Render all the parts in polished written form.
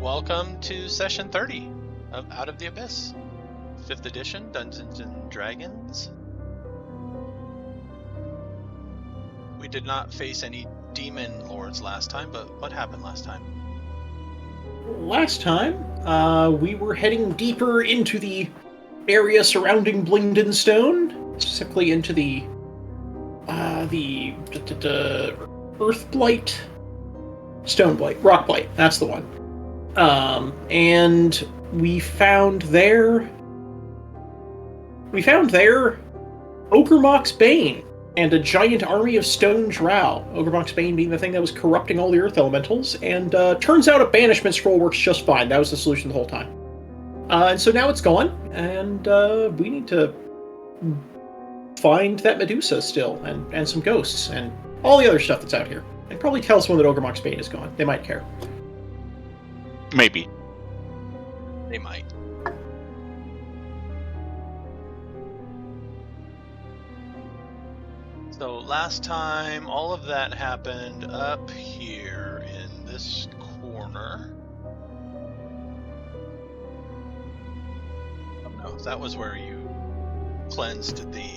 Welcome to session 30 of Out of the Abyss, 5th edition, Dungeons and Dragons. We did not face any demon lords last time, but what happened last time? Last time, we were heading deeper into the area surrounding Blingdenstone, specifically into the Earth Blight, Stone Blight, Rock Blight, that's the one. And we found there Ogremok's Bane and a giant army of stone drow. Ogremok's Bane being the thing that was corrupting all the earth elementals, and turns out a banishment scroll works just fine. That was the solution the whole time. And so now it's gone, and we need to find that Medusa still, and some ghosts, and all the other stuff that's out here. And probably tell someone that Ogremok's Bane is gone. They might care. Maybe. They might. So last time, all of that happened up here in this corner. Oh no, that was where you cleansed the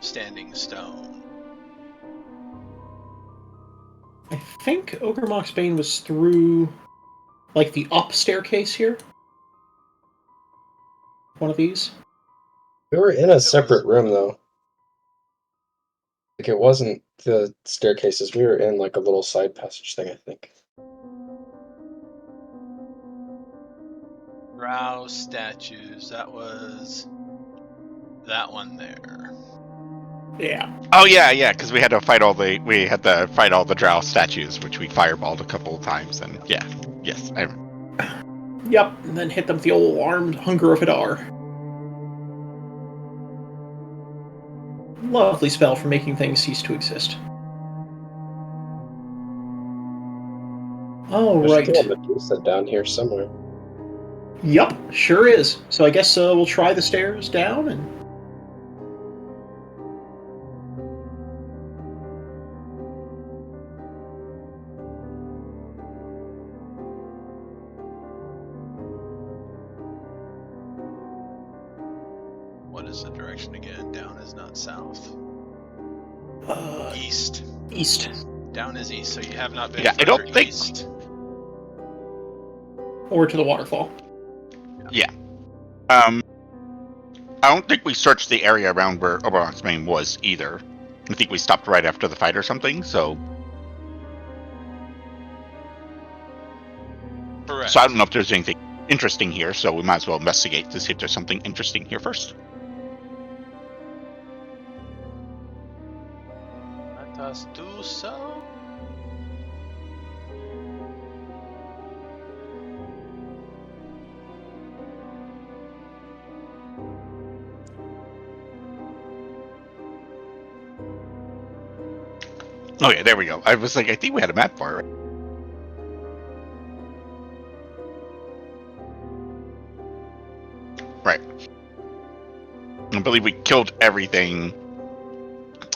standing stone. I think Ogremok's Bane was through, like, the up staircase here. One of these. We were in a separate room, though. Like, it wasn't the staircases. We were in, like, a little side passage thing, I think. Drow statues, that was that one there. Yeah. Oh yeah, because we had to fight all the drow statues, which we fireballed a couple of times, and yeah, yes. Yep, and then hit them with the old armed Hunger of Hadar. Lovely spell for making things cease to exist. Oh, There's right. still a Medusa down here somewhere. Yup, sure is. So I guess we'll try the stairs down and... What is the direction again? Down is not south. East. East. Down is east, so you have not been I don't think east. Or to the waterfall. Yeah. I don't think we searched the area around where Ogremok's Bane was either. I think we stopped right after the fight or something, so... Correct. So I don't know if there's anything interesting here, so we might as well investigate to see if there's something interesting here first. Let us do so. Oh yeah, there we go. I was like, I think we had a map for it. Right. I believe we killed everything,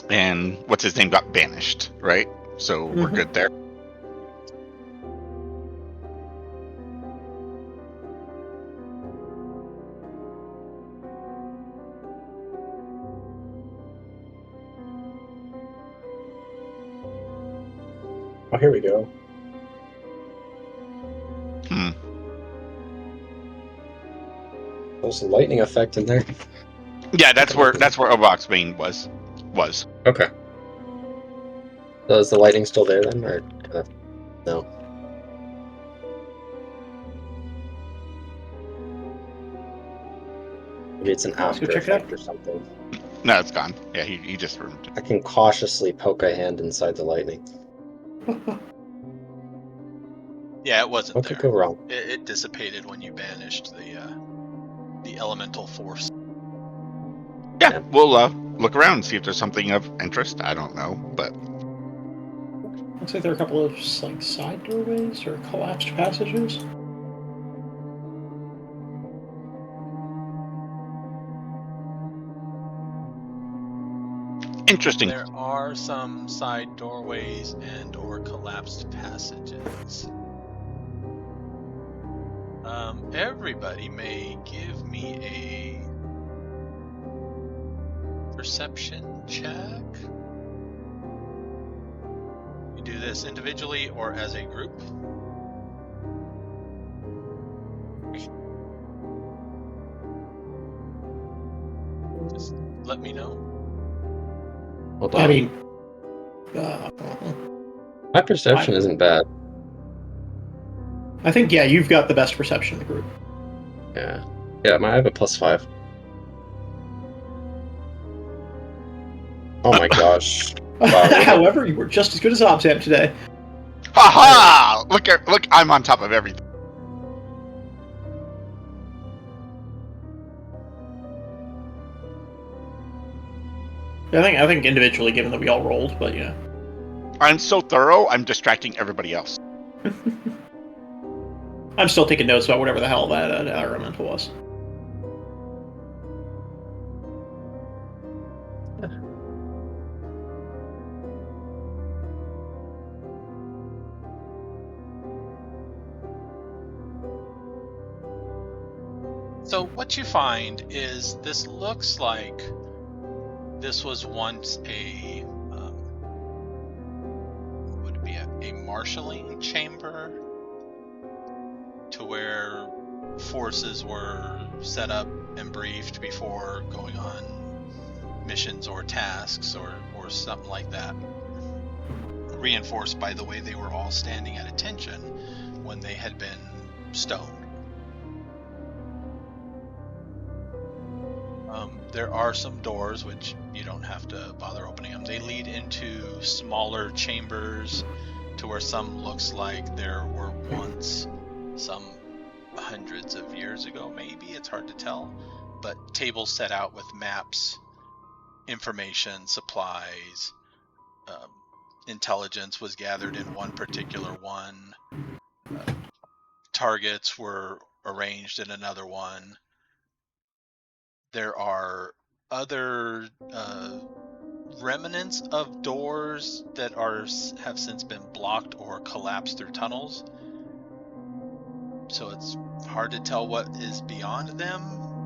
and what's his name got banished, right? So we're good there. Oh, here we go. There's a lightning effect in there. Yeah, that's where Ogremok's Bane was. Okay. So is the lightning still there then, or no? Maybe it's an after effect or something. No, it's gone. Yeah, he just removed it. I can cautiously poke a hand inside the lightning. Yeah, it wasn't What there. could go wrong? It dissipated when you banished the elemental force. Yeah, we'll look around and see if there's something of interest. I don't know, but Looks like there are a couple of like side doorways or collapsed passages. interesting. There are some side doorways and or collapsed passages. Everybody may give me a perception check. You do this individually or as a group. Just let me know. Hold on. I mean, my perception isn't bad. I think, yeah, you've got the best perception in the group. Yeah. Yeah, I have a +5. Oh my gosh. Wow. However, you were just as good as Obzam today. Ha ha! Look, I'm on top of everything. I think individually, given that we all rolled, but yeah. I'm so thorough, I'm distracting everybody else. I'm still taking notes about whatever the hell that elemental was. So what you find is this looks like this was once a would it be a marshalling chamber to where forces were set up and briefed before going on missions or tasks or something like that. Reinforced by the way they were all standing at attention when they had been stoned. There are some doors, which you don't have to bother opening them. They lead into smaller chambers to where some looks like there were once, some hundreds of years ago maybe, it's hard to tell, but tables set out with maps, information, supplies, intelligence was gathered in one particular one, targets were arranged in another one. There are other remnants of doors that have since been blocked or collapsed through tunnels. So it's hard to tell what is beyond them,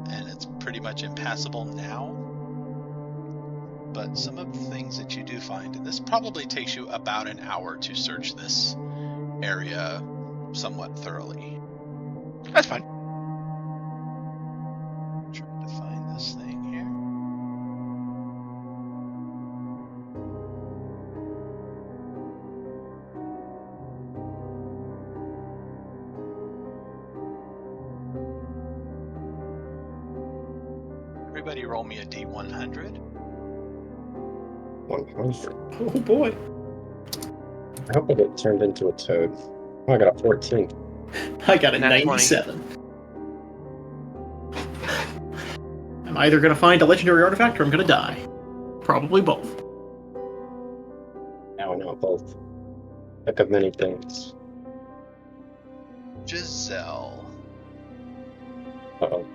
and it's pretty much impassable now. But some of the things that you do find, and this probably takes you about an hour to search this area somewhat thoroughly. That's fine. Trying to find this thing here. Everybody roll me a D100. 100. Oh boy. I hope I get turned into a toad. Oh, I got a 14. I got a Nat 97. I'm either going to find a legendary artifact or I'm going to die. Probably both. Now I know both. Think of many things. Jezelle. Uh-oh.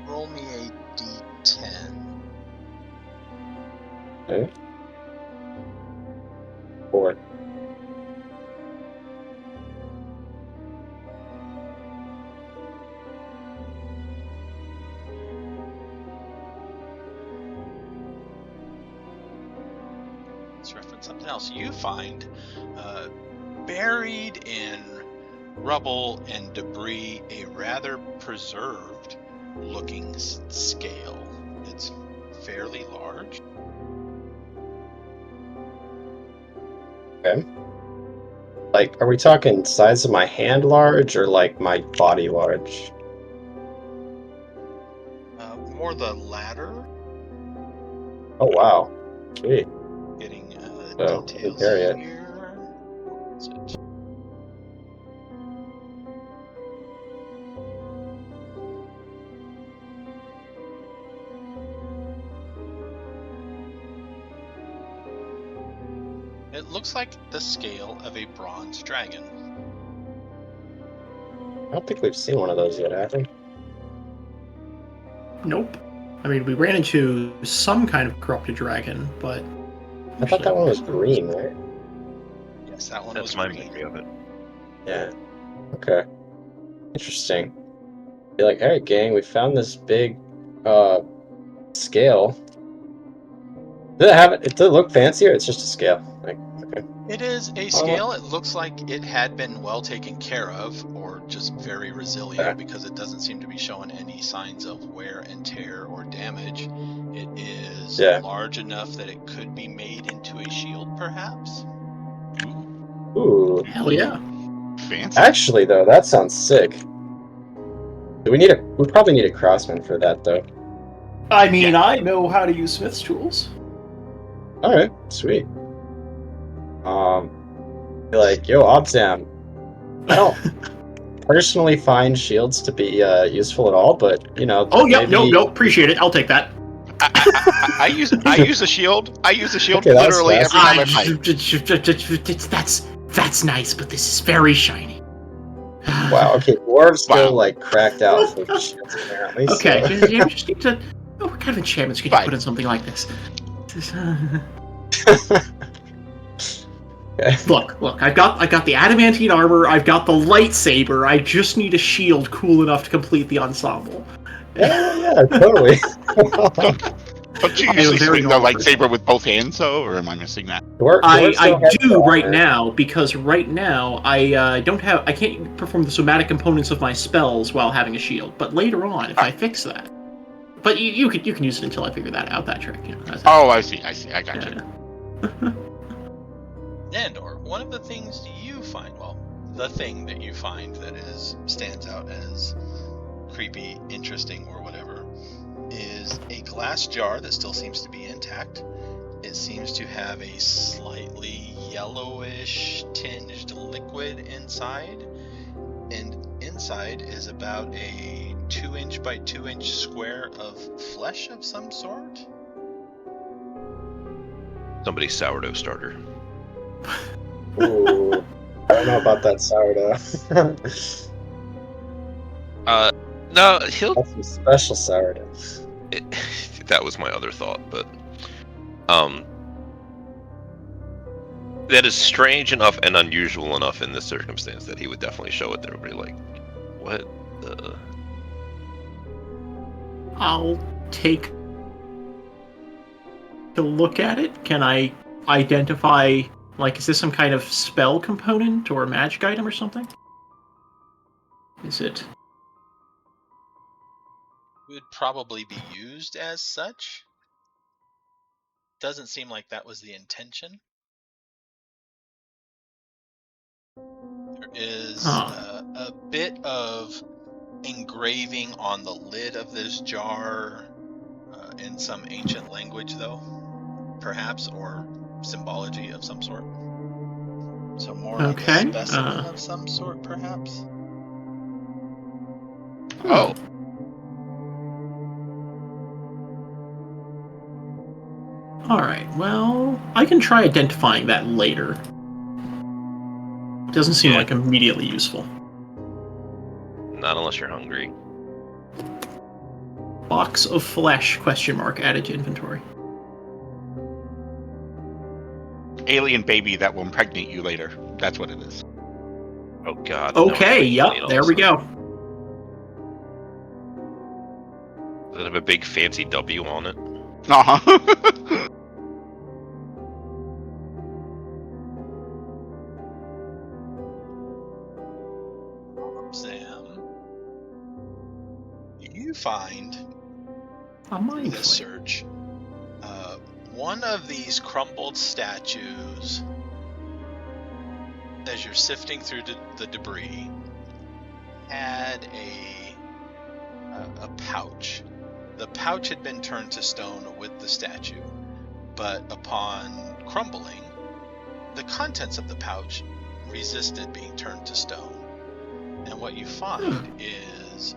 Roll me a D10. Okay. 4. Let's reference something else. You find buried in rubble and debris a rather preserved looking scale. It's fairly large. Okay. Like, are we talking size of my hand large or like my body large? More the latter. Oh wow. Sweet. Getting So, details carry it. here. Where is it? It looks like the scale of a bronze dragon. I don't think we've seen one of those yet, have we? Nope. I mean, we ran into some kind of corrupted dragon, but... I thought that one was green, right? Yes, that one That's was my green. memory of it. Yeah. Okay. Interesting. Be like, hey, gang, we found this big scale. Does it look fancy, or it's just a scale? Like, okay. It is a scale. It looks like it had been well taken care of, or just very resilient, because it doesn't seem to be showing any signs of wear and tear or damage. It is large enough that it could be made into a shield, perhaps. Ooh. Hell yeah. Fancy. Actually, though, that sounds sick. We probably need a craftsman for that, though. I mean, I know how to use Smith's tools. All right, sweet. Be like, yo, Obzam, I don't personally find shields to be useful at all, but you know. Oh yeah, no, appreciate it. I'll take that. I use a shield. I use a shield Okay, literally every time I fight. That's nice, but this is very shiny. Wow. Okay, dwarves go like cracked out for shields apparently. Okay, So. you just need to. Oh, what kind of enchantments could you put in something like this? Okay. Look! I got the adamantine armor. I've got the lightsaber. I just need a shield cool enough to complete the ensemble. Yeah, totally. Don't you usually swing the lightsaber with both hands, though, or am I missing that? I do right now, because right now I can't perform the somatic components of my spells while having a shield. But later on, if I fix that, but you can use it until I figure that out. That trick. You know, oh, I see. I got you. Nandor, one of the things you find, the thing that you find that stands out as creepy, interesting, or whatever, is a glass jar that still seems to be intact. It seems to have a slightly yellowish tinged liquid inside, and inside is about a 2-inch by 2-inch square of flesh of some sort. Somebody's sourdough starter. Ooh, I don't know about that sourdough. No, he'll. That's some special sourdough. That was my other thought, but that is strange enough and unusual enough in this circumstance that he would definitely show it to everybody. Like, what the? I'll take a look at it. Can I identify? Like, is this some kind of spell component or a magic item or something? Is it? Would probably be used as such. Doesn't seem like that was the intention. There is a bit of engraving on the lid of this jar in some ancient language, though, perhaps, or symbology of some sort. So more like a specimen of some sort, perhaps. Oh. Alright, well, I can try identifying that later. Doesn't seem like immediately useful. Not unless you're hungry. Box of flesh, added to inventory. Alien baby that will impregnate you later. That's what it is. Oh god. Okay, yep, there we go. Does it have a big fancy W on it? Uh-huh. Obzam, you find in the search one of these crumbled statues, as you're sifting through the debris, had a pouch. The pouch had been turned to stone with the statue, but upon crumbling, the contents of the pouch resisted being turned to stone. And what you find is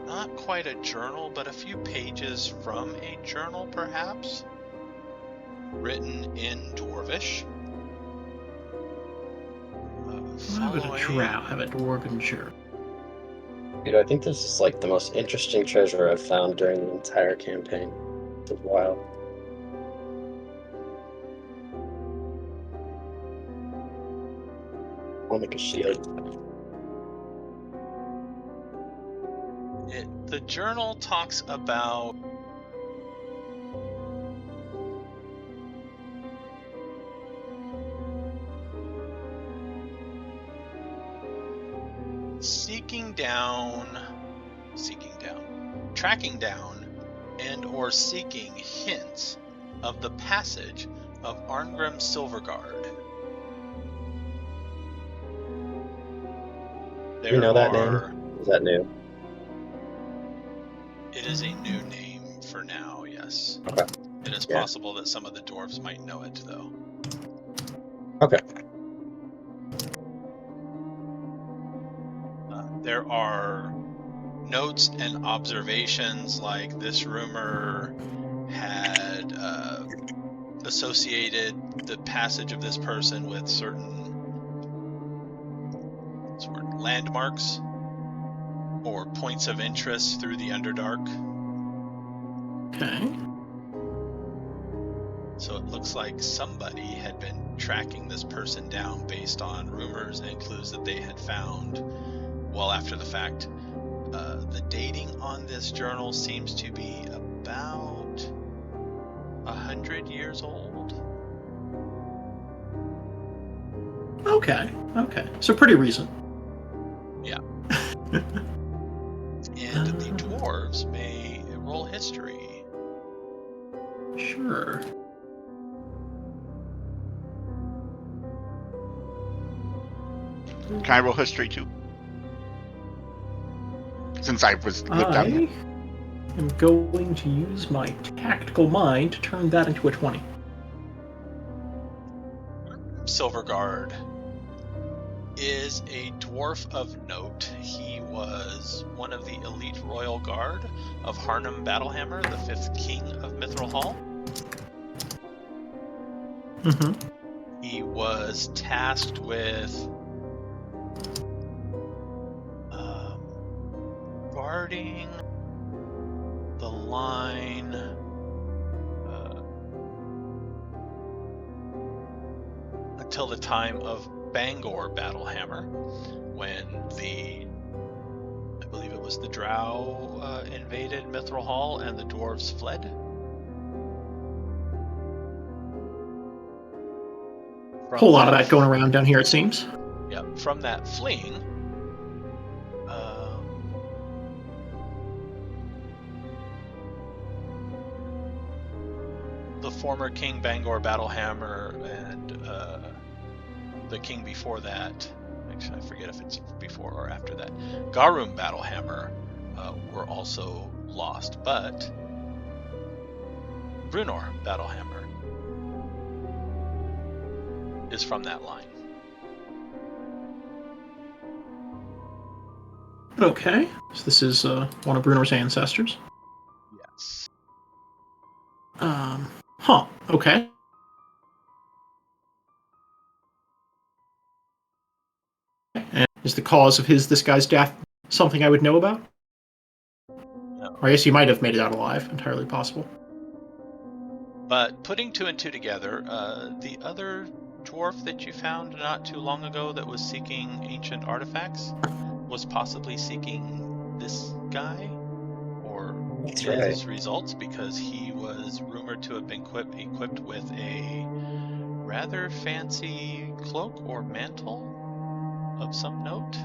not quite a journal, but a few pages from a journal, perhaps, written in Dwarvish. How would a drow have a dwarven journal? Dude, I think this is like the most interesting treasure I've found during the entire campaign. It's wild. I'll make a shield. The journal talks about tracking down, and or seeking hints of the passage of Arngrim Silverguard. Do you know that name? Is that new? It is a new name for now, yes. Okay. It is possible that some of the dwarves might know it, though. Okay. There are notes and observations, like this rumor had associated the passage of this person with certain landmarks or points of interest through the Underdark. Okay. So it looks like somebody had been tracking this person down based on rumors and clues that they had found well after the fact. The dating on this journal seems to be about 100 years old. Okay. So pretty recent. Yeah. And the dwarves may roll history. Sure. Can I roll history too? Since I was lived down here. I am going to use my tactical mind to turn that into a 20. Silverguard is a dwarf of note. He was one of the elite royal guard of Harnum Battlehammer, the 5th king of Mithril Hall. Mm-hmm. He was tasked with guarding the line until the time of Bangor Battlehammer, when I believe it was the Drow invaded Mithril Hall and the dwarves fled. A whole lot of that going around down here, it seems. Yeah, from that fleeing, the former King Bangor Battlehammer and the king before that, actually I forget if it's before or after that, Garum Battlehammer were also lost, but Brunor Battlehammer is from that line. Okay, so this is one of Brunor's ancestors. Yes. Okay. And is the cause of this guy's death something I would know about? No. Or I guess he might have made it out alive, entirely possible. But putting two and two together, the other dwarf that you found not too long ago that was seeking ancient artifacts was possibly seeking this guy, or his results, because he was rumored to have been equipped with a rather fancy cloak or mantle of some note.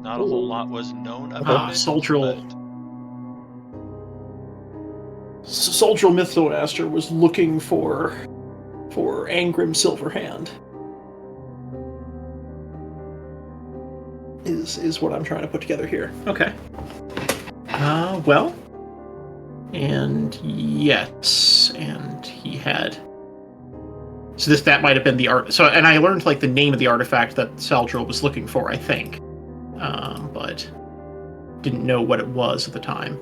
Not a whole lot was known about it. Soldial Mythomaster was looking for Angrim Silverhand. Is what I'm trying to put together here. Okay. Well, and yes, and he had. So that might have been the art. So, and I learned like the name of the artifact that Saldril was looking for, I think, but didn't know what it was at the time.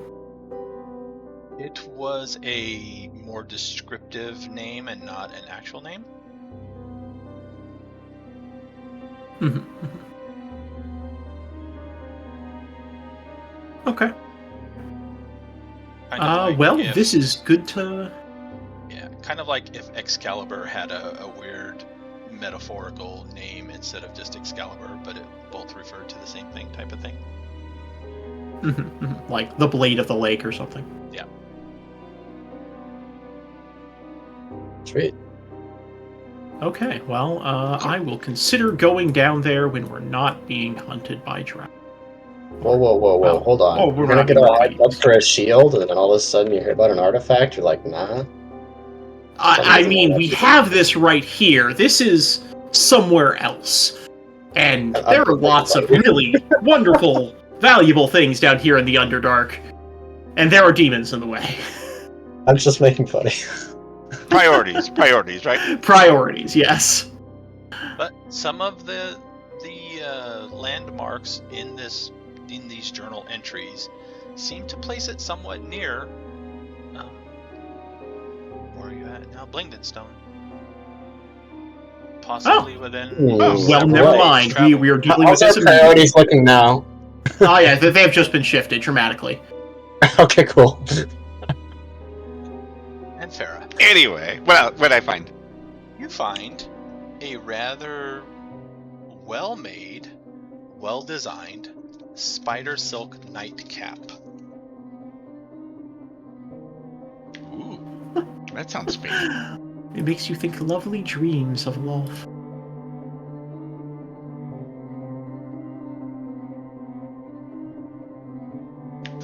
It was a more descriptive name and not an actual name. Mm-hmm. Okay. This is good to... Yeah, kind of like if Excalibur had a weird metaphorical name instead of just Excalibur, but it both referred to the same thing, type of thing. Like the Blade of the Lake or something. Yeah. Sweet. Okay, well, I will consider going down there when we're not being hunted by drow. Whoa, Well, hold on. oh, we're You're gonna not get doing all that hyped up for a shield, and then all of a sudden you hear about an artifact, you're like, nah. I mean, we have this right here. This is somewhere else. And there are lots of really wonderful, valuable things down here in the Underdark. And there are demons in the way. I'm just making fun of you. Priorities, right? Priorities, yes. But some of the landmarks in these journal entries seem to place it somewhat near. Where are you at now? Blingdenstone. Possibly within. Well, never mind. We are dealing with How's this. our priorities looking now? Oh yeah, they have just been shifted dramatically. Okay, cool. Anfera. Anyway, what'd I find? You find a rather well-made, well-designed spider silk nightcap. Ooh, that sounds fake. It makes you think lovely dreams of love.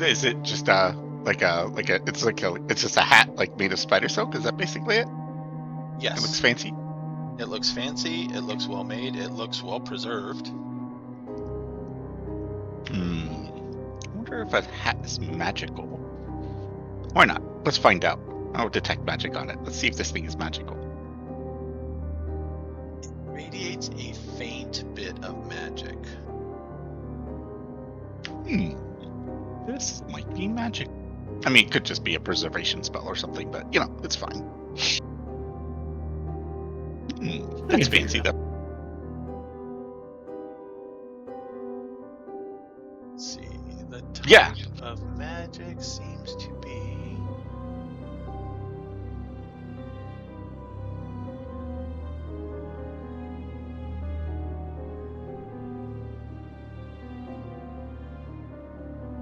Is it just it's just a hat like made of spider silk? Is that basically it? Yes. It looks fancy. It looks fancy, it looks well made, it looks well preserved. I wonder if a hat is magical. Why not? Let's find out. I'll detect magic on it. Let's see if this thing is magical. Radiates a faint bit of magic. This might be magic. I mean, it could just be a preservation spell or something, but, it's fine. That's fancy, though. Let's see. The type of magic seems to be...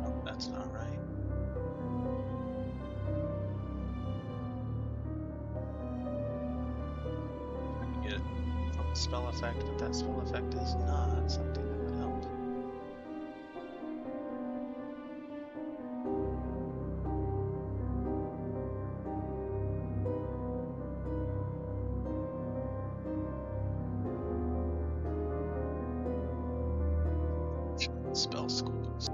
No, that's not right. I can get a spell effect, but that spell effect is not something that would help. Spell schools.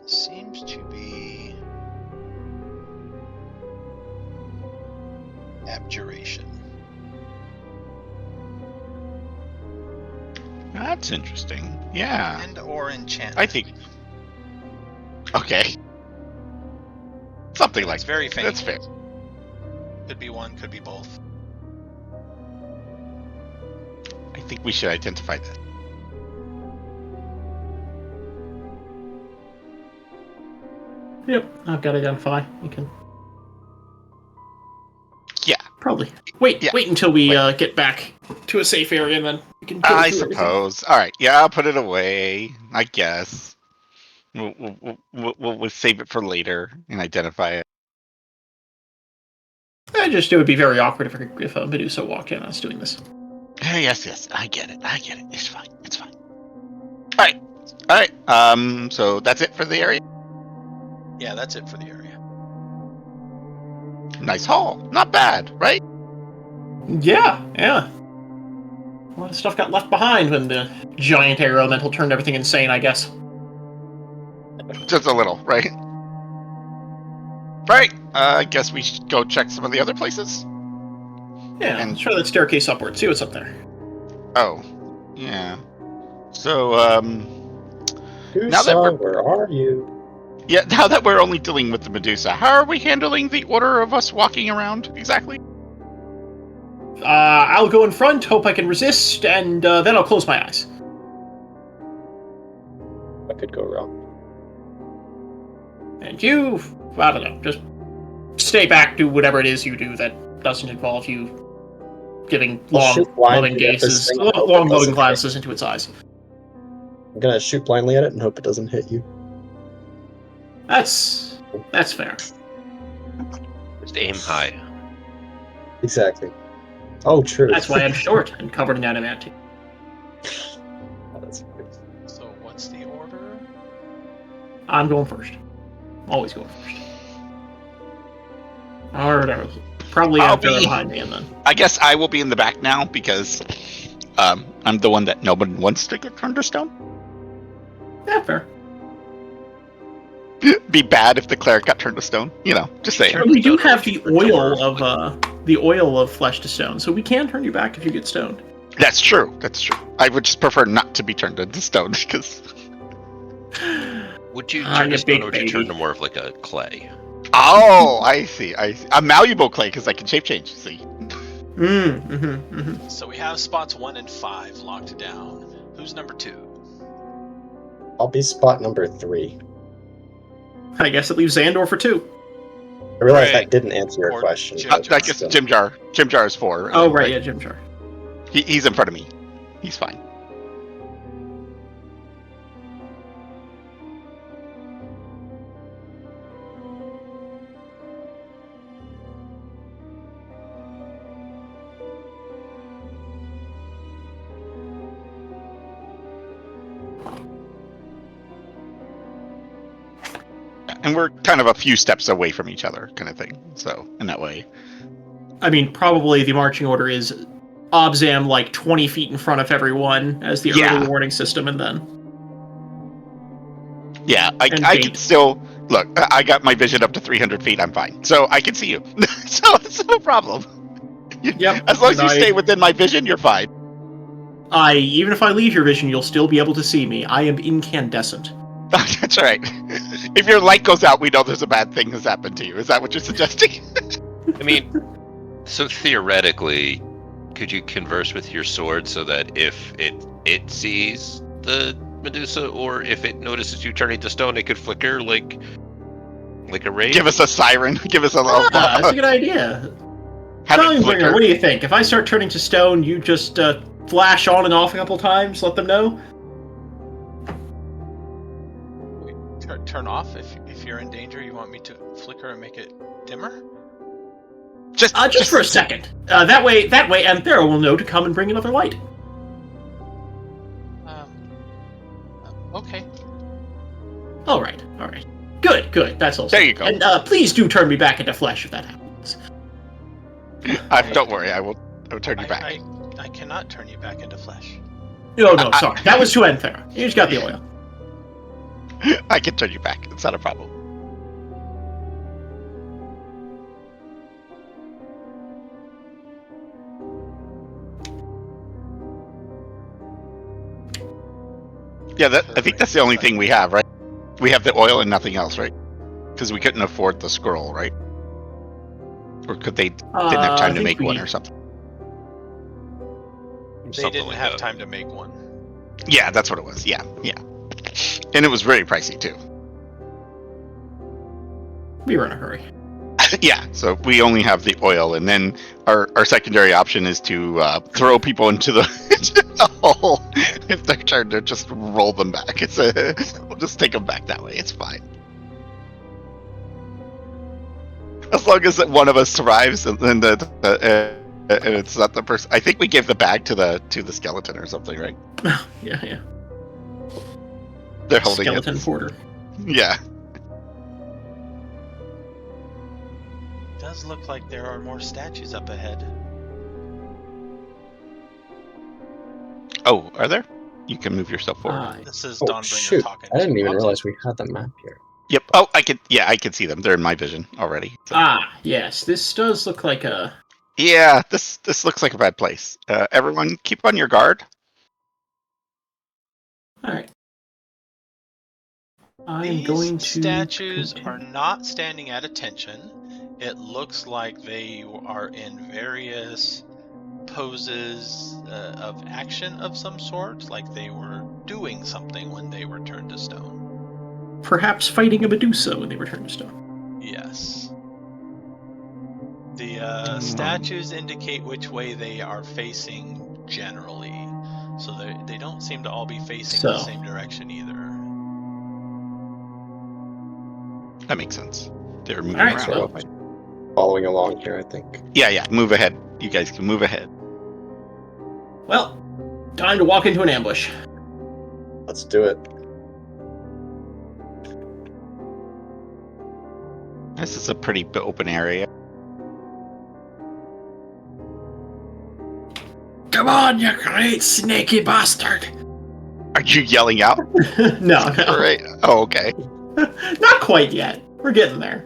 Seems to be abjuration. That's interesting. Yeah. And or enchantment. I think. Okay. Something like It's very faint. That's fair. Could be one, could be both. I think we should identify that. Yep, I've got to identify. You can Yeah. probably wait until we get back to a safe area, and then we can. I suppose. All right. Yeah, I'll put it away. I guess. We'll save it for later and identify it. It would be very awkward if a Medusa walked in on us doing this. Yes. I get it. It's fine. All right. So that's it for the area. Yeah, that's it for the area. Nice haul. Not bad, right? Yeah. A lot of stuff got left behind when the giant air elemental turned everything insane, I guess. Just a little, right? Right. I guess we should go check some of the other places. Yeah, let's try that staircase upward. See what's up there. Oh, yeah. So, Where are you? Yeah, now that we're only dealing with the Medusa, how are we handling the order of us walking around exactly? I'll go in front, hope I can resist, and then I'll close my eyes. What could go wrong? And you, I don't know, just stay back, do whatever it is you do that doesn't involve you giving I'll shoot blindly loving at this gazes, thing and hope it loving doesn't glances into its eyes. I'm gonna shoot blindly at it and hope it doesn't hit you. That's fair. Just aim high. Exactly. Oh, true. That's why I'm short and covered in adamantium. Oh, that's good. So what's the order? I'm going first. Always going first. Or whatever. Probably I'll Anfera be- behind me, and then. I guess I will be in the back now because I'm the one that no one wants to get turned to stone. Yeah, fair. Be bad if the cleric got turned to stone. You know, just saying. Sure. We do Stone have or the for oil of flesh to stone, so we can turn you back if you get stoned. That's true. That's true. I would just prefer not to be turned into stone because. Would you Ah, turn you to stone big or would you turn baby. to more of like a clay? Oh, I see. I'm malleable clay because I can shape change. See. So we have spots 1 and 5 locked down. Who's number 2? I'll be spot number 3. I guess it leaves Zahndohr for 2. I realize Right. that didn't answer your Or question. Jim- but I guess still. Jim Jar. Jim Jar is 4. Oh, right, yeah, Jim Jar. He's in front of me. He's fine. And we're kind of a few steps away from each other, kind of thing. So, in that way. I mean, probably the marching order is Obzam like 20 feet in front of everyone as the Yeah. early warning system, and then. Yeah, And I bait. can still look. I got my vision up to 300 feet. I'm fine, so I can see you. So it's no problem. Yep. As long as you and stay within my vision, you're fine. even if I leave your vision, you'll still be able to see me. I am incandescent. That's right. If your light goes out, we know there's a bad thing has happened to you. Is that what you're suggesting? I mean, so theoretically, could you converse with your sword so that if it sees the Medusa, or if it notices you turning to stone, it could flicker like a ray? Give us a siren. Give us a little. That's a good idea. Have it Stallion Bringer, flicker. what do you think? If I start turning to stone, you just flash on and off a couple times, let them know? Turn off if you're in danger. You want me to flicker and make it dimmer? Just For a second. That way, Anfera will know to come and bring another light. Okay. All right. Good. That's all. There you go. And please do turn me back into flesh if that happens. Don't worry. I will turn you back. I cannot turn you back into flesh. No, sorry. That was to Anfera. You just got the oil. I can turn you back. It's not a problem. Yeah, I think that's the only thing we have, right? We have the oil and nothing else, right? Because we couldn't afford the scroll, right? Or could they didn't have time to make one or something? They Something didn't like have that. time to make one. Yeah, that's what it was. Yeah. And it was very pricey too. We were in a hurry. Yeah, so we only have the oil, and then our secondary option is to throw people into the hole. If they're trying to just roll them back, we'll just take them back that way. It's fine. As long as one of us survives, and then and it's not the person. I think we gave the bag to the skeleton or something, right? Yeah. They're holding Skeleton it. porter. Yeah. Does look like there are more statues up ahead. Oh, are there? You can move yourself forward. This is Oh, Dawnbringer shoot. talking. I didn't to even Obzam. realize we had the map here. Yep. Oh, I can see them. They're in my vision already. So. Yes. This does look like a. Yeah, this looks like a bad place. Everyone, keep on your guard. All right. I'm These going to. statues are not standing at attention. It looks like they are in various poses of action of some sort, like they were doing something when they were turned to stone. Perhaps fighting a Medusa when they return to stone. Yes. The statues indicate which way they are facing generally, so they don't seem to all be facing the same direction either. That makes sense. They're moving Alright, around. so- Following along here, I think. Yeah, move ahead. You guys can move ahead. Well, time to walk into an ambush. Let's do it. This is a pretty open area. Come on, you great snaky bastard! Are you yelling out? No. All right. Oh, okay. Not quite yet. We're getting there.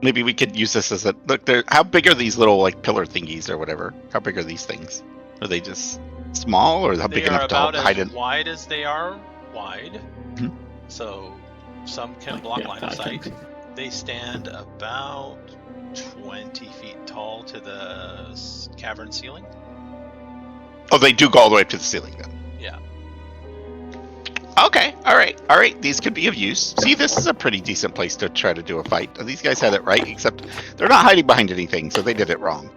Maybe we could use this as a look. How big are these little like pillar thingies or whatever? How big are these things? Are they just small, or how big They are enough to about hide as in? wide as they are wide, Mhm. so some can Like, block yeah, line of 5, 10 sight. feet. They stand about 20 feet tall to the cavern ceiling. Oh, they do go all the way up to the ceiling then. Yeah. Okay. All right. These could be of use. See, this is a pretty decent place to try to do a fight. These guys had it right, except they're not hiding behind anything, so they did it wrong.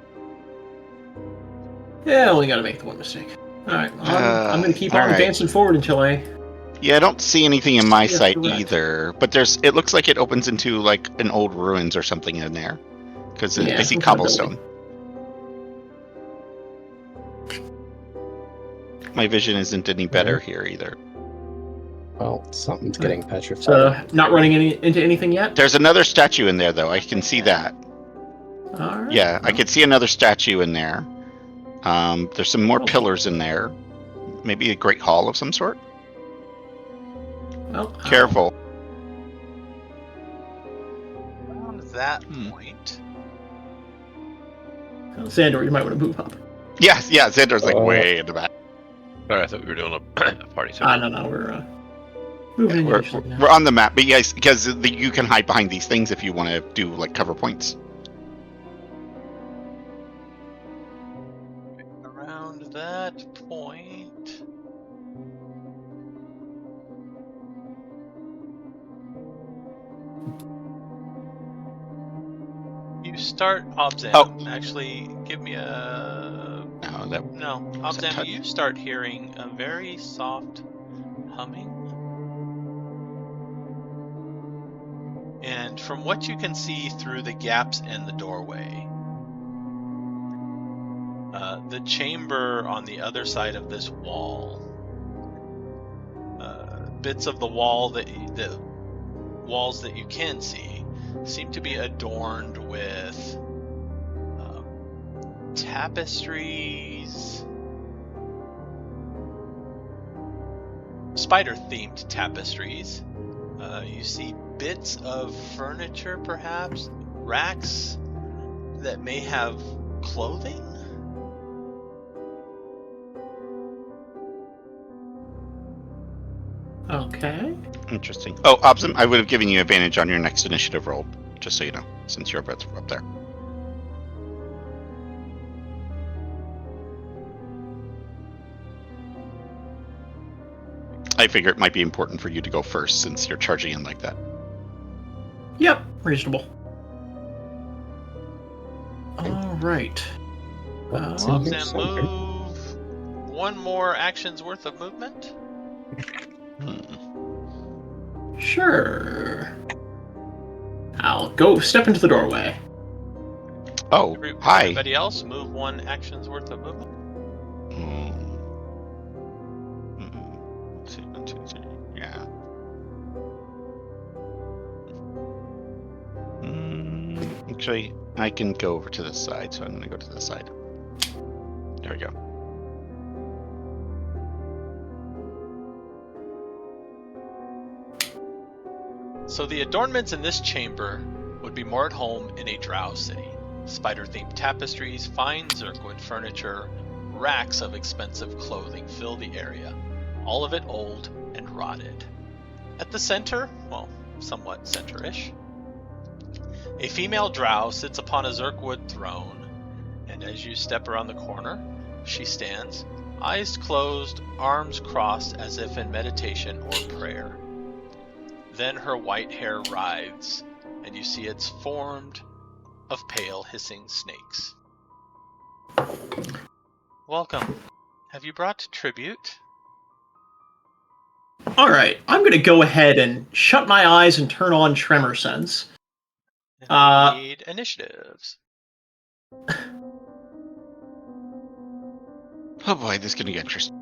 Yeah, only gotta make the one mistake. Alright, I'm gonna keep on alright. advancing forward until I... Yeah, I don't see anything in my Yes, sight correct. either. But it looks like it opens into like an old ruins or something in there, because Yeah, I see some kind of cobblestone. My vision isn't any better here either. Well, something's getting petrified. So, not running into anything yet? There's another statue in there, though. I can see that. Alright. Yeah, I could see another statue in there. There's some more Oh. pillars in there. Maybe a great hall of some sort. Well, Careful. Around that Hmm. point, Zahndohr, you might want to move up. Yes, Xander's like way in the back. Sorry, I thought we were doing a party. No, we're moving in We're, usually now. we're on the map, but yes, because you can hide behind these things if you want to do like cover points. around that point, you start Obzam. Oh. Actually, give me a No, that no. Was that Obzam, touch? you start hearing a very soft humming. And from what you can see through the gaps in the doorway, the chamber on the other side of this wall, bits of the wall the walls that you can see seem to be adorned with tapestries, spider-themed tapestries. You see bits of furniture, perhaps racks that may have clothing. Okay. interesting. Oh, Obzam, I would have given you advantage on your next initiative roll, just so you know, since you're up there. I figure it might be important for you to go first since you're charging in like that. Yep, reasonable. Alright. Obzam, move one more action's worth of movement. Sure. I'll go step into the doorway. Oh, hi. Everybody else, move one action's worth of movement. Let's see, 1, 2, 3. Yeah. Actually, I can go over to this side, so I'm going to go to this side. There we go. So the adornments in this chamber would be more at home in a drow city. Spider-themed tapestries, fine Zergwood furniture, racks of expensive clothing fill the area, all of it old and rotted. At the center, well, somewhat center-ish, A female drow sits upon a Zirkwood throne, and as you step around the corner, she stands, eyes closed, arms crossed as if in meditation or prayer. Then her white hair writhes, and you see it's formed of pale, hissing snakes. Welcome. Have you brought tribute? Alright, I'm gonna go ahead and shut my eyes and turn on Tremor Sense. And I need initiatives. Oh boy, this is gonna get interesting.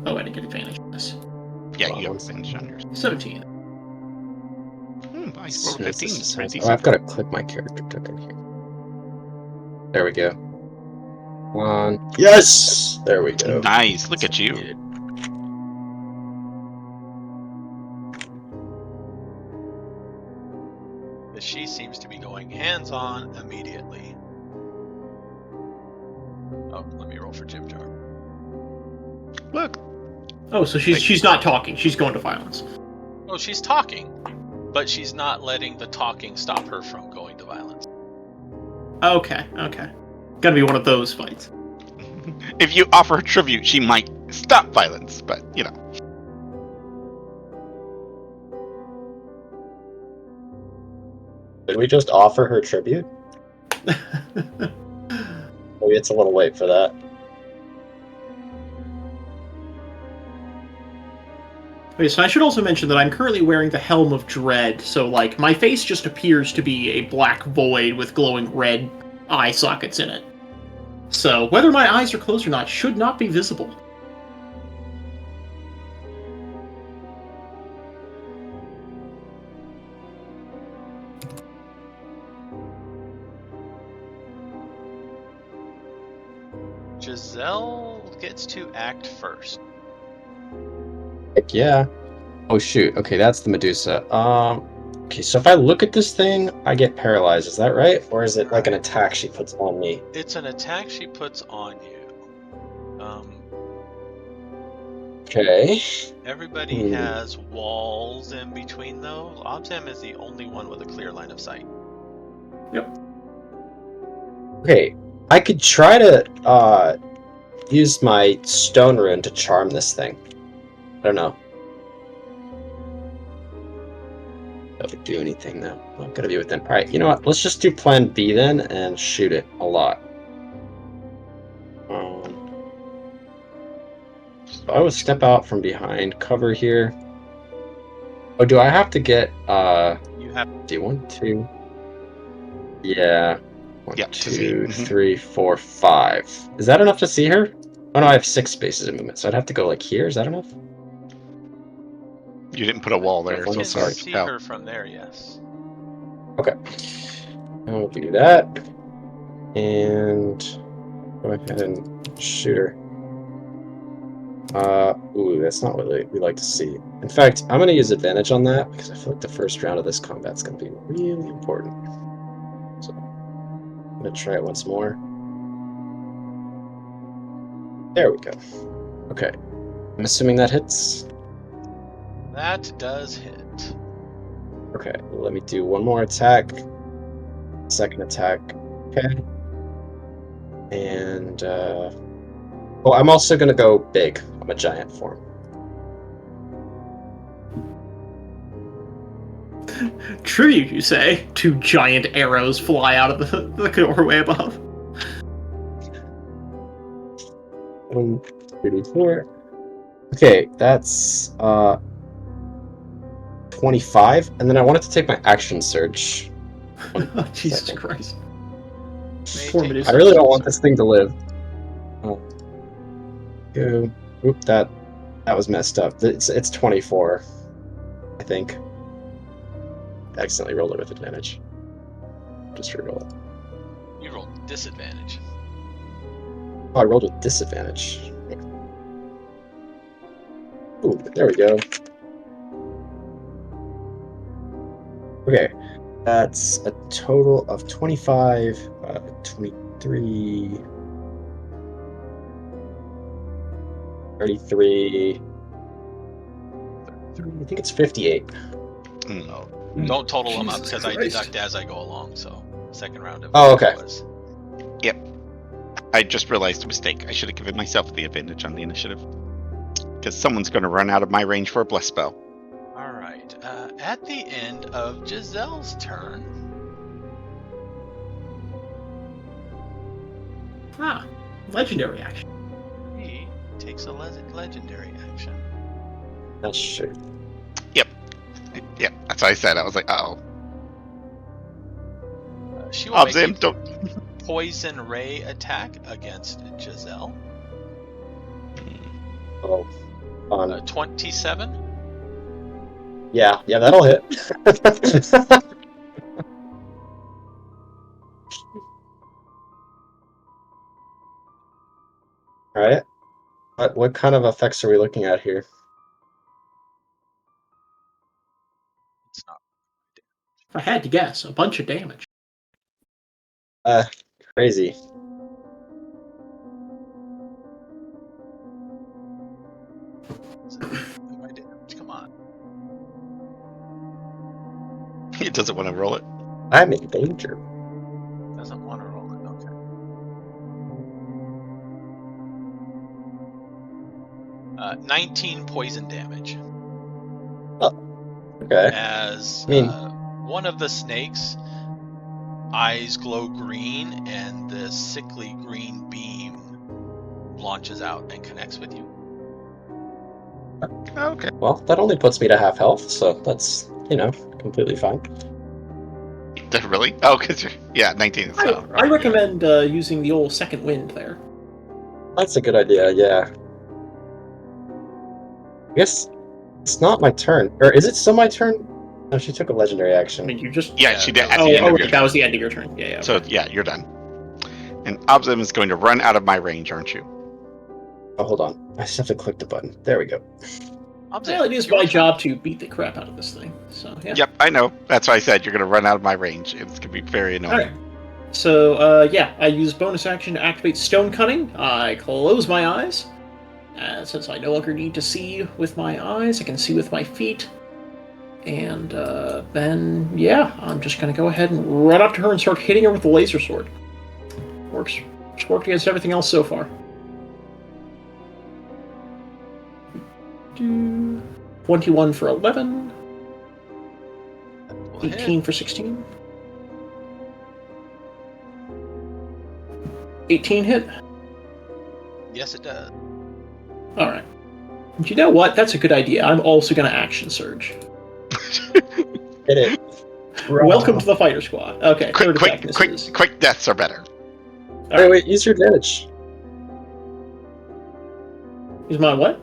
Oh, I didn't get advantage on this. Yeah, you have advantage on yours. 17. I rolled 15. It's pretty Oh, decent. I've got to click my character token here. There we go. One. Yes! There we go. Nice. Look at you. But she seems to be going hands-on immediately. Oh, let me roll for Jim Jar. Look. Oh, so she's not talking. She's going to violence. Oh, she's talking, but she's not letting the talking stop her from going to violence. Okay. Gotta be one of those fights. If you offer her tribute, she might stop violence, but, you know. Did we just offer her tribute? Maybe it's a little late for that. Okay, so I should also mention that I'm currently wearing the Helm of Dread, so, like, my face just appears to be a black void with glowing red eye sockets in it. So, whether my eyes are closed or not should not be visible. Jezelle gets to act first. Heck yeah. Oh shoot. Okay, that's the Medusa. Okay, so if I look at this thing, I get paralyzed. Is that right? Or is it like an attack she puts on me? It's an attack she puts on you. Okay. Everybody has walls in between those. Obzam is the only one with a clear line of sight. Yep. Okay, I could try to use my stone rune to charm this thing. I don't know. That would do anything though. Not gonna be within. Alright, you know what? Let's just do plan B then and shoot it a lot. So I would step out from behind cover here. Oh, do I have to get You have do 1, 2. Yeah. 1, Yeah, to see. 2, 3, 4, 5. Is that enough to see her? Oh no, I have 6 spaces of movement, so I'd have to go like here. Is that enough? You didn't put a wall there, You so can sorry to see tell. her from there, yes. Okay. I'll do that. And go ahead and shoot her. Ooh, that's not what we like to see. In fact, I'm going to use advantage on that because I feel like the first round of this combat's going to be really important. So I'm going to try it once more. There we go. Okay. I'm assuming that hits. That does hit. Okay, let me do one more attack. Second attack. Okay. And, well, I'm also going to go big. I'm a giant form. Tribute, you say? 2 giant arrows fly out of the doorway above. 1, 2, 4. Okay, that's 25, and then I wanted to take my action surge. Oh, Jesus second. Christ. May Poor take- Medusa. I really don't want this thing to live. Oh. Go. Oop, that was messed up. It's 24, I think. I accidentally rolled it with advantage. Just reroll it. You rolled disadvantage. Oh, I rolled with disadvantage. Ooh, there we go. Okay, that's a total of 25, 23, 33. I think it's 58. Oh, don't total them up Jesus because I Christ. deduct as I go along. So second round of Okay. was. I just realized a mistake. I should have given myself the advantage on the initiative. Because someone's going to run out of my range for a bless spell. All right. At the end of Jezelle's turn, Legendary action. he takes a legendary action. That's true. Yeah, that's what I said. I was like, oh. She will make a Obzam, don't. poison ray attack against Jezelle. Oh, fun. 27. Yeah, that'll hit. All right. What kind of effects are we looking at here? It's not. If I had to guess, a bunch of damage. Crazy. My damage. Come on. He doesn't want to roll it. I'm in danger. Doesn't want to roll it. Okay. 19 poison damage. Okay. As I mean- one of the snakes' eyes glow green and the sickly green beam launches out and connects with you. Okay. Well, that only puts me to half health, so that's, completely fine. Really? Oh, because you're... Yeah, 19 is not. I recommend using the old second wind there. That's a good idea, yeah. I guess it's not my turn. Or is it still my turn? No, she took a legendary I action. mean, you just... Yeah, she did at Oh, the end of your that turn. was the end of your turn. Yeah. So, yeah, you're done. And Obzam is going to run out of my range, aren't you? Oh, hold on. I just have to click the button. There we go. Well, it is my job to beat the crap out of this thing. So, yeah. Yep, I know. That's why I said you're going to run out of my range. It's going to be very annoying. Alright. So, I use bonus action to activate Stone Cunning. I close my eyes. Since I no longer need to see with my eyes, I can see with my feet. And then, I'm just going to go ahead and run up to her and start hitting her with the laser sword. Worked against everything else so far. 21 for 11. 18 for 16. 18 hit? Yes, it does. Alright. You know what? That's a good idea. I'm also going to action surge. Hit it. Welcome to the fighter squad. Okay, third attack misses. Quick deaths are better. Wait, use your advantage. Is my what?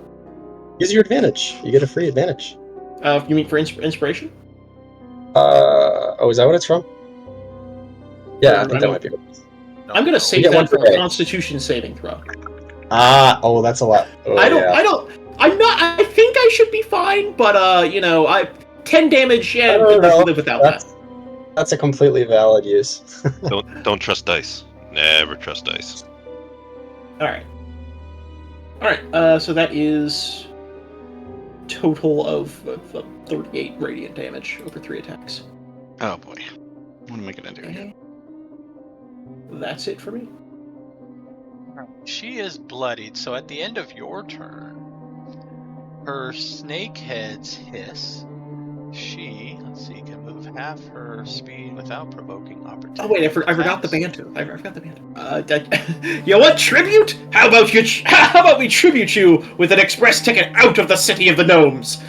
Use your advantage. You get a free advantage. You mean for inspiration? Is that what it's from? Yeah, I think that might be it. I'm going to save You get one that for per a day. Constitution saving throw. That's a lot. Oh, I think I should be fine, but, 10 damage, I don't know. live without that. That's a completely valid use. Don't trust dice. Never trust dice. Alright, so that is total of 38 radiant damage over 3 attacks. Oh boy. What am I going to do here? That's it for me. She is bloodied, so at the end of your turn, her snake heads hiss. She, can move half her speed without provoking opportunity. Oh wait, I forgot the banter. I forgot the banter. You know what? Tribute? How about we tribute you with an express ticket out of the city of the gnomes?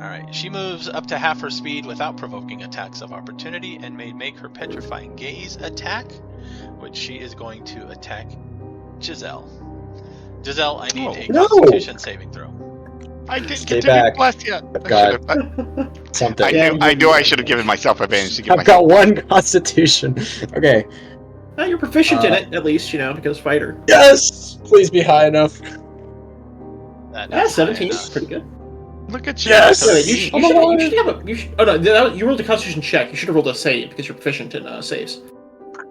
Alright, she moves up to half her speed without provoking attacks of opportunity and may make her petrifying gaze attack, which she is going to attack Jezelle. Jezelle, I need a Constitution saving throw. I didn't Stay get to back. be blessed yet. Something. I knew I should have given myself advantage to give I've myself. got one Constitution. Okay. You're proficient in it, at least, because fighter. Yes! Please be high enough. That is 17 high is enough. pretty good. Look at you. Yes! So you should have a. Oh no, you rolled a Constitution check. You should have rolled a save because you're proficient in saves.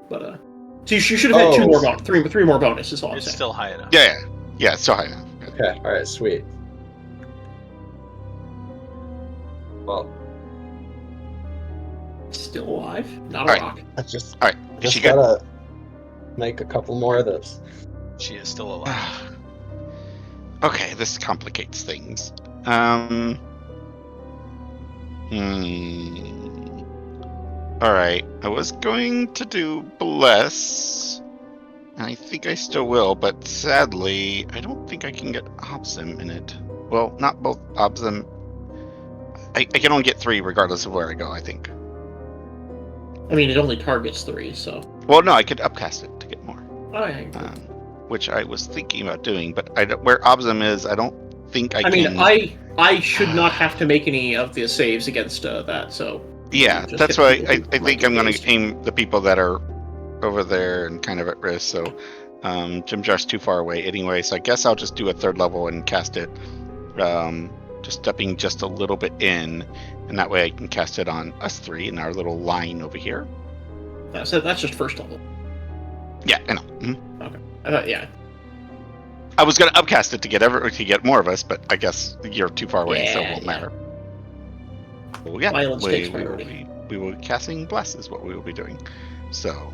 But so you should have had 2 more bonus, three more bonuses. All I'm It's saying. still high enough. Yeah, it's so high enough. Good. Okay, alright, sweet. Well, Still alive. Not a All right. rock. I just All right. Is she good? gotta make a couple more of those. She is still alive. Okay, this complicates things. Alright, I was going to do Bless. And I think I still will, but sadly, I don't think I can get Obzam in it. Well, not both Obzam. I can only get 3 regardless of where I go, I think. I mean, it only targets 3, so. Well, no, I could upcast it to get more. Oh, yeah. Which I was thinking about doing, but where Obzam is, I don't think I can. I mean, I should not have to make any of the saves against that, so. Yeah, Just that's get why people I who think might I'm be going based. to aim the people that are over there and kind of at risk. So Jim Jar's too far away anyway, so I guess I'll just do a 3rd level and cast it, just stepping just a little bit in, and that way I can cast it on us 3 in our little line over here. That's just 1st level. Yeah, I know. Mm-hmm. Okay. Yeah. I was going to upcast it to get more of us, but I guess you're too far away, so it won't matter. Well, yeah, Violence takes priority. We will be casting Bless is what we will be doing. So,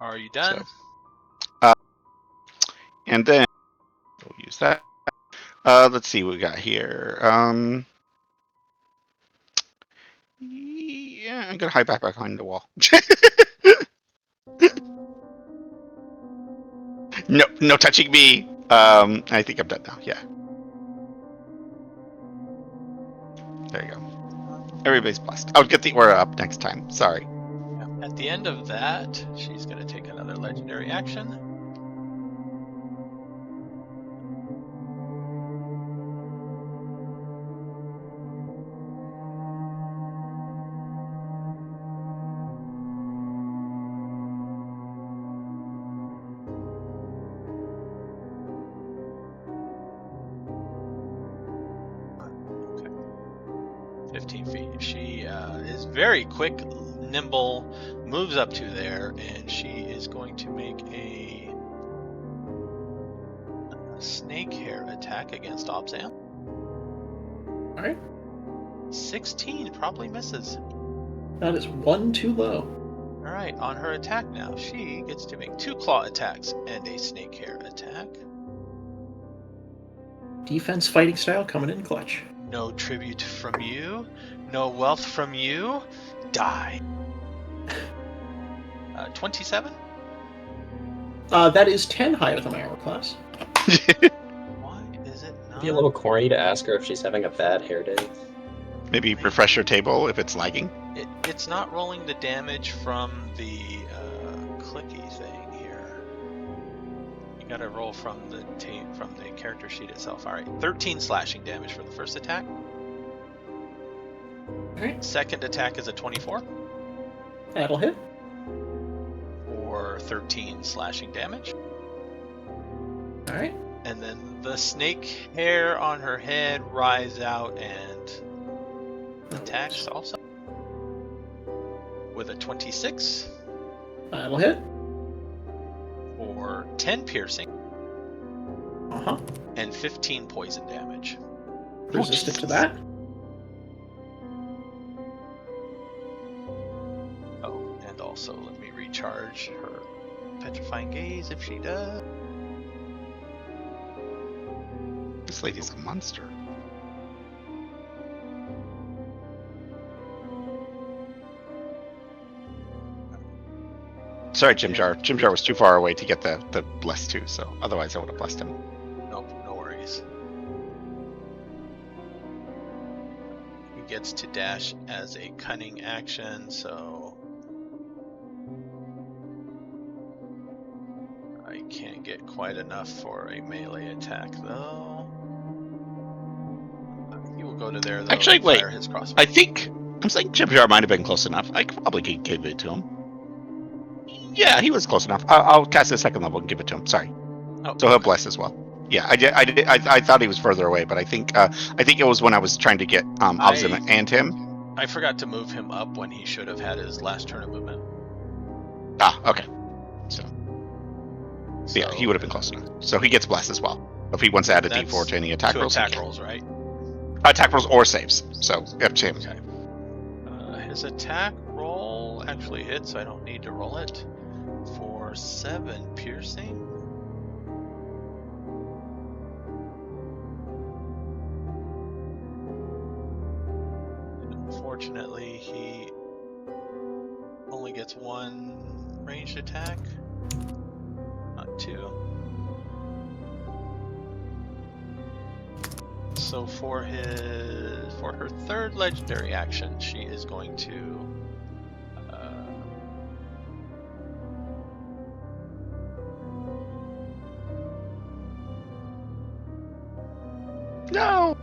Are you done? And then we'll use that. Let's see what we got here. Yeah, I'm gonna hide back behind the wall. No touching me. I think I'm done now. Yeah. There you go. Everybody's blessed. I'll get the aura up next time. Sorry. At the end of that, she's going to take another legendary action. Okay. 15 feet. She is very quick, nimble, moves up to there, and she is going to make a snake hair attack against Obzam. Alright. 16 probably misses. That is 1 too low. Alright, on her attack now, she gets to make 2 claw attacks and a snake hair attack. Defense fighting style coming in clutch. No tribute from you, no wealth from you. Die. 27? That is 10 higher than my armor class. Why is it not? It'd be a little corny to ask her if she's having a bad hair day. Maybe refresh your table if it's lagging. It's not rolling the damage from the clicky thing here. You gotta roll from the character sheet itself. Alright, 13 slashing damage for the first attack. Alright. Second attack is a 24 That'll hit. for 13 slashing damage. Alright. And then the snake hair on her head rise out and attacks also. With a 26 That'll hit. for 10 piercing Uh-huh. and 15 poison damage. Resistant to that. Oh, and also let me recharge her petrifying gaze if she does. This lady's a monster. Sorry, Jim Jar. Jim Jar was too far away to get the bless too, so otherwise I would have blessed him. Nope, no worries. He gets to dash as a cunning action, so I can't get quite enough for a melee attack though. He will go to there though. Actually, and wait. fire his crossbow. I'm saying Jim Jar might have been close enough. I probably could give it to him. Yeah, he was close enough. I'll cast the 2nd level and give it to him. Sorry. Oh, So he'll bless as well. Yeah, I thought he was further away, but I think it was when I was trying to get Obzam and him. I forgot to move him up when he should have had his last turn of movement. Ah, okay. So yeah, he would have been close enough. So he gets blessed as well. If he wants to add a That's D4 to any attack rolls, attack rolls, right? Attack rolls or saves. So up to him. Okay. His attack roll actually hits, so I don't need to roll it. For 7 piercing. Unfortunately, he only gets 1 ranged attack, not 2. So for her third legendary action, she is going to No.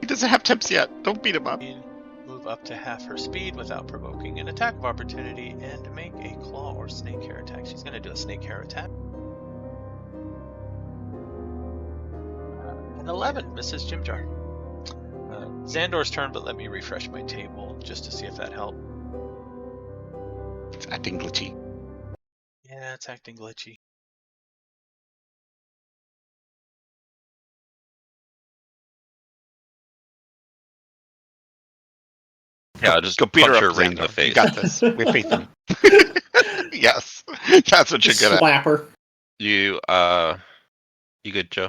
He doesn't have temps yet. Don't beat him up. move up to half her speed without provoking an attack of opportunity and make a claw or snake hair attack. She's going to do a snake hair attack. An 11 misses Jim Jar. Zahndohr's turn, but let me refresh my table just to see if that helped. It's acting glitchy. Yeah, it's acting glitchy. Yeah, I'll just Go beat punch her her up, right in the Zahndohr. face. You got this. We have faith in you. Yes, that's what you're good at. Slap her. You good, Joe?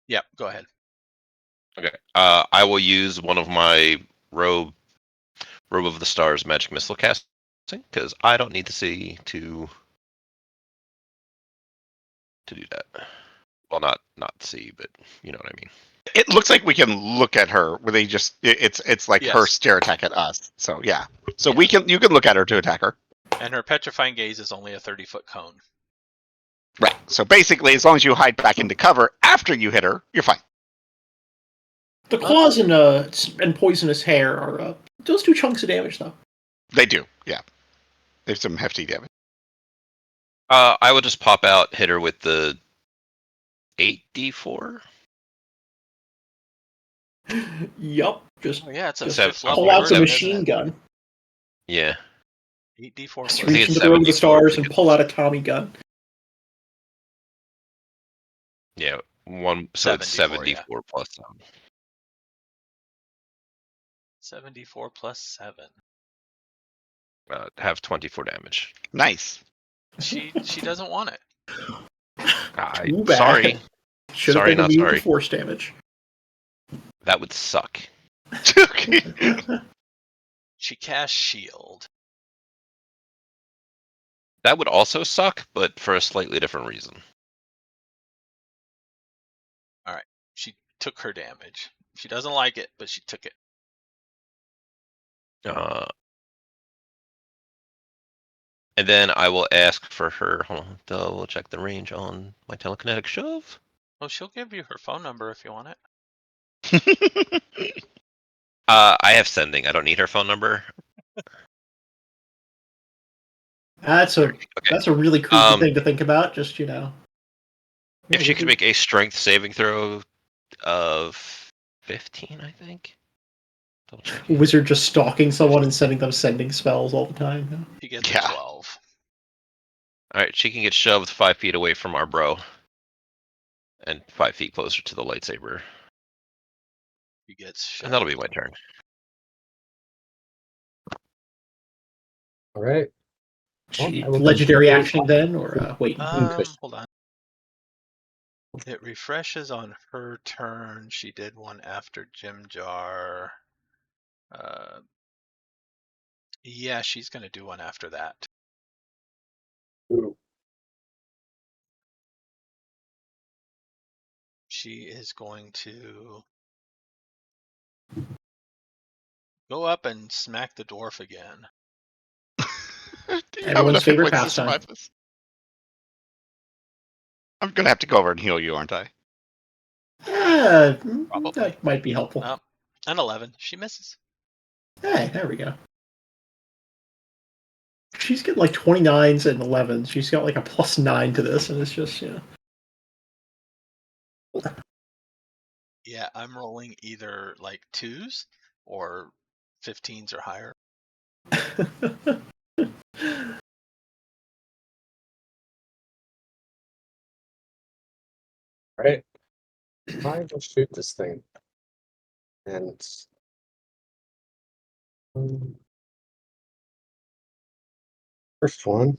Yeah, go ahead. Okay. I will use one of my robe of the stars magic missile casting because I don't need to see to do that. Well, not see, but you know what I mean. It looks like we can look at her where they just it's like her Yes. stare attack at us. So yeah. So Yeah. you can look at her to attack her. And her petrifying gaze is only a 30-foot cone. Right. So basically, as long as you hide back into cover after you hit her, you're fine. The claws and poisonous hair are those 2 chunks of damage, though. They do. Yeah. There's some hefty damage. I will just pop out, hit her with the 8d4. Yup. Just Oh yeah, it's a So- 5th level pull out the version, machine isn't gun. Yeah. it? 8d4 Just plus reach it's into the room of the 74 stars and because- pull out a Tommy gun. Yeah. So it's 74, yeah. 74 plus 74 plus 7. have 24 damage. Nice. She doesn't want it. Too bad. Sorry. Should have Sorry, been not immune sorry. to force damage. That would suck. She casts shield. That would also suck, but for a slightly different reason. She took her damage. She doesn't like it, but she took it. And then I will ask for her. Hold on, double check the range on my telekinetic shove. Oh, she'll give you her phone number if you want it. I have sending. I don't need her phone number. That's a really creepy thing to think about. Just If she could make a strength saving throw of 15, I think. Double check. Wizard just stalking someone and sending them sending spells all the time. She gets Yeah. a 12. All right, she can get shoved 5 feet away from our bro, and 5 feet closer to the lightsaber, She gets and that'll be my turn. All right. She I will legendary continue. action then, or wait? Hold on. It refreshes on her turn. She did one after Jim Jar. Yeah, she's gonna do one after that. Ooh. She is going to go up and smack the dwarf again. Do you have Everyone's enough hit favorite points to pastime. survive this? I'm gonna have to go over and heal you, aren't I? Probably. That might be helpful. Oh, an 11. She misses. Hey, there we go. she's getting like 29s and 11s. She's got like a +9 to this, and it's just, yeah. Yeah, I'm rolling either like 2s or 15s or higher. Right. I will shoot this thing. And first one,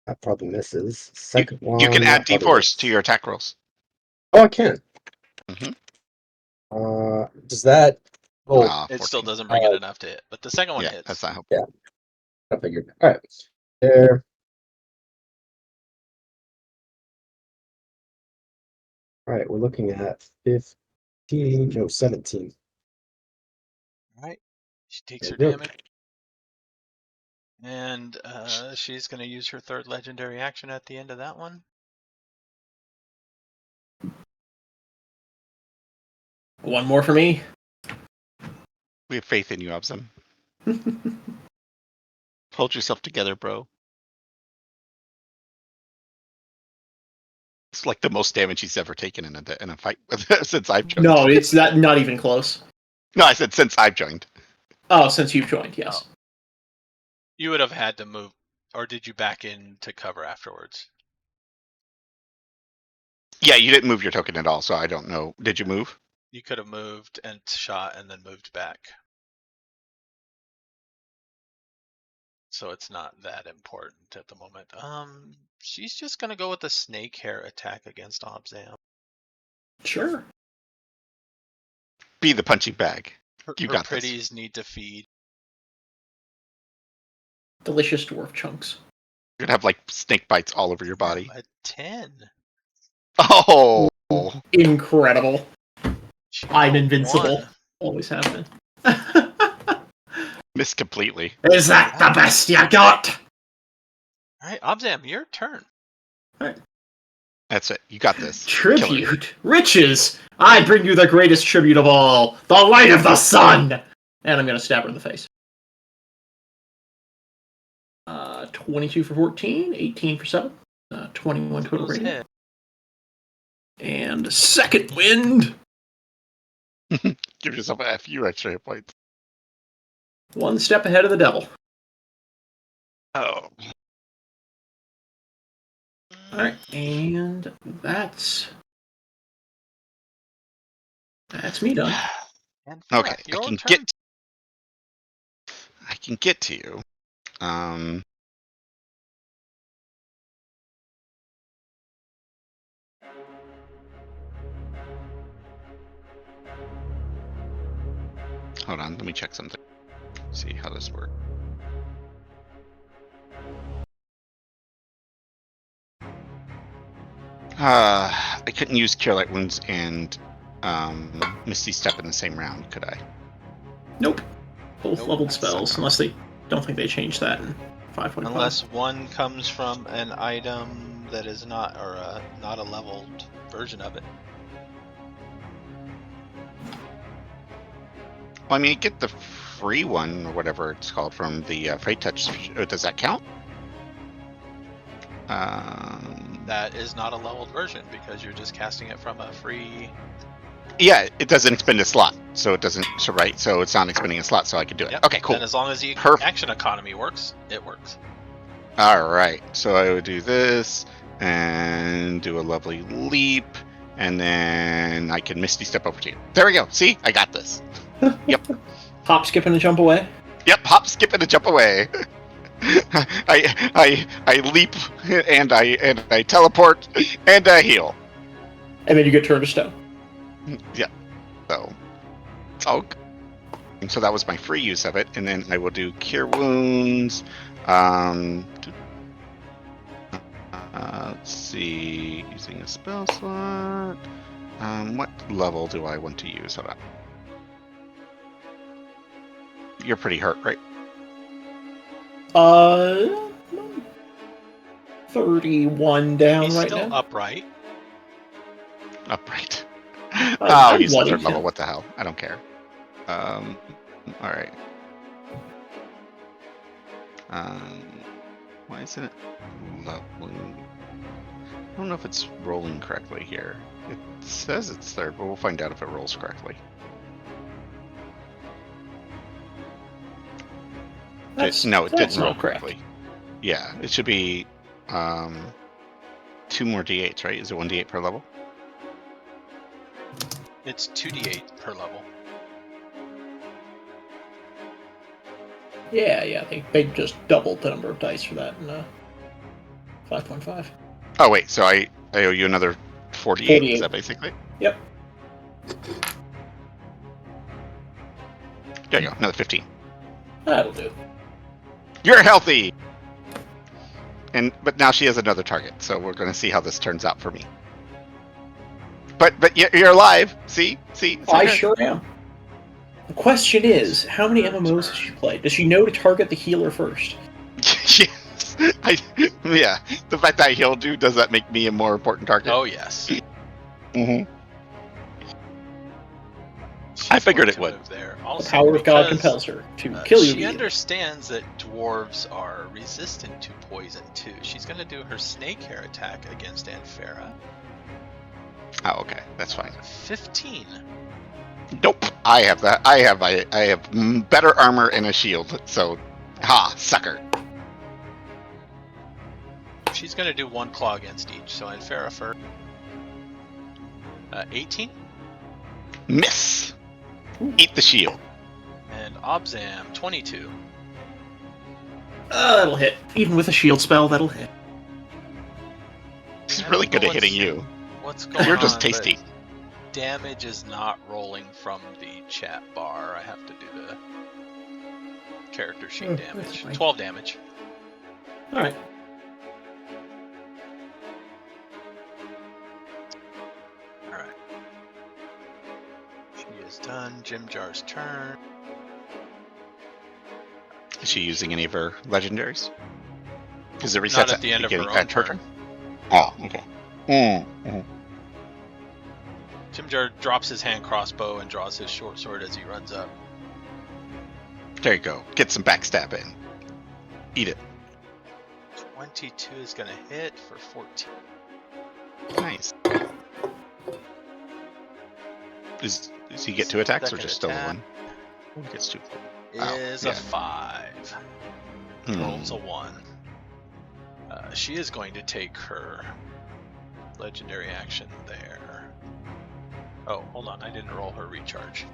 that probably misses. Second one, You can add that probably D4s hits. to your attack rolls. Oh, I can. Mhm. Does that? Oh, It 14. still doesn't bring it enough to hit, but the second one Yeah, hits. that's not helpful. I figured. All right. There. All right, we're looking at 15, no, 17. All right. She takes her There we go. damage. And she's going to use her third legendary action at the end of that one. One more for me. We have faith in you, Obzam. Hold yourself together, bro. It's like the most damage he's ever taken in a fight since I've joined. No, it's not even close. No, I said since I've joined. Oh, since you've joined, yes. Oh. You would have had to move, or did you back in to cover afterwards? Yeah, you didn't move your token at all, so I don't know. Did you move? You could have moved and shot and then moved back. So it's not that important at the moment. She's just gonna go with the snake hair attack against Obzam. Sure. Be the punching bag. You Her got pretties need to feed. Delicious dwarf chunks. You're gonna have like snake bites all over your body. A 10. Oh, Incredible. She I'm got invincible. 1. Always have been. missed completely. Is that the best you got? All right, Obzam, your turn. That's it. You got this. Killer. Tribute. Riches. I bring you the greatest tribute of all. The light of the sun. And I'm going to stab her in the face. 22 for 14. 18 for 7. 21 total Those rating. hit. And second wind. Give yourself a few extra hit points. One step ahead of the devil. Oh. Alright, and that's me done. And Okay, your I can turn. get to you. Hold on, let me check something. See how this works. I couldn't use Cure Light Wounds and Misty Step in the same round, could I? Nope. Both Nope. leveled spells, unless they don't think they changed that in 5.5. Unless one comes from an item that is not, or not a leveled version of it. Well, I mean, you get the free one, or whatever it's called, from the Fate Touch. Does that count? That is not a leveled version because you're just casting it from a free. Yeah, it doesn't expend a slot, so it doesn't. So right, so it's not expending a slot, so I could do it. Yep. Okay, cool. And as long as the Perfect. action economy works, it works. All right, so I would do this and do a lovely leap, and then I can Misty Step over to you. There we go. See, I got this. Yep. Hop, skip, and a jump away. Yep. Hop, skip, and a jump away. I leap and I teleport and I heal. And then you get turned to stone. Yeah. So it's all good. And so that was my free use of it, and then I will do Cure Wounds. Let's see, using a spell slot. What level do I want to use? Hold on. You're pretty hurt, right? 31 down He's right still now. upright. Upright. I'm I'll use the bloody, third level. yeah. What the hell? I don't care. All right. Why isn't it leveling? I don't know if it's rolling correctly here. It says it's third, but we'll find out if it rolls correctly. No, it didn't roll correctly. Yeah, it should be 2 more d8s, right? Is it 1d8 per level? It's 2d8 per level. Yeah, I think they just doubled the number of dice for that in 5.5. Oh wait, so I owe you another 48. Is that basically? Yep. There you go, another 15. That'll do. You're healthy! But now she has another target, so we're going to see how this turns out for me. But you're alive. See? I sure am. The question is, how many MMOs has she played? Does she know to target the healer first? Yes. Yeah. The fact that I healed you, does that make me a more important target? Oh, yes. Mm-hmm. I figured it would. There. Also, the power of God compels her to kill you. She understands that dwarves are resistant to poison too. She's going to do her snake hair attack against Anfera. Oh, okay, that's fine. 15. Nope, I have that. I have better armor and a shield. So, sucker. She's going to do 1 claw against each. So Anfera first. 18. Miss. Eat the shield. And Obzam, 22. That'll hit. Even with a shield spell, that'll hit. She's really good at hitting you. What's going on? You're just tasty. Damage is not rolling from the chat bar. I have to do the character sheet damage. 12 damage. Alright. Is done. Jim Jar's turn. Is she using any of her legendaries? Because it resets Not at the end of her own turn. Oh, okay. Mm-hmm. Jim Jar drops his hand crossbow and draws his short sword as he runs up. There you go. Get some backstab in. Eat it. 22 is going to hit for 14. Nice. Does he get 2 attacks or just still 1? He gets 2. Is a 5. Rolls a 1. She is going to take her legendary action there. Oh, hold on. I didn't roll her recharge.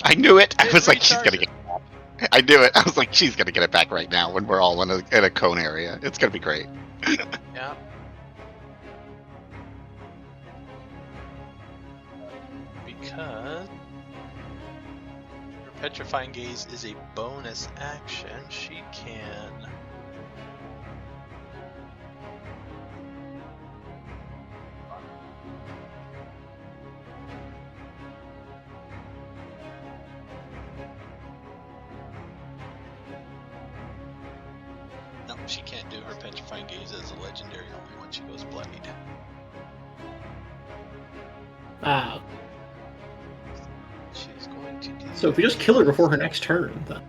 I knew it. I was like, she's going to get it. I knew it. I was like, she's going to get it back right now when we're all in a cone area. It's going to be great. Yeah. Because her Petrifying Gaze is a bonus action, she can no, she can't do her Petrifying Gaze as a legendary only when she goes bloodied. Ah. She's going to do. So if we just kill her before her next turn, then.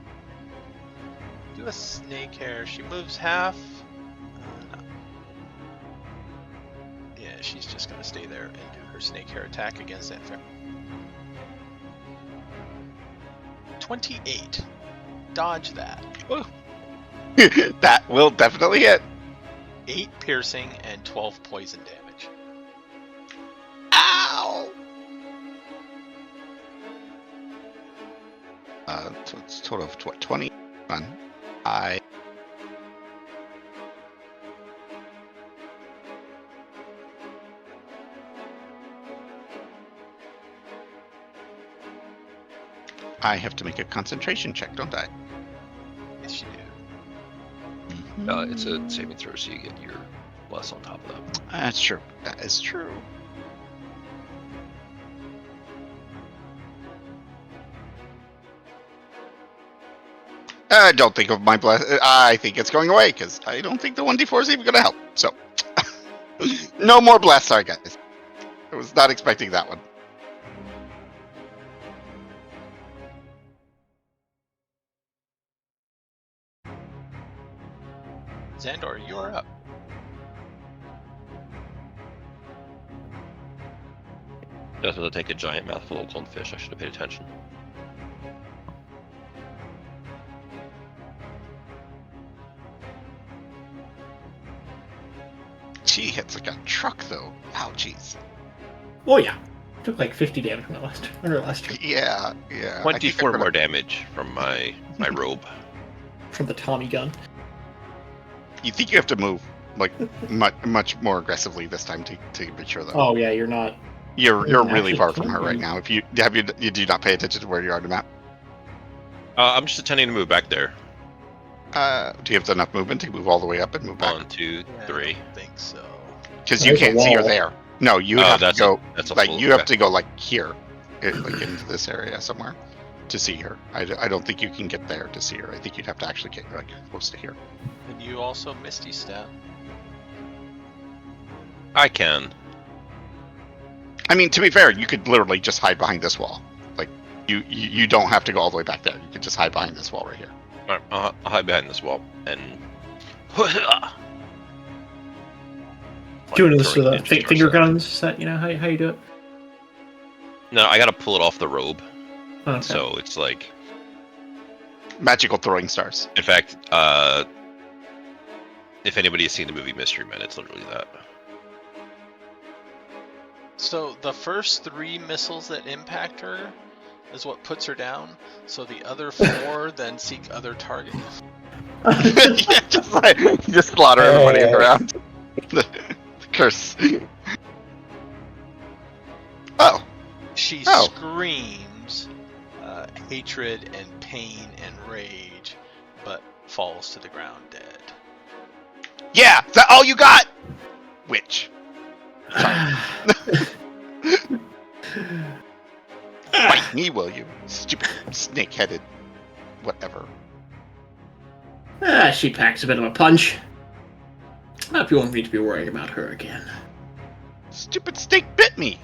Do a snake hair. She moves half. No. Yeah, she's just going to stay there and do her snake hair attack against Anfera. 28. Dodge that. That will definitely hit. 8 piercing and 12 poison damage. Ow! So it's a total of 20. I have to make a concentration check, don't I? Yes, you do. It's a saving throw, so you get your plus on top of that. That's true. That is true. I don't think of my blast. I think it's going away because I don't think the 1d4 is even going to help. So, no more blast. Sorry, guys. I was not expecting that one. Zahndohr, you are up. Just to take a giant mouthful of cold fish. I should have paid attention. She hits like a truck, though. Ow, jeez. Oh yeah, took like 50 damage from my last turn. Yeah. 24 more damage from my robe. From the Tommy gun. You think you have to move like much more aggressively this time to be sure, though. Oh yeah, you're not. You're really actually far from her can right you? now. If you do not pay attention to where you are on the map. I'm just intending to move back there. Do you have enough movement to move all the way up and move back? 1, 2, I 3. don't think so. Because you There's a can't see her wall. there. No, you would have to go. That's a Like full- you have okay. to go like here, like into this area somewhere, to see her. I don't think you can get there to see her. I think you'd have to actually get like close to here. And you also Misty Step. I can. I mean, to be fair, you could literally just hide behind this wall. Like you don't have to go all the way back there. You could just hide behind this wall right here. Alright, I'll hide behind this wall and. Doing this with Throwing ninja finger stars out. guns. Is that how you do it? No, I gotta pull it off the robe. Okay. So it's like. Magical throwing stars. In fact, if anybody has seen the movie Mystery Men, it's literally that. So the first 3 missiles that impact her is what puts her down. So the other 4 then seek other targets. Yeah, just slaughter everybody Hey. around. The curse. Oh, She Oh. screams hatred and pain and rage, but falls to the ground dead. yeah. Is that all you got? Witch. Bite me, will you? Stupid snake-headed. Whatever. She packs a bit of a punch. I hope you won't need to be worrying about her again. Stupid snake bit me.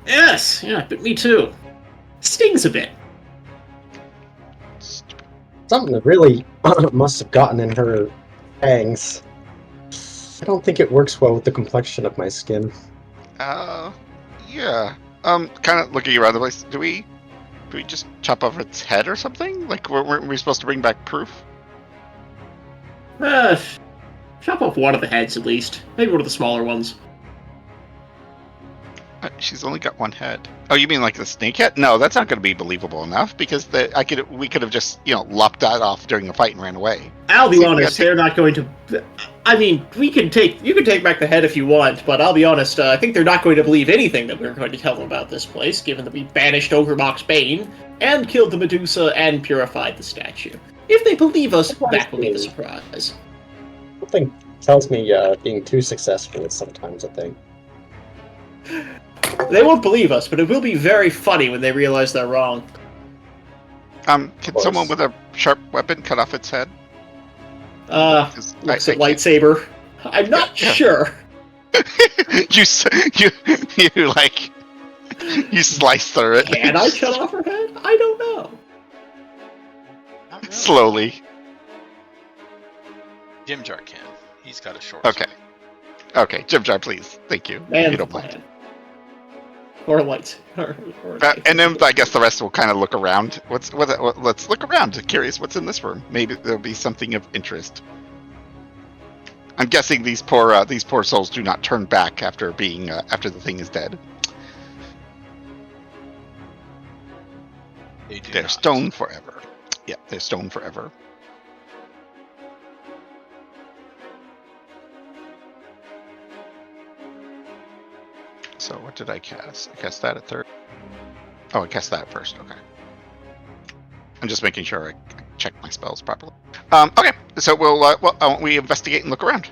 Yes, yeah, but me too. Stings a bit. Stupid. Something that really must have gotten in her fangs. I don't think it works well with the complexion of my skin. Yeah. Kind of looking around the place. Do we just chop off its head or something? Like, weren't we supposed to bring back proof? Chop off one of the heads at least. Maybe one of the smaller ones. She's only got one head. Oh, you mean like the snake head? No, that's not going to be believable enough because we could have just lopped that off during a fight and ran away. I'll be See, honest, yeah, they're not going to. I mean, you can take back the head if you want, but I'll be honest, I think they're not going to believe anything that we're going to tell them about this place, given that we banished Ogremok's Bane and killed the Medusa and purified the statue. If they believe us, that will be the surprise. Something tells me being too successful is sometimes a thing. They won't believe us, but it will be very funny when they realize they're wrong. Can course. someone with a sharp weapon cut off its head? 'Cause Looks I at lightsaber. I'm not Yeah. sure. you slice through it. Can I cut off her head? I don't know. Not really. Slowly. Jim Jar can. He's got a short Okay. sword. Okay, Jim Jar, please. Thank you. If And you don't mind. Or lights. Or And then I guess the rest will kind of look around. Let's look around. Curious what's in this room. Maybe there'll be something of interest. I'm guessing these poor souls do not turn back after the thing is dead. They do They're not. stone forever. Yeah, they're stone forever. So what did I cast? I cast that at third. Oh, I cast that first. Okay. I'm just making sure I check my spells properly. Okay, so we investigate and look around.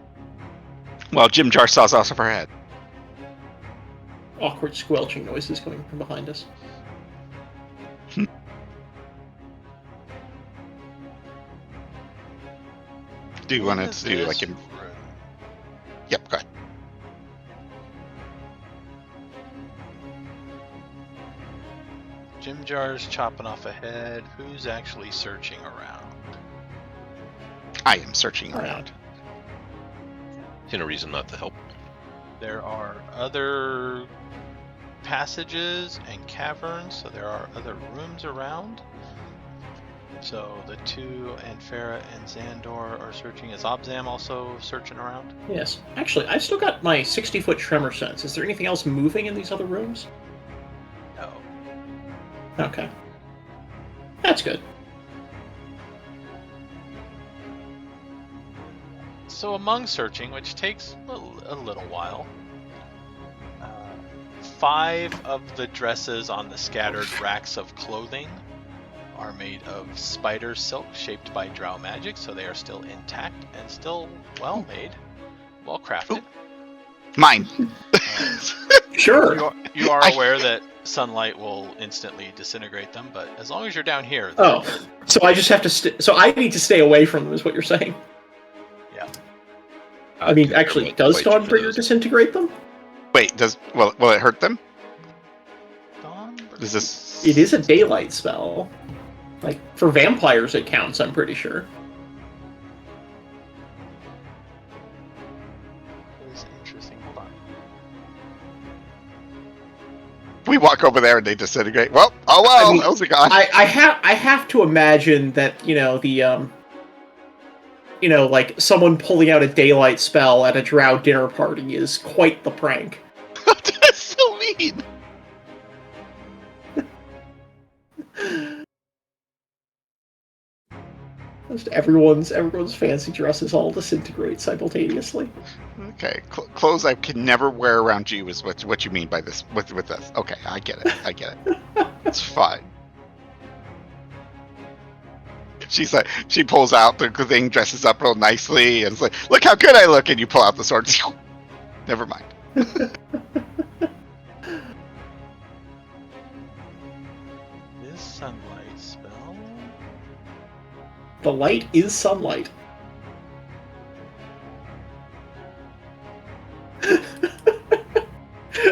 While Jim Jar saws off her head. Awkward squelching noises coming from behind us. Do you What want is to do this like? room? Yep, go ahead. Jim Jar's chopping off a head. Who's actually searching around? I am searching around. See no reason not to help. There are other passages and caverns, so there are other rooms around. So the two, Anfera and Zahndohr, are searching. Is Obzam also searching around? Yes. Actually, I've still got my 60-foot tremor sense. Is there anything else moving in these other rooms? No. Okay. That's good. So among searching, which takes a little while, 5 of the dresses on the scattered racks of clothing are made of spider silk shaped by drow magic, so they are still intact and still well made, well crafted. Mine. Sure. You are aware that sunlight will instantly disintegrate them, but as long as you're down here. Oh, so I just have to. So I need to stay away from them, is what you're saying? Yeah. I mean, actually, does Dawnbringer disintegrate them? Wait, will it hurt them? Dawnbringer? Is this? It is a daylight spell. Like, for vampires it counts, I'm pretty sure. That is interesting. Hold on. We walk over there and they disintegrate. Well, oh well, I mean, that was a guy. I have to imagine that, the like someone pulling out a daylight spell at a drow dinner party is quite the prank. That's so mean. Just everyone's fancy dresses all disintegrate simultaneously. Okay, clothes I can never wear around you is what you mean by this with this. Okay, I get it. It's fine. She's like, she pulls out the thing, dresses up real nicely, and it's like, look how good I look, and you pull out the sword. Never mind. This sunlight spell. The light is sunlight.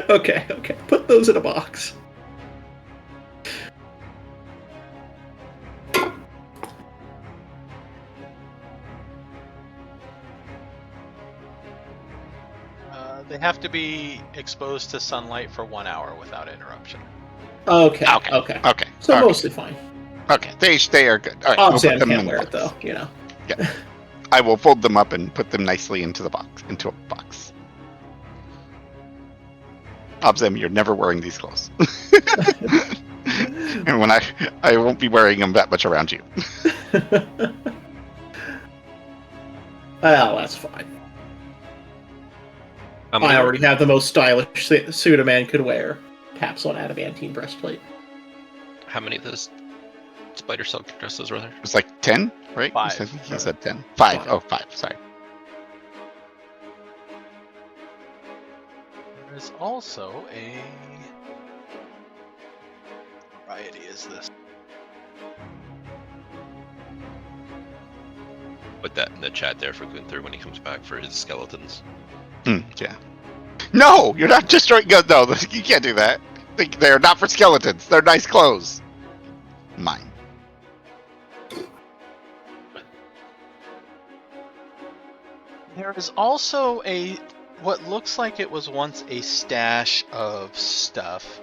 Okay. Put those in a box. They have to be exposed to sunlight for 1 hour without interruption. Okay. So all mostly fine. Okay, they are good. All right, Obzam them can't in wear the it though, box. Yeah, I will fold them up and put them nicely into a box. Obzam, you're never wearing these clothes. And when I won't be wearing them that much around you. Well, that's fine. I already have the most stylish suit a man could wear. Taps on adamantine breastplate. How many of those spider silk dresses were there? It was like 10, right? 5. I think he said 10. 5. Oh, 5. Sorry. There is also a variety. Is this? Put that in the chat there for Gunther when he comes back for his skeletons. Yeah. No, you're not destroying. No, you can't do that. They're not for skeletons. They're nice clothes. Mine. There is also what looks like it was once a stash of stuff.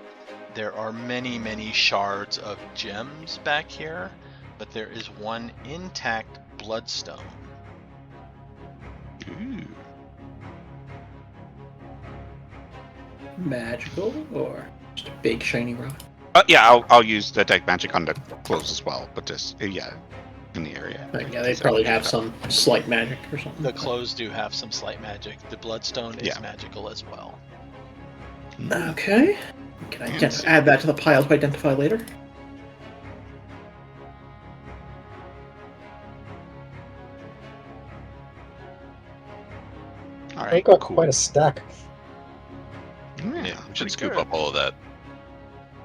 There are many shards of gems back here, but there is one intact bloodstone. Ooh. Magical or just a big shiny rock? Yeah, I'll use detect magic on the clothes as well, but just in the area. Yeah, they probably have some slight magic or something. The clothes do have some slight magic. The bloodstone is magical as well. Okay. Can I add that to the pile to identify later? All I right, got cool. quite a stack. Yeah, we should scoop up all of that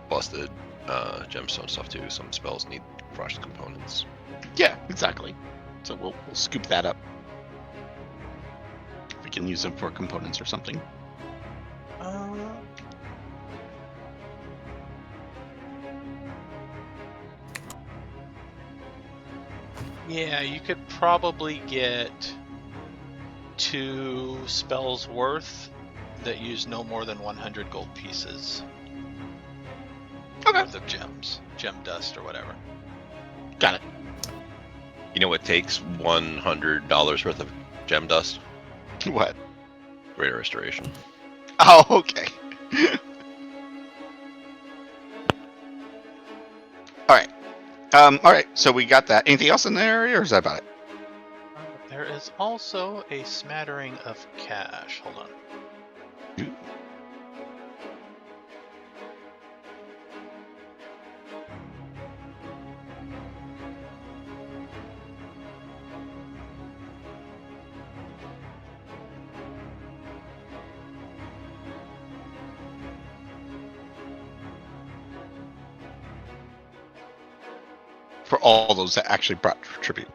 busted gemstone stuff too. Some spells need fresh components. Yeah, exactly. So we'll scoop that up. We can use them for components or something. Yeah, you could probably get to spells worth that use no more than 100 gold pieces Okay. worth of gems, gem dust or whatever. Got it. You know what takes $100 worth of gem dust? What? Greater Restoration. Oh, okay. Alright. Alright, so we got that. Anything else in the area, or is that about it? There is also a smattering of cash. Hold on. For all those that actually brought tribute.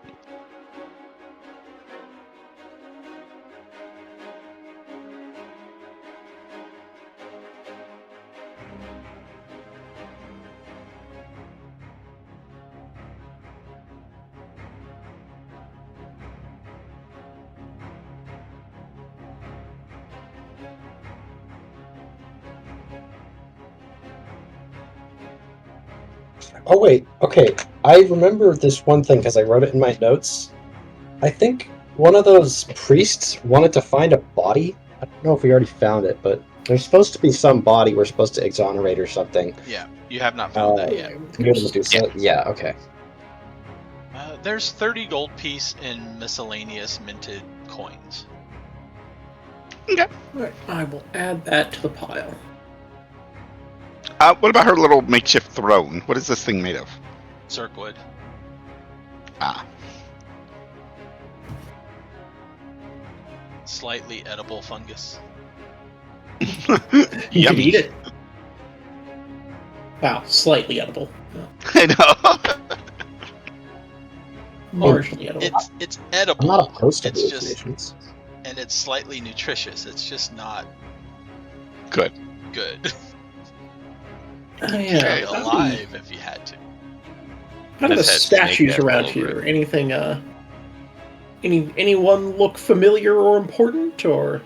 Oh wait, okay. I remember this one thing because I wrote it in my notes. I think one of those priests wanted to find a body. I don't know if we already found it, but there's supposed to be some body we're supposed to exonerate or something. Yeah, you have not found that yet. Medusa? Yeah, okay. There's 30 gold piece in miscellaneous minted coins. Okay. Alright, I will add that to the pile. What about her little makeshift throne? What is this thing made of? Circwood. Ah. Slightly edible fungus. You Yummy. could eat it. Wow, slightly edible. I know. Marginally edible. It's I'm edible. not opposed to It's just, hallucinations. and it's slightly nutritious. It's just not Good. good. Yeah. Stay alive if you had to. How do the This had snake statues head around all over here? Anything, anyone look familiar or important, or?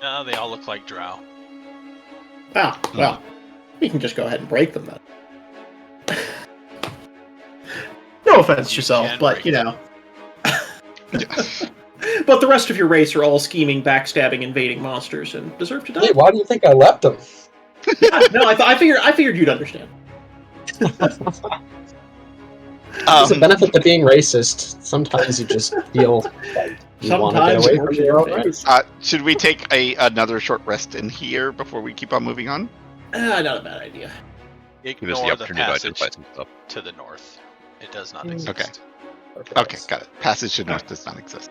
No, they all look like drow. Ah, well, we can just go ahead and break them then. No offense, You Jezelle, can but, break you know. But the rest of your race are all scheming, backstabbing, invading monsters and deserve to die. Hey, why do you think I left them? Yeah, no, I figured you'd understand. There's a benefit to being racist. Sometimes you just feel like you want to get Sometimes away it from works in your your own favor. race. Should we take another short rest in here before we keep on moving on? Not a bad idea. Give us the Ignore the opportunity to passage identify some stuff. to the north. It does not Okay. exist. Okay, got it. Passage to north does not exist.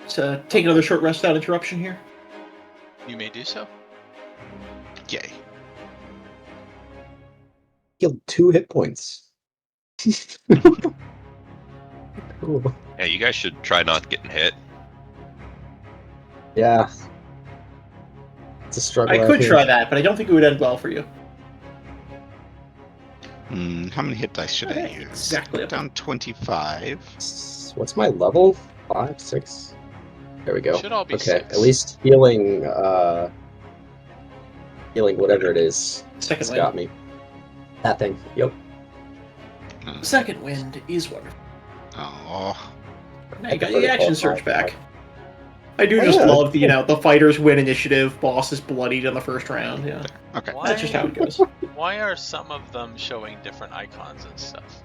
So take another short rest without interruption here. You may do so. Yay. Healed 2 hit points. Cool. Yeah, you guys should try not getting hit. Yeah. It's a struggle. I out could here. try that, but I don't think it would end well for you. How many hit dice should I use? Exactly. Down 25. What's my level? 5, 6? There we go. Should all be Okay, 6. at least healing whatever it is. Second It's wind. got me. That thing. Yep. Second wind is wonderful. Oh. Now you got the action surge back. I do Oh, just yeah. love the, the fighters win initiative, boss is bloodied in the first round, yeah. Okay. Why, That's just how it goes. why are some of them showing different icons and stuff?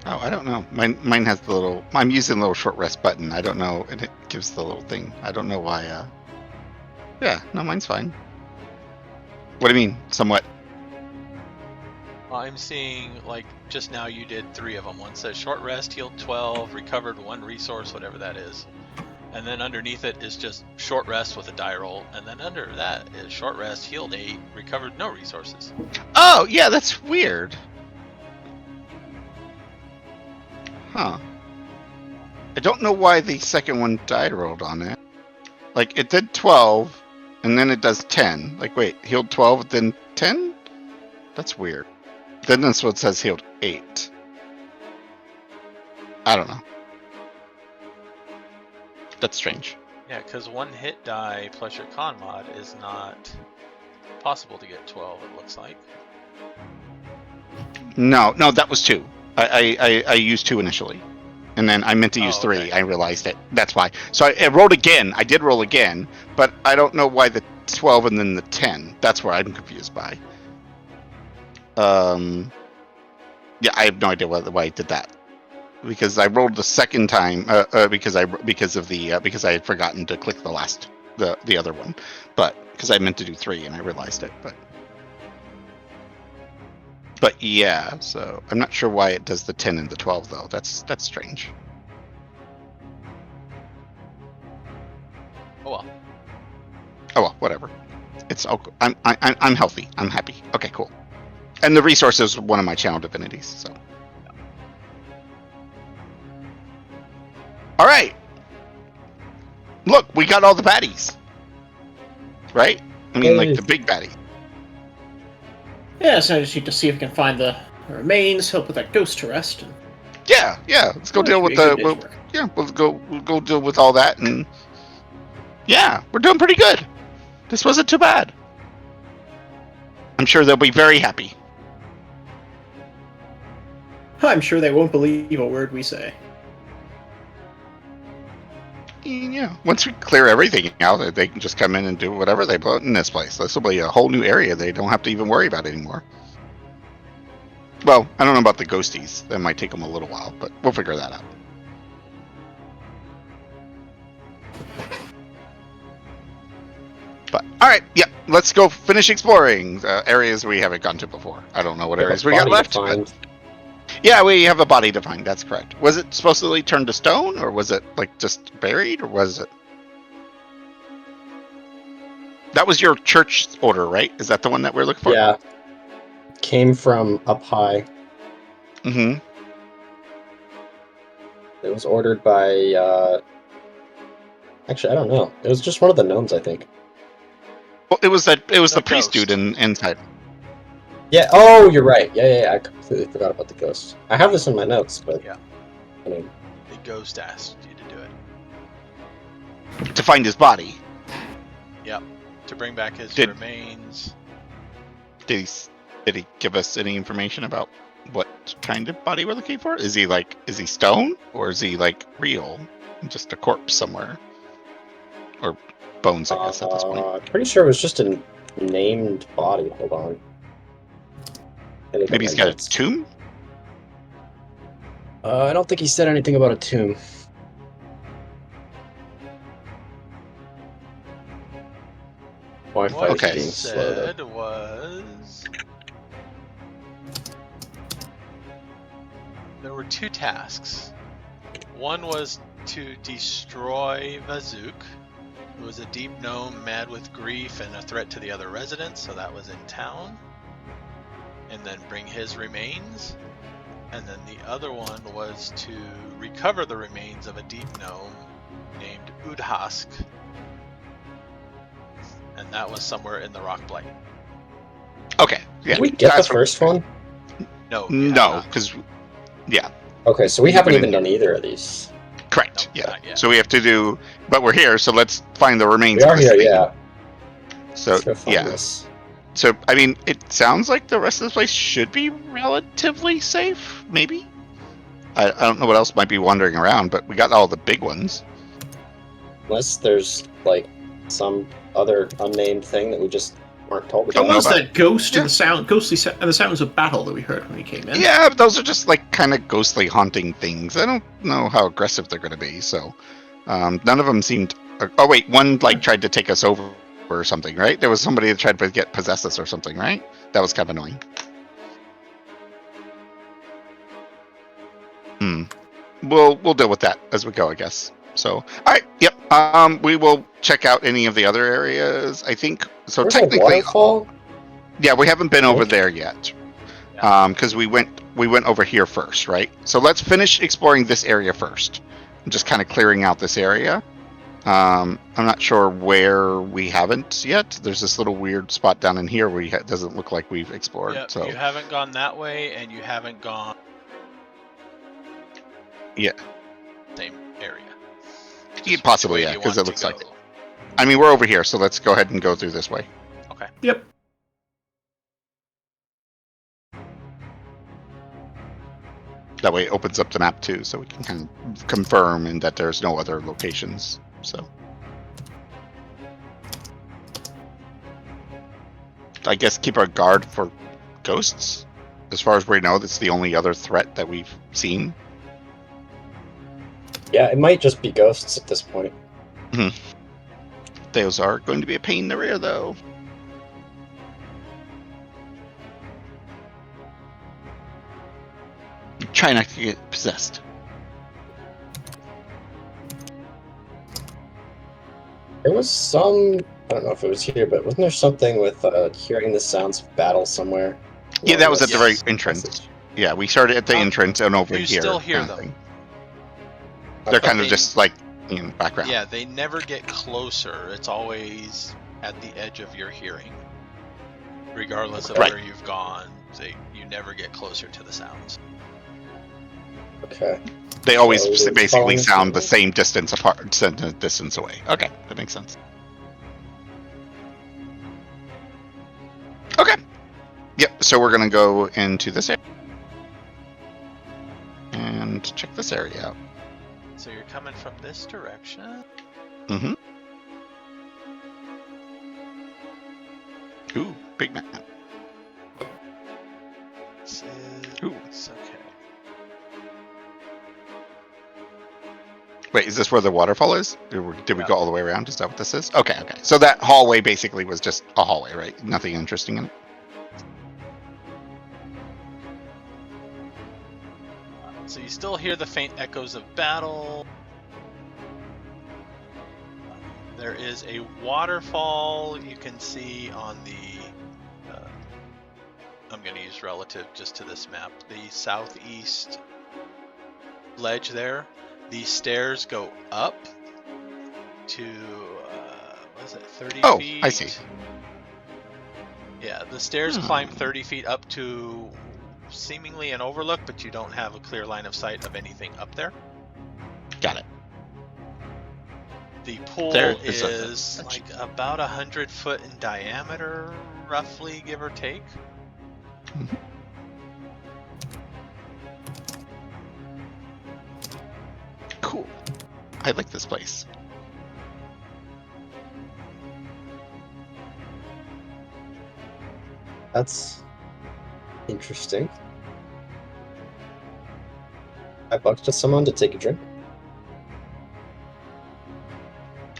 Oh, I don't know. Mine has the little. I'm using the little short rest button. I don't know, and it gives the little thing. I don't know why. Yeah, no, mine's fine. What do you mean? Somewhat. Well, I'm seeing, like, just now you did 3 of them. One says short rest, healed 12, recovered 1 resource, whatever that is. And then underneath it is just short rest with a die roll. And then under that is short rest, healed 8, recovered no resources. Oh, yeah, that's weird. Huh. I don't know why the second one die rolled on it. Like, it did 12, and then it does 10. Like, wait, healed 12, then 10? That's weird. Then this one says healed 8. I don't know. That's strange. Yeah, because one hit die plus your con mod is not possible to get 12. It looks like. No, that was 2. I used 2 initially, and then I meant to use 3. Okay. I realized it. That's why. So I rolled again. I did roll again, but I don't know why the 12 and then the 10. That's where I'm confused by. Yeah, I have no idea why I did that. Because I rolled the second time because I had forgotten to click the other one, but because I meant to do 3 and I realized it, but yeah, so I'm not sure why it does the 10 and the 12 though. That's strange. Oh well, whatever. It's okay. I'm healthy. I'm happy. Okay, cool. And the resource is one of my channel divinities, so. All right. Look, we got all the baddies. Right? I mean, like the big baddie. Yeah, so I just need to see if we can find the remains, help with that ghost to rest. And Yeah. Let's go deal with we'll go deal with all that, and yeah, we're doing pretty good. This wasn't too bad. I'm sure they'll be very happy. I'm sure they won't believe a word we say. Yeah, once we clear everything out, they can just come in and do whatever they put in this place. This will be a whole new area they don't have to even worry about anymore. Well, I don't know about the ghosties. That might take them a little while, but we'll figure that out. But, alright, yeah, let's go finish exploring areas we haven't gone to before. I don't know what areas we got left. Yeah, we have a body to find, that's correct. Was it supposedly turned to stone, or was it, like, just buried, or was it... That was your church order, right? Is that the one that we're looking for? Yeah. Came from up high. Mm-hmm. It was ordered by, Actually, I don't know. It was just one of the gnomes, I think. Well, it was the priest ghost. dude inside. Yeah, oh, you're right. Yeah, I completely forgot about the ghost. I have this in my notes, but... Yeah. I mean... The ghost asked you to do it. To find his body. Yep. To bring back his remains. Did he give us any information about what kind of body we're looking for? Is he stone, or is he like real, just a corpse somewhere, or bones? I guess at this point. Pretty sure it was just a named body. Hold on. Maybe he's got a tomb. I don't think he said anything about a tomb. Wi-Fi What is he being slow. said was there were 2 tasks. One was to destroy Vazook, who was a deep gnome mad with grief and a threat to the other residents, so that was in town. And then bring his remains. And then the other one was to recover the remains of a deep gnome named Udhask. And that was somewhere in the Rock Blight. Okay. Yeah. Did we get the first one? No. No, because Okay, so we haven't even done either of these. Correct. No, Yeah. not yet. So we have to do, but we're here, so let's find the remains. We are of this here, thing. yeah. So Let's go find yeah. this. So I mean, it sounds like the rest of the place should be relatively safe. Maybe. I don't know what else might be wandering around, but we got all the big ones. Unless there's, like, some other unnamed thing that we just weren't told Don't about. know What was about- that ghost Yeah. and the sounds of battle that we heard when we came in? Yeah, but those are just like kind of ghostly haunting things. I don't know how aggressive they're going to be. So none of them seemed. Oh wait, one like tried to take us over or something, right? There was somebody that tried to possess us or something, right? That was kind of annoying. We'll deal with that as we go, I guess. So, all right, yep. We will check out any of the other areas. I think so. There's a Technically, waterfall? yeah, we haven't been over Okay. there yet. Because we went over here first, right? So let's finish exploring this area first. I'm just kind of clearing out this area. I'm not sure where we haven't yet. There's this little weird spot down in here where it doesn't look like we've explored. Yep, So you haven't gone that way, and you haven't gone. Yeah. Same area. Just Possibly, which way yeah, do you because want it looks to like go? it. I mean, we're over here, so let's go ahead and go through this way. Okay. Yep. That way it opens up the map too, so we can kind of confirm and that there's no other locations. So I guess keep our guard for ghosts. As far as we know, that's the only other threat that we've seen. Yeah, it might just be ghosts at this point. Those are going to be a pain in the rear, though. Try not to get possessed. There was some, I don't know if it was here, but wasn't there something with hearing the sounds of battle somewhere? Yeah, that was at the very Yes. entrance. Passage? Yeah, we started at the entrance and over you here. still hear kind of them. thing. They're kind of They- just like in the background. Yeah, they never get closer. It's always at the edge of your hearing. Regardless of Right. where you've gone, you never get closer to the sounds. Okay. They always So it's basically following sound the through. same distance apart, distance away. Okay, that makes sense. Okay. Yep, so we're going to go into this area. And check this area out. So you're coming from this direction. Mm-hmm. Ooh, big map. Ooh. It's okay. Wait, is this where the waterfall is? Did we Yeah. go all the way around? Is that what this is? Okay, okay. So that hallway basically was just a hallway, right? Nothing interesting in it. So you still hear the faint echoes of battle. There is a waterfall you can see on the. I'm going to use relative just to this map. The southeast ledge there. The stairs go up to what is it, 30 Oh, feet? I see. Yeah, the stairs climb 30 feet up to seemingly an overlook, but you don't have a clear line of sight of anything up there. Got it. The pool There is is a- like about 100 foot in diameter, roughly, give or take. Cool. I like this place. That's interesting. I bucked to someone to take a drink.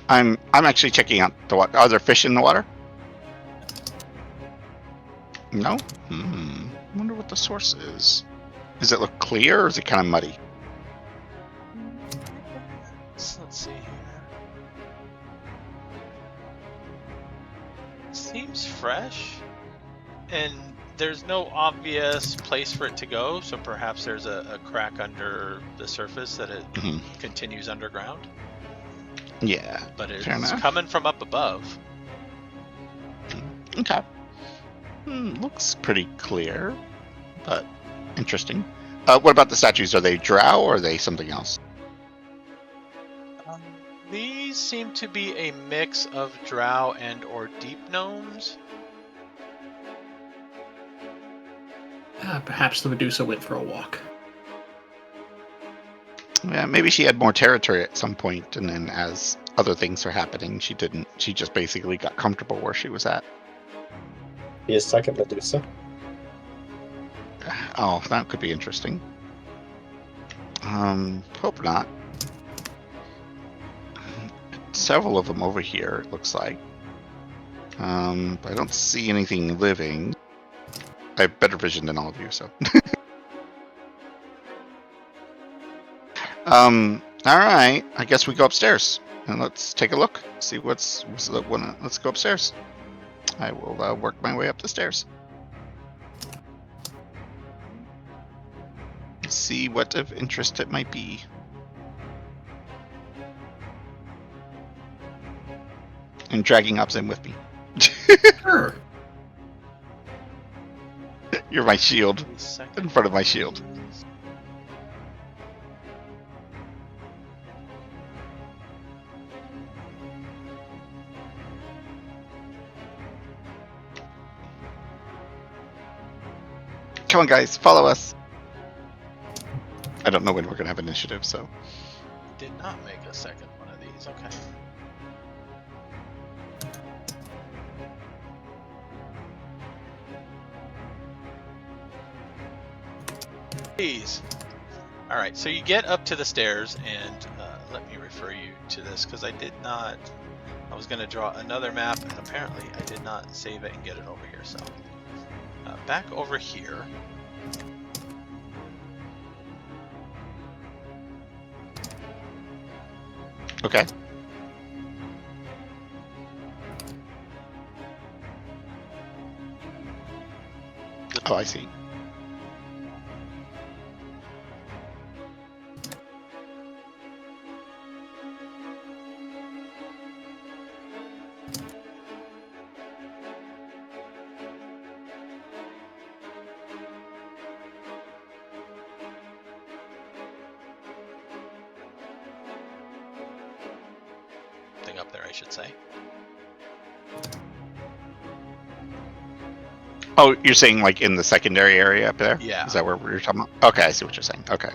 I'm actually checking out the water. Are there fish in the water? No? Wonder what the source is. Does it look clear or is it kind of muddy? Let's see here. Seems fresh, and there's no obvious place for it to go, so perhaps there's a crack under the surface that it continues underground. Yeah. But it's Fair enough. coming from up above. Okay. Looks pretty clear, but interesting. What about the statues? Are they drow or are they something else? These seem to be a mix of drow and or deep gnomes. Perhaps the Medusa went for a walk. Yeah, maybe she had more territory at some point, and then as other things are happening, she didn't. She just basically got comfortable where she was at. Be a second Medusa. Oh, that could be interesting. Hope not. Several of them over here, it looks like. But I don't see anything living. I have better vision than all of you, so. Alright, I guess we go upstairs. And let's take a look. See let's go upstairs. I will work my way up the stairs. See what of interest it might be. And dragging Obzam with me. Sure. You're my shield. Second In front of my shield. Come on, guys, follow us. I don't know when we're gonna have initiative, so. Did not make a second one of these. Okay. Please. All right, so you get up to the stairs, and let me refer you to this because I did not. I was going to draw another map, and apparently I did not save it and get it over here. So back over here. Okay. Oh, I see. Thing up there, I should say. Oh, you're saying like in the secondary area up there? Yeah. Is that where we're talking about? Okay, I see what you're saying. Okay.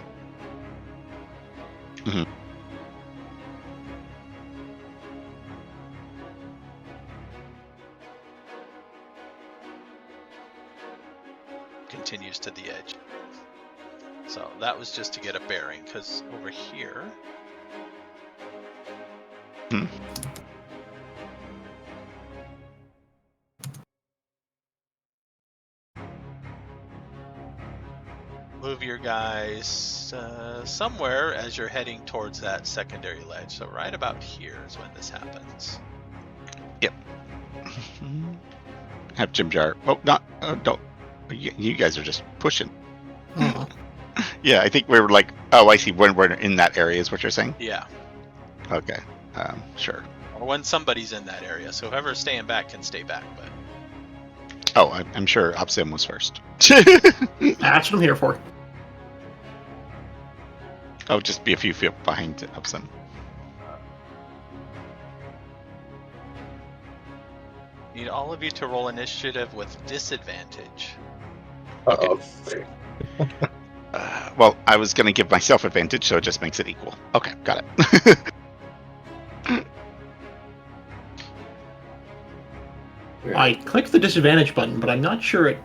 Continues to the edge. So that was just to get a bearing, because over here. Move your guys somewhere as you're heading towards that secondary ledge. So right about here is when this happens. Yep. Have Jim Jar. Oh, not. Don't. You guys are just pushing. Yeah, I think we were like. Oh, I see. When we're in that area is what you're saying? Yeah. Okay. Sure. Or when somebody's in that area. So whoever's staying back can stay back. But Oh, I'm sure Obzam was first. That's what I'm here for. Oh, just be a few feet behind Obzam. need all of you to roll initiative with disadvantage. Uh-oh. Well, I was going to give myself advantage, so it just makes it equal. Okay, got it. I clicked the disadvantage button, but I'm not sure it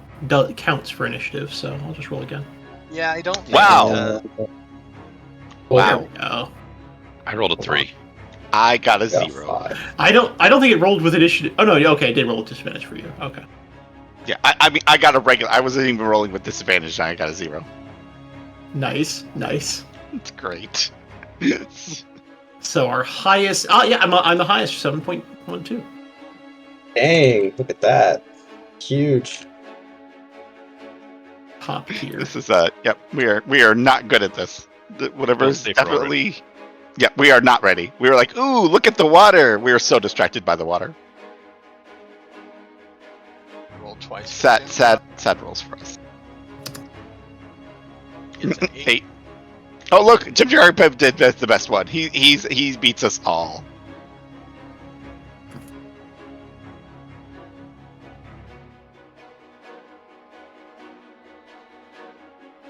counts for initiative, so I'll just roll again. Yeah, I don't think Wow. There we go. I rolled a 3. I got a Yeah, 0. 5. I don't think it rolled with initiative. Oh no, okay, it did roll with disadvantage for you. Okay. Yeah, I mean, I got a regular. I wasn't even rolling with disadvantage, and I got a 0. Nice. It's great. So our highest. Oh yeah, I'm the highest, 7.12. Dang, look at that. Huge. Top tier. This is yep. We are not good at this. Whatever is Don't say for definitely. Yeah, we are not ready. We were like, ooh, look at the water. We were so distracted by the water. roll twice. Sad rolls for us. It's an 8. 8. Oh look, Jim Jerry Pip did the best one. He beats us all.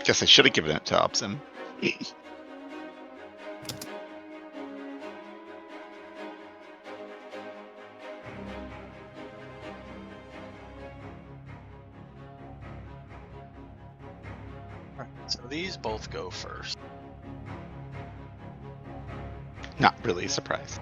Guess I should have given it to Obzam. So these both go first. Not really a surprise.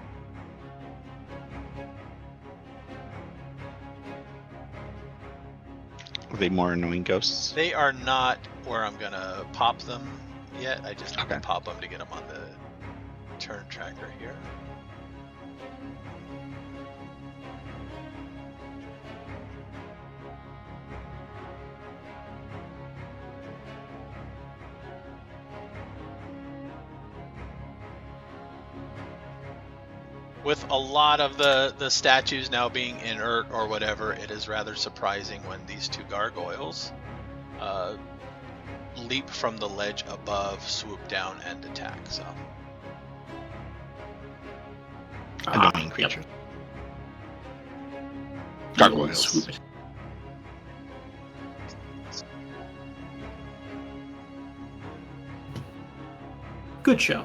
Are they more annoying ghosts? They are not where I'm gonna pop them yet. I just need to Okay. pop them to get them on the turn tracker here. With a lot of the statues now being inert or whatever, it is rather surprising when these two gargoyles leap from the ledge above, swoop down, and attack. So Annoying creature. Gargoyles. Swoop. Good show.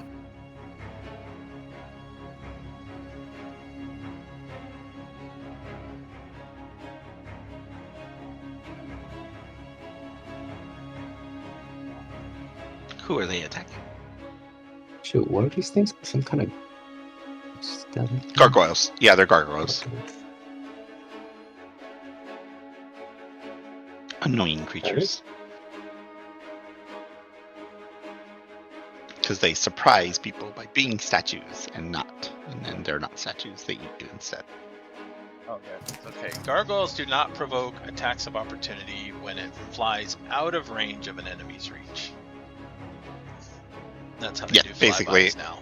Who are they attacking? Shoot, what are these things? Some kind of skeleton? Gargoyles. Yeah, they're gargoyles. Annoying creatures. Because they surprise people by being statues and not. And then they're not statues, they eat you instead. Oh, yeah. Okay. Gargoyles do not provoke attacks of opportunity when it flies out of range of an enemy's reach. That's how they do basically flybys now.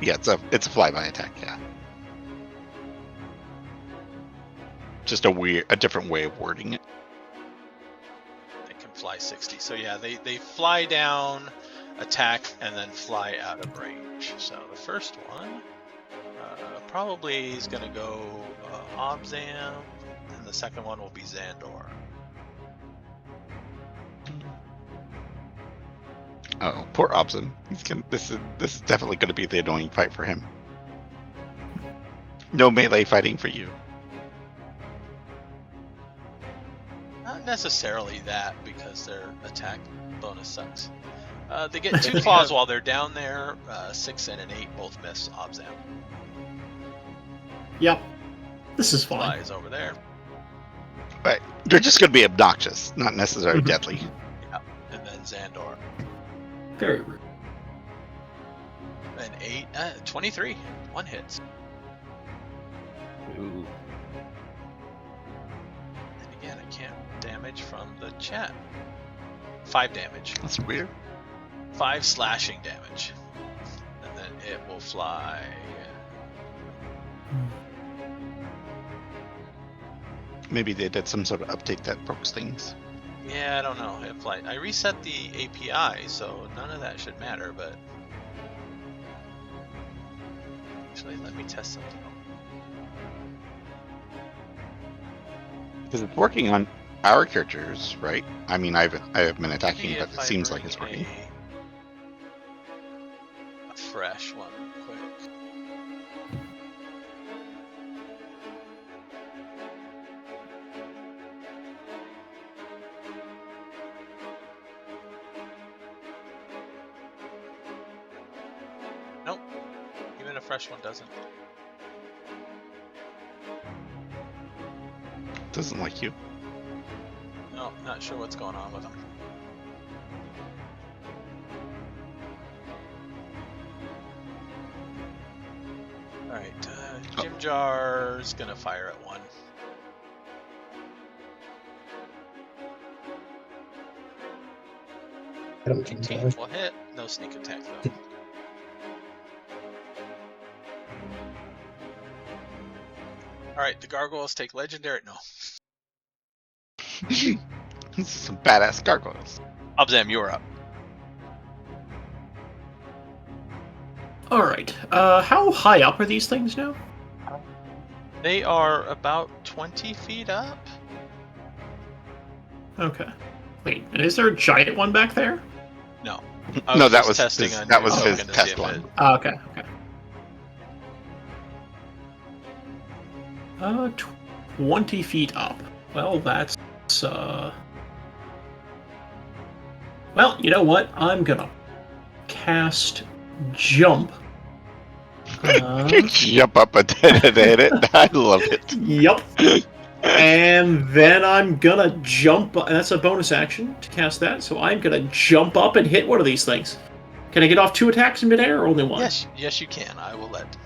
Yeah, it's a flyby attack, yeah. Just a different way of wording it. They can fly 60. So yeah, they fly down, attack, and then fly out of range. So the first one probably is going to go Obzam, and the second one will be Zahndohr. Oh, poor Obzam. This is definitely going to be the annoying fight for him. No melee fighting for you. Not necessarily that, because their attack bonus sucks. They get 2 claws while they're down there. 6 and an 8 both miss Obzam. Yep. This is fine. Flies over there. Right. They're just going to be obnoxious, not necessarily deadly. Yeah. And then Zahndohr. Very rude. An 8, 23. 1 hits. Ooh. And again, I can't damage from the chat. 5 damage. That's weird. 5 slashing damage. And then it will fly. Maybe they did some sort of update that broke things. Yeah, I don't know. It flight. I reset the API, so none of that should matter, but... Actually, let me test something. Because it's working on our characters, right? I mean, I have been attacking, See but if it I seems like bring it's working. A fresh one, quick. Nope. Even a fresh one doesn't. Doesn't like you. No, not sure what's going on with them. Alright, Jim Jar's gonna fire at 1. I don't think 18 so. will hit. No sneak attack though. Alright, the gargoyles take legendary. No. This is some badass gargoyles. Obzam, you're up. Alright. How high up are these things now? They are about 20 feet up. Okay. Wait, and is there a giant one back there? No. No, that just was testing his, on that your was his token to see test if one. it- Oh, okay, okay. 20 feet up. Well, that's, Well, you know what? I'm gonna cast Jump. Jump up and hit it. I love it. Yep. And then I'm gonna jump, and that's a bonus action to cast that, so I'm gonna jump up and hit one of these things. Can I get off 2 attacks in midair, or only 1? Yes, you can. I will let.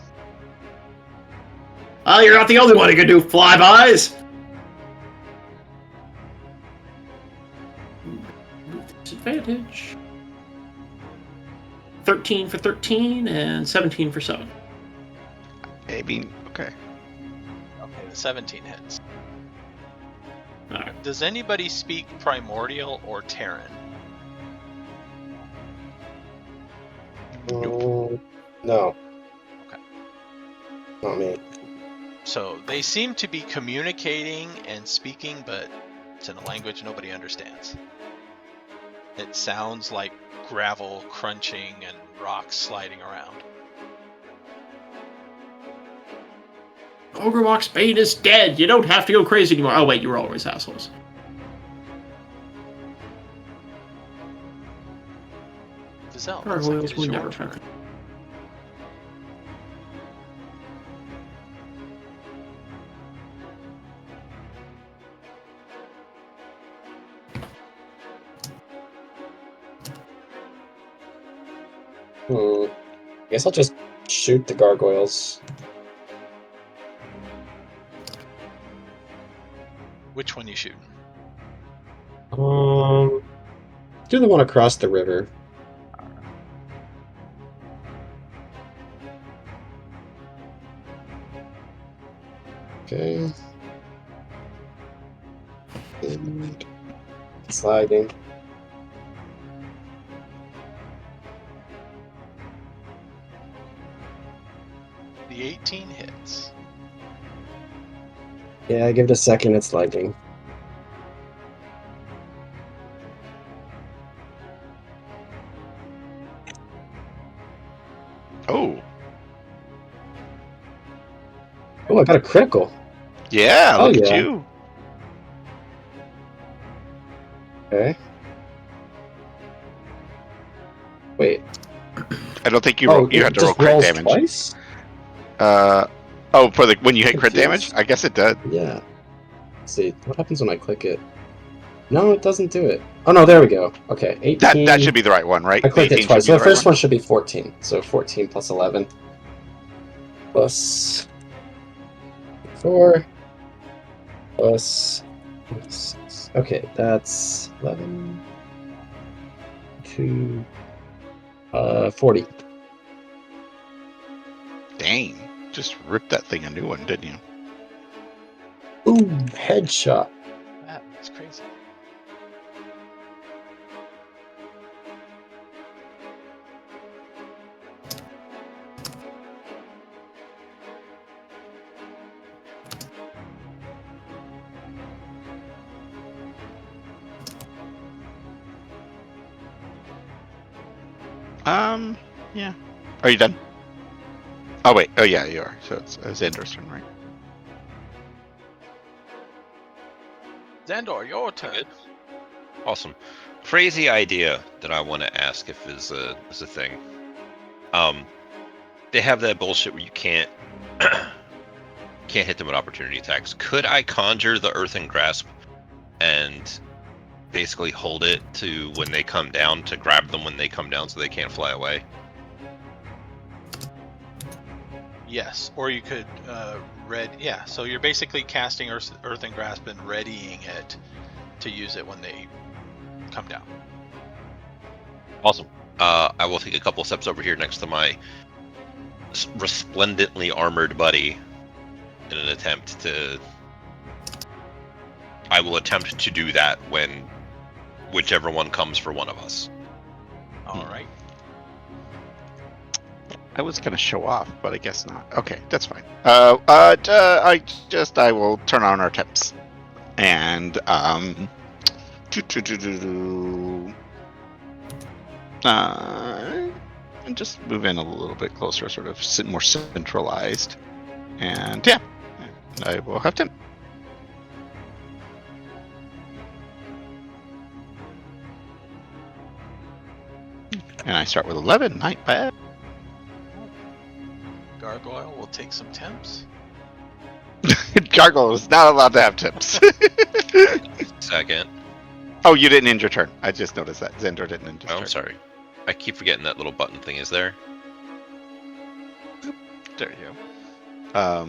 Oh, you're not the only one who can do flybys! Disadvantage. 13 for 13, and 17 for 7. I mean, okay. Okay, the 17 hits. Alright. Does anybody speak Primordial or Terran? No. Okay. Not me. So they seem to be communicating and speaking, but it's in a language nobody understands. It sounds like gravel crunching and rocks sliding around. Ogrebox Bane is dead. You don't have to go crazy anymore. Oh wait, you were always assholes. Githyanki, Gargoyles looks like were it is never your turn. fun. I guess I'll just shoot the gargoyles. Which one you shooting? Do the one across the river. Okay. And sliding. The 18 hits. Yeah, give it a second, it's lightning. Oh, Oh, I got a critical. yeah, Oh, look at yeah. you. Okay. Wait. I don't think you you had to roll just crit rolls damage. twice? Oh, for the when you hit crit damage? Confused. I guess it did. Yeah. Let's see, what happens when I click it? No, it doesn't do it. Oh no, there we go. Okay, 18. That should be the right one, right? I clicked The it 18 twice. should So be the the right first one should be 14. So 14 plus 11. Plus 4. Plus 6. Okay, that's 11. 2. 40. Dang, just ripped that thing a new one, didn't you? Ooh, headshot. That's crazy. Yeah. Are you done? Oh wait. Oh yeah, you are. So it's Xander's turn, right? Zahndohr, your turn. Good. Awesome. Crazy idea that I want to ask if is a thing. They have that bullshit where you can't hit them with opportunity attacks. Could I conjure the Earthen Grasp and basically hold it to when they come down to grab them when they come down so they can't fly away? Yes, or you could yeah. So you're basically casting Earthen Grasp and readying it to use it when they come down. Awesome. I will take a couple steps over here next to my resplendently armored buddy in an attempt to... I will attempt to do that when whichever one comes for one of us. All right. I was gonna show off, but I guess not. Okay, that's fine. I will turn on our temps, and and just move in a little bit closer, sort of more centralized, and yeah, I will have Tim. And I start with 11. Not bad. Gargoyle will take some temps. Gargoyle is not allowed to have tips. Second. Oh, you didn't end your turn. I just noticed that. Zahndohr didn't end his Oh, turn. I'm sorry. I keep forgetting that little button thing is there. There you go.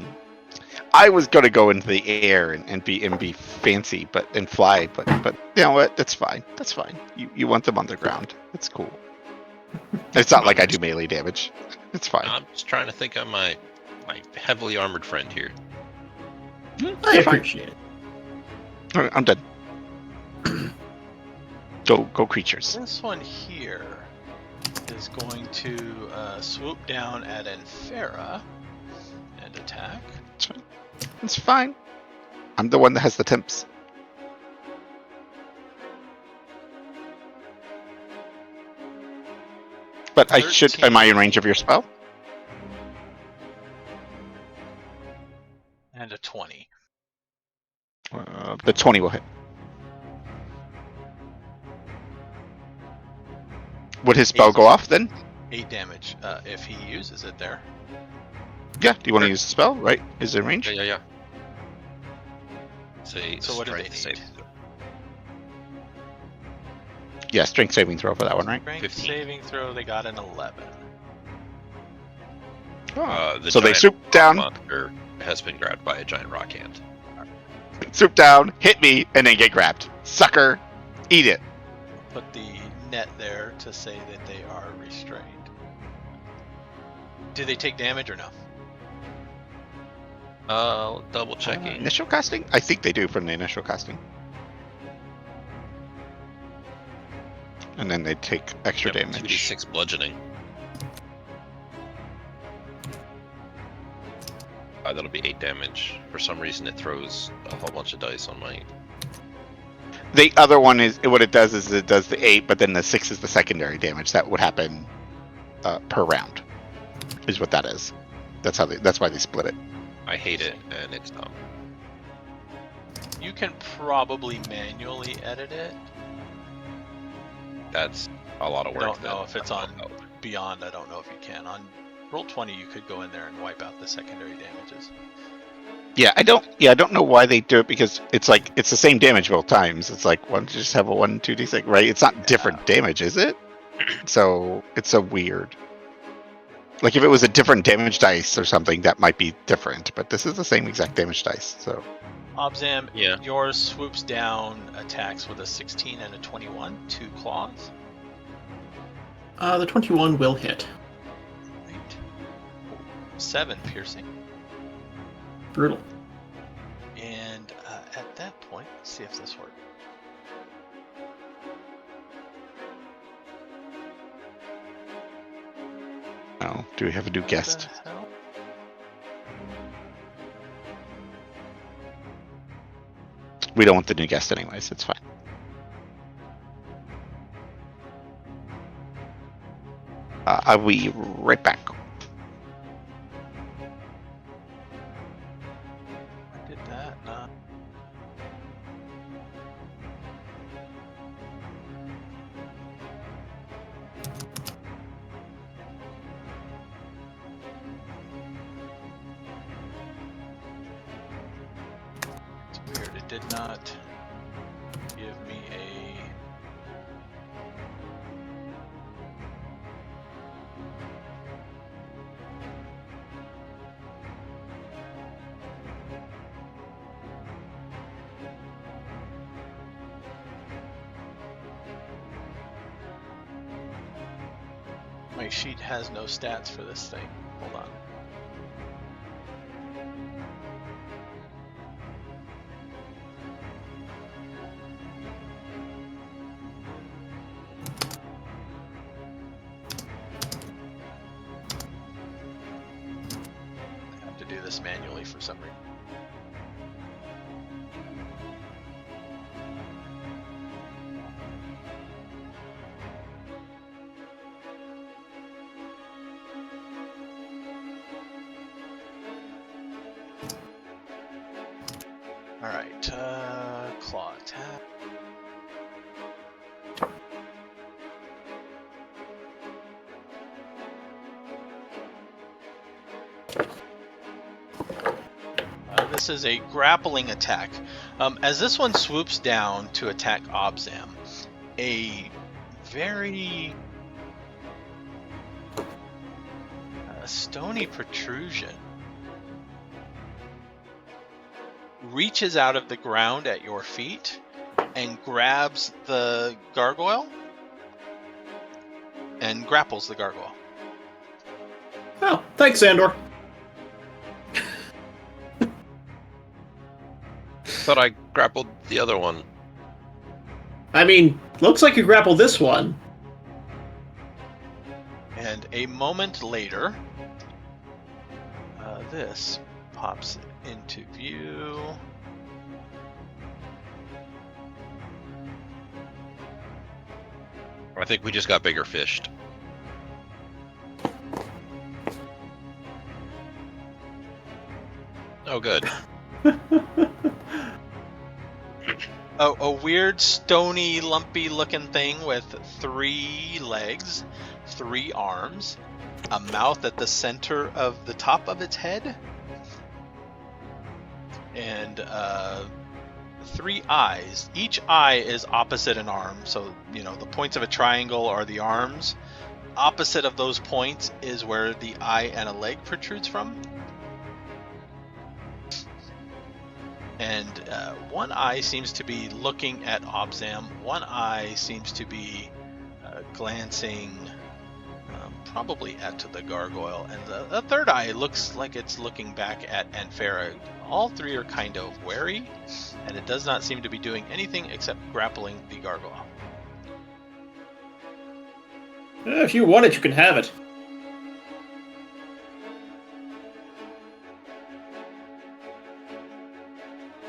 I was gonna go into the air and be fancy, and fly, but you know what? That's fine. That's fine. You want them on the ground. It's cool. It's not like I do melee damage. It's fine. I'm just trying to think of my heavily armored friend here. I appreciate it. All right, I'm done. Go creatures. This one here is going to swoop down at Anfera and attack. It's fine. It's fine. I'm the one that has the temps. But am I in range of your spell? And a 20. The 20 will hit. Would his spell go off then? 8 damage if he uses it there. Yeah, do you want to use the spell? Right? Is it in range? Yeah. Say So what do they strength need? save. Yeah, strength saving throw for that one, right? Strength 15. saving throw, they got an 11. The So they giant swoop down, monster has been grabbed by a giant rock hand. swoop down, hit me, and then get grabbed. Sucker, eat it. Put the net there to say that they are restrained. Do they take damage or no? Double checking. Initial casting? I think they do from the initial casting. And then they take extra damage. 2d6 bludgeoning. That'll be 8 damage. For some reason, it throws a whole bunch of dice on my. The other one is what it does is it does the 8, but then the 6 is the secondary damage that would happen per round. Is what that is. That's why they split it. I hate it, and it's dumb. You can probably manually edit it. That's a lot of I work. don't know if it's on Beyond. I don't know if you can. On Roll20, you could go in there and wipe out the secondary damages. Yeah, I don't know why they do it, because it's the same damage both times. It's like, why don't you just have a 1, 2d6, right? It's not different damage, is it? So it's so weird. Like if it was a different damage dice or something, that might be different. But this is the same exact damage dice. So Obzam, Yeah. yours swoops down, attacks with a 16 and a 21, 2 claws. The 21 will hit. Right. 7 piercing. Brutal. And at that point, let's see if this works. oh, do we have a new guest? What the hell? We don't want the new guest anyways. It's fine. I'll be right back. I did that, not. It's weird, it did not give me a... My sheet has no stats for this thing. Hold on. I have to do this manually for some reason. Alright, claw attack. This is a grappling attack. As this one swoops down to attack Obzam, a very stony protrusion reaches out of the ground at your feet and grabs the gargoyle and grapples the gargoyle. Oh, thanks, Zahndohr. Thought I grappled the other one. I mean, looks like you grappled this one. And a moment later, this pops into view. I think we just got bigger fished. Oh, good. A weird, stony, lumpy-looking thing with 3 legs, 3 arms, a mouth at the center of the top of its head, and 3 eyes. Each eye is opposite an arm, so the points of a triangle are the arms. Opposite of those points is where the eye and a leg protrudes from. And one eye seems to be looking at Obzam. One eye seems to be glancing probably at the gargoyle. And the third eye looks like it's looking back at Anfera. All 3 are kind of wary, and it does not seem to be doing anything except grappling the gargoyle. If you want it, you can have it.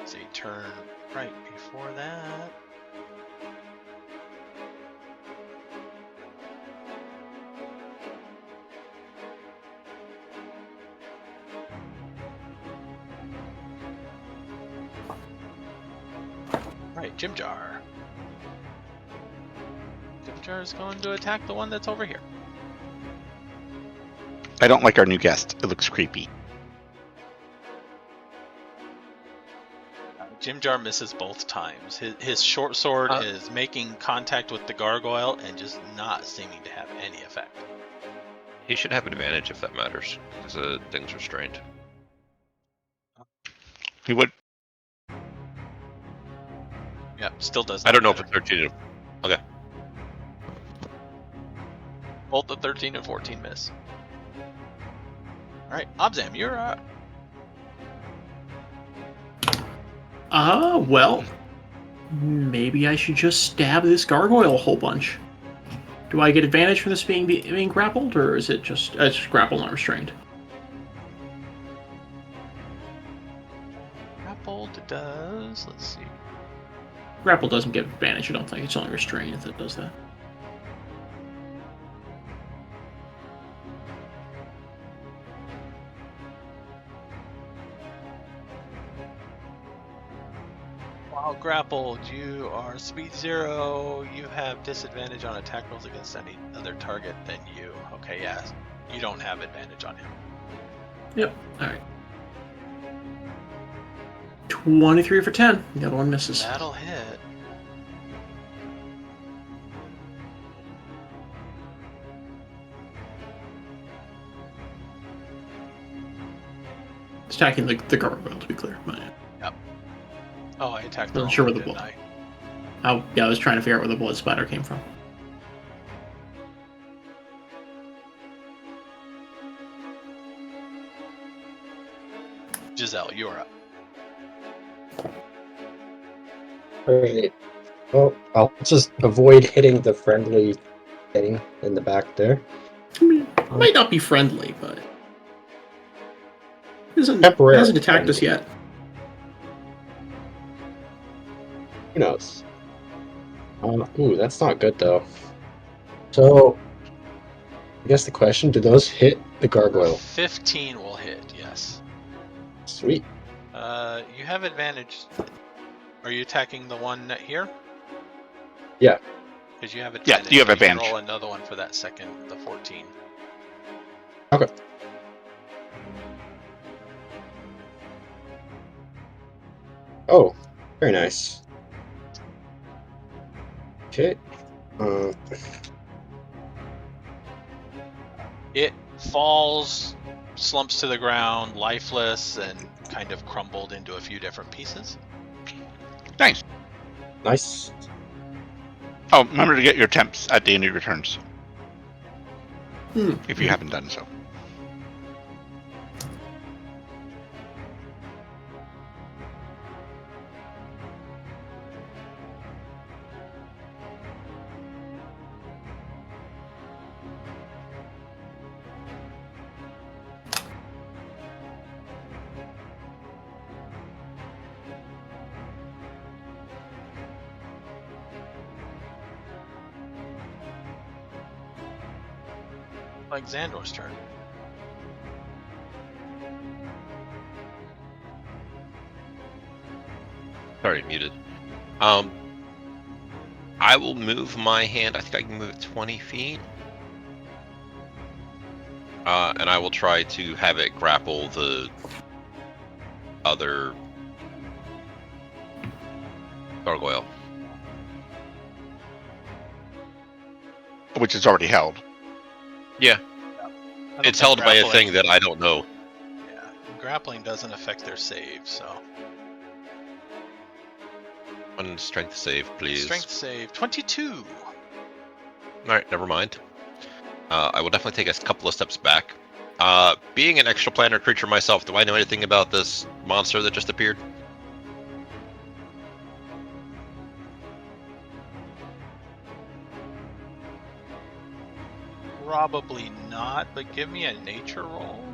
So you turn right before that. Right, Jimjar. Jimjar is going to attack the one that's over here. I don't like our new guest. It looks creepy. Jimjar misses both times. His short sword is making contact with the gargoyle and just not seeming to have any effect. He should have advantage if that matters, because the thing's restrained. He would. Yeah, still does. I don't know if matter. it's 13. Okay. Both the 13 and 14 miss. All right, Obzam, you're up. Well, maybe I should just stab this gargoyle a whole bunch. Do I get advantage from this being grappled, or is it just grappled and restrained? Grappled does. Let's see. Grapple doesn't give advantage, I don't think. It's only restrained if it does that. While grappled, you are speed 0. You have disadvantage on attack rolls against any other target than you. Okay, yeah. You don't have advantage on him. Yep, alright. 23 for 10. The other one misses. That'll hit. It's attacking the gargoyle, to be clear. But, Yep. Oh, I attacked the I'm wrong sure one, with the didn't blood. I? Yeah, I was trying to figure out where the blood splatter came from. Jezelle, you're up. Alright. Well, I'll just avoid hitting the friendly thing in the back there. I mean, it might not be friendly, but it hasn't Temporarily attacked us friendly. yet. Who knows? Ooh, that's not good though. So, I guess the question: do those hit the gargoyle? 15 will hit, yes. Sweet. You have advantage. Are you attacking the one here? Yeah. Because you have Yeah, advantage. you have can advantage. Roll another one for that second, the 14. Okay. Oh, very nice. Okay. It falls, slumps to the ground, lifeless, and kind of crumbled into a few different pieces. Nice. Nice. Oh, remember to get your temps at the end of your turns, if you haven't done so. Like Zahndohr's turn. Sorry, muted. I will move my hand. I think I can move it 20 feet. And I will try to have it grapple the other gargoyle. Which is already held. Yeah. It's held by a thing that I don't know. Yeah, grappling doesn't affect their save, so. One strength save, please. Strength save, 22. Alright, never mind. I will definitely take a couple of steps back. Being an extra planar creature myself, do I know anything about this monster that just appeared? Probably not, but give me a nature roll.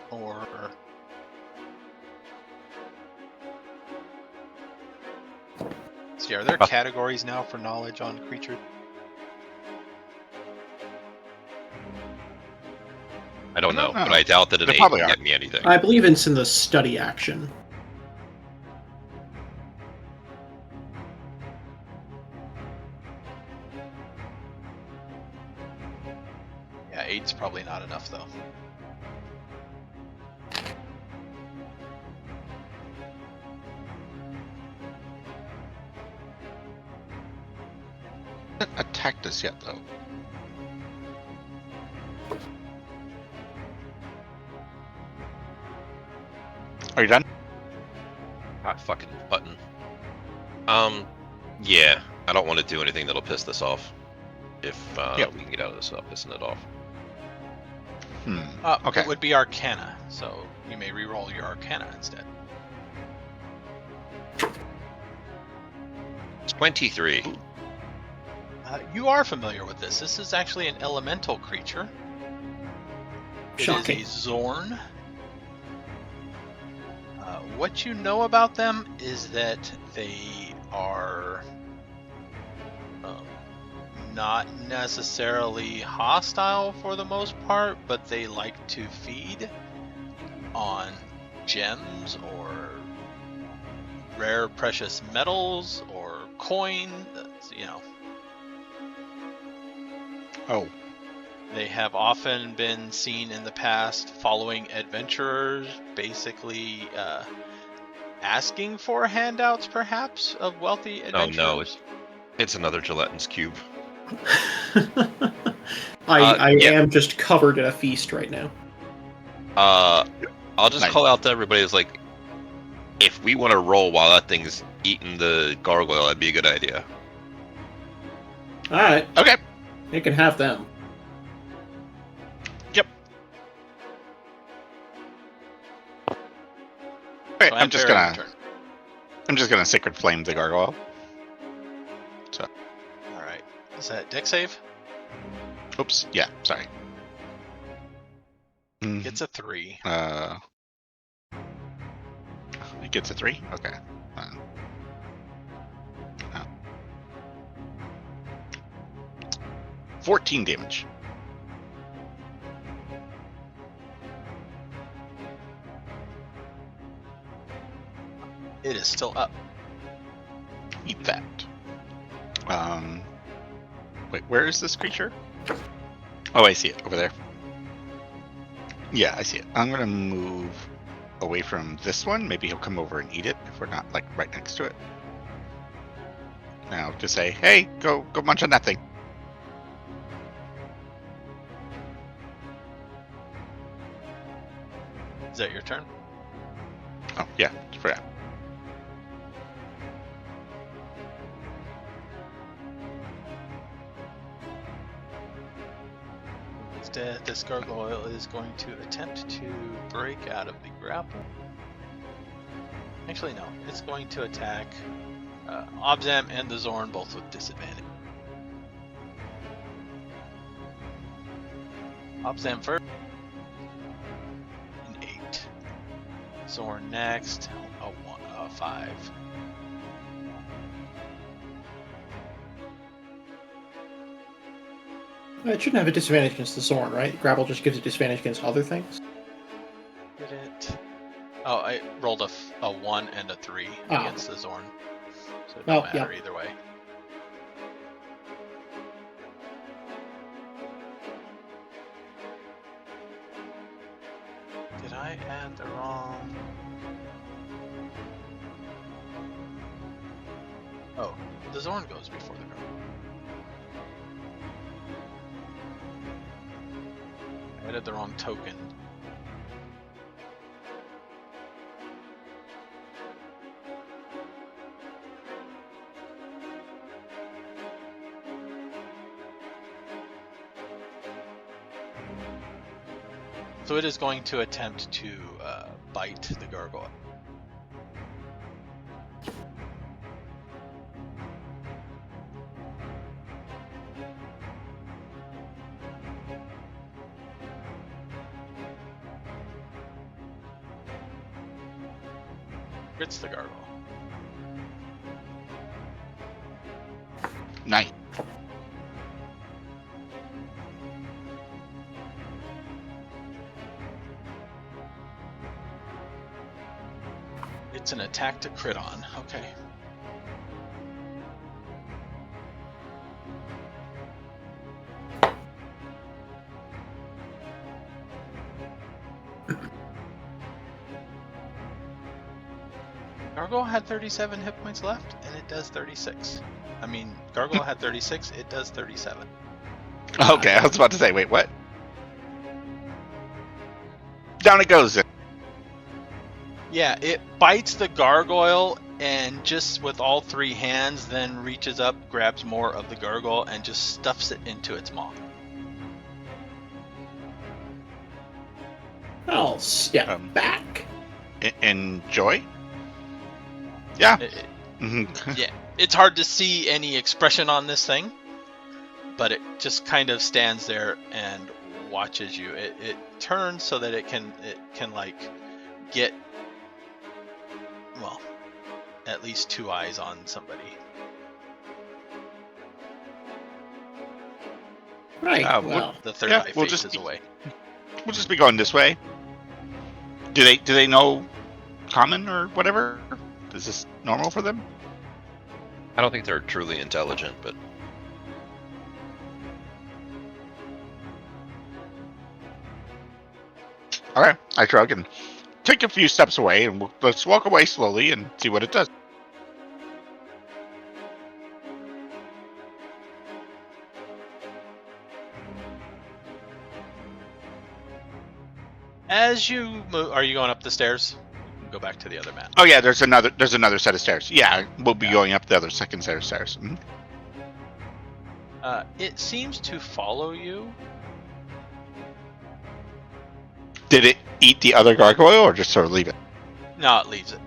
Or... See, are there categories now for knowledge on creatures? I don't know, but I doubt that an 8 will get me anything. I believe it's in the study action. Yeah, 8's probably not enough, though. Hasn't attacked us yet, though. Are you done? Hot fucking button. Yeah. I don't want to do anything that'll piss this off. If we can get out of this without pissing it off. Okay. It would be Arcana, so you may re-roll your Arcana instead. 23. You are familiar with this. This is actually an elemental creature. Shocking. It is a Zorn. What you know about them is that they are not necessarily hostile for the most part, but they like to feed on gems or rare precious metals or coin, you know. Oh. They have often been seen in the past following adventurers, basically asking for handouts, perhaps, of wealthy adventurers. Oh no, it's another gelatinous cube. I am just covered in a feast right now. I'll just call out to everybody, it's like, if we want to roll while that thing's eating the gargoyle, that'd be a good idea. Alright. Okay. You can have them. Yep. Alright, So I'm just gonna Sacred Flame the gargoyle. So. Alright. Is that deck save? Oops. Yeah. Sorry. Gets a 3. It gets a 3. Okay. 14 damage. It is still up. Eat that. Wait, where is this creature? Oh, I see it over there. Yeah, I see it. I'm gonna move away from this one. Maybe he'll come over and eat it if we're not like right next to it. Now, just say, "Hey, go munch on that thing." Is that your turn? Oh, yeah, forgot. Instead, this gargoyle is going to attempt to break out of the grapple. Actually, no. It's going to attack Obzam and the Zorn, both with disadvantage. Obzam first. An 8. Zorn next. A 5. It shouldn't have a disadvantage against the Zorn, right? Grapple just gives a disadvantage against other things. Did it? Oh, I rolled a a 1 and a 3 Oh. against the Zorn. So it don't Oh, matter either way. Did I add the wrong... Oh, the Zorn goes before the Gargoyle. I added the wrong token. So it is going to attempt to bite the gargoyle. Hits the gargoyle. Nice. It's an attack to crit on. Okay. Gargoyle had 37 hit points left, and it does 36. I mean, Gargoyle had 36, it does 37. Okay, I was about to say, wait, what? Down it goes. Yeah, it bites the gargoyle and just with all three hands then reaches up, grabs more of the gargoyle, and just stuffs it into its maw. I'll step back. Enjoy? Yeah. Yeah, it's hard to see any expression on this thing, but it just kind of stands there and watches you. It turns so that it can like get, well, at least two eyes on somebody. Right. Well, The third yeah, eye we'll faces just away. We'll just be going this way. Do they know common or whatever? Is this normal for them? I don't think they're truly intelligent, but Okay, I shrug and take a few steps away, and let's walk away slowly and see what it does. As you move, are you going up the stairs? Go back to the other map. Oh yeah, there's another set of stairs. Yeah, we'll be going up the other second set of stairs. Mhm. It seems to follow you. Did it eat the other gargoyle or just sort of leave it? No, it leaves it.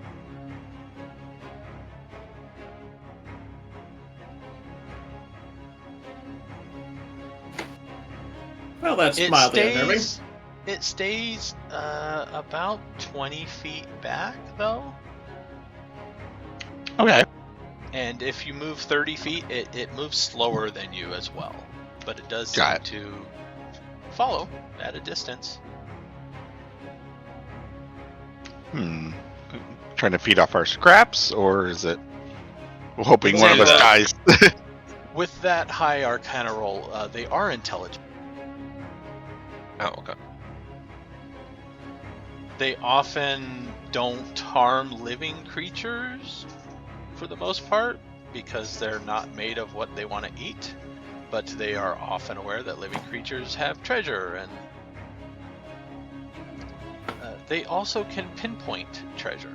Well, that's mildly unnerving. It stays about 20 feet back, though. Okay. And if you move 30 feet, it moves slower than you as well. But it does seem to follow at a distance. Trying to feed off our scraps, or is it hoping one of us dies? With that high Arcana roll, they are intelligent. oh, okay. They often don't harm living creatures, for the most part, because they're not made of what they want to eat. But they are often aware that living creatures have treasure, and they also can pinpoint treasure.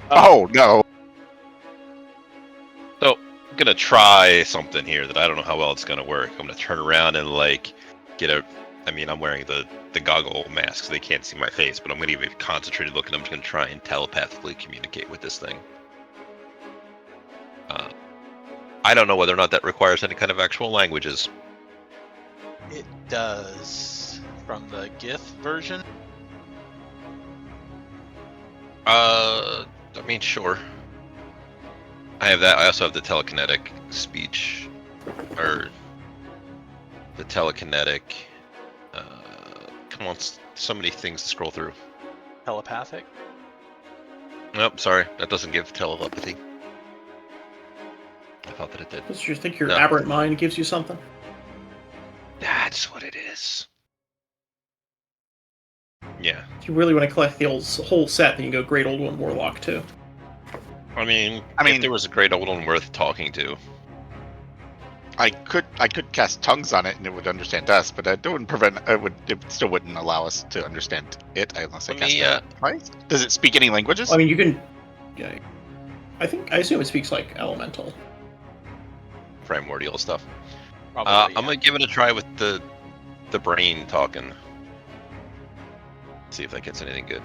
Oh no! So I'm gonna try something here that I don't know how well it's gonna work. I'm gonna turn around and like get a. I mean, I'm wearing the goggle mask, so they can't see my face, but I'm gonna give it a concentrated look, and I'm just gonna try and telepathically communicate with this thing. I don't know whether or not that requires any kind of actual languages. It does, from the Gith version. I mean, sure. I have that. I also have the telekinetic speech, or the telekinetic. Come on, so many things to scroll through. Telepathic. Nope, sorry. That doesn't give telepathy. I thought that it did. Does you think your No. aberrant mind gives you something? That's what it is. Yeah. If you really want to collect the whole set, then you go Great Old One Warlock too. I mean, if there was a great old one worth talking to. I could cast tongues on it and it would understand us, but it wouldn't prevent. It still wouldn't allow us to understand it unless I cast it twice. Does it speak any languages? I mean, you can. Yeah, I assume it speaks like elemental. Primordial stuff. Probably, I'm gonna give it a try with the brain talking. See if that gets anything good.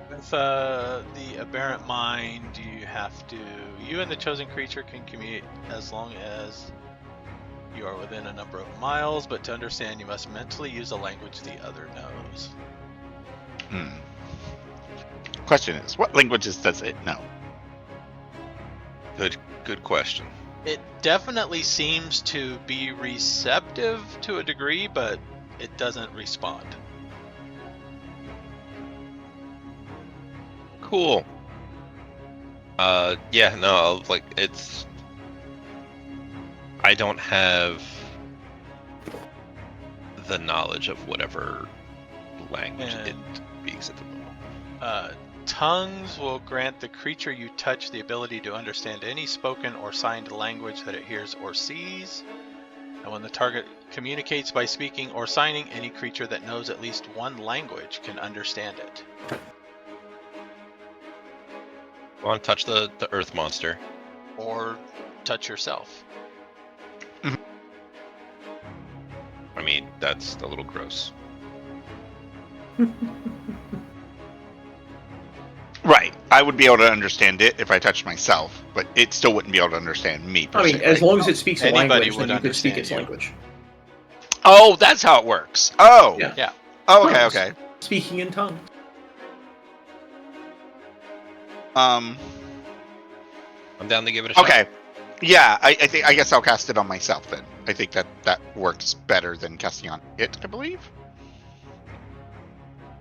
With the Aberrant Mind, you and the chosen creature can communicate as long as you are within a number of miles, but to understand you must mentally use a language the other knows. Question is, what languages does it know? Good question. It definitely seems to be receptive to a degree, but it doesn't respond. Cool. Yeah, no, like, it's... I don't have the knowledge of whatever language it speaks at the moment. Tongues will grant the creature you touch the ability to understand any spoken or signed language that it hears or sees. And when the target communicates by speaking or signing, any creature that knows at least one language can understand it. Want to touch the earth monster? Or touch yourself. I mean, that's a little gross. Right. I would be able to understand it if I touched myself, but it still wouldn't be able to understand me. Per I mean, se, as right? long as it speaks a Anybody language, would then you could speak understand its you. language. Oh, that's how it works. Oh. Yeah. Oh, okay. Tongues. Okay. Speaking in tongues. I'm down to give it a shot. Okay. Yeah. I guess I'll cast it on myself then. I think that works better than casting on it. I believe.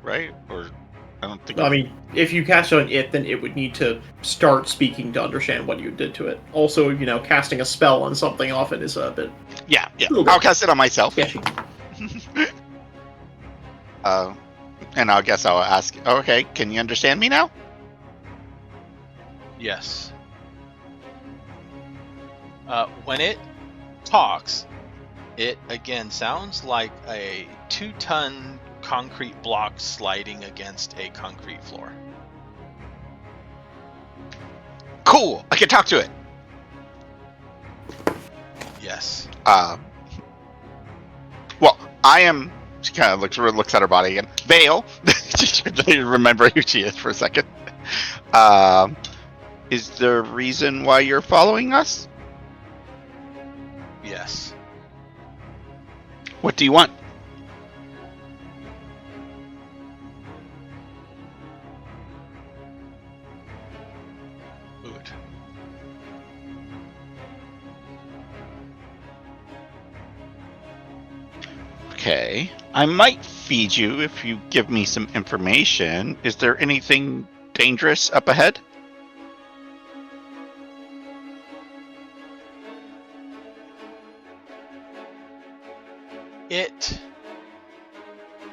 Right? Or I don't think. I mean, if you cast it on it, then it would need to start speaking to understand what you did to it. Also, casting a spell on something often is a bit... Yeah. little bit I'll cast it on myself. sketchy. And I guess I'll ask. Okay, can you understand me now? Yes. When it talks, it again sounds like a 2-ton concrete block sliding against a concrete floor. Cool. I can talk to it. Yes. Well, I am. She kind of looks at her body again. Vale. Remember who she is for a second. Is there a reason why you're following us? Yes. What do you want? Food. Okay. I might feed you if you give me some information. Is there anything dangerous up ahead?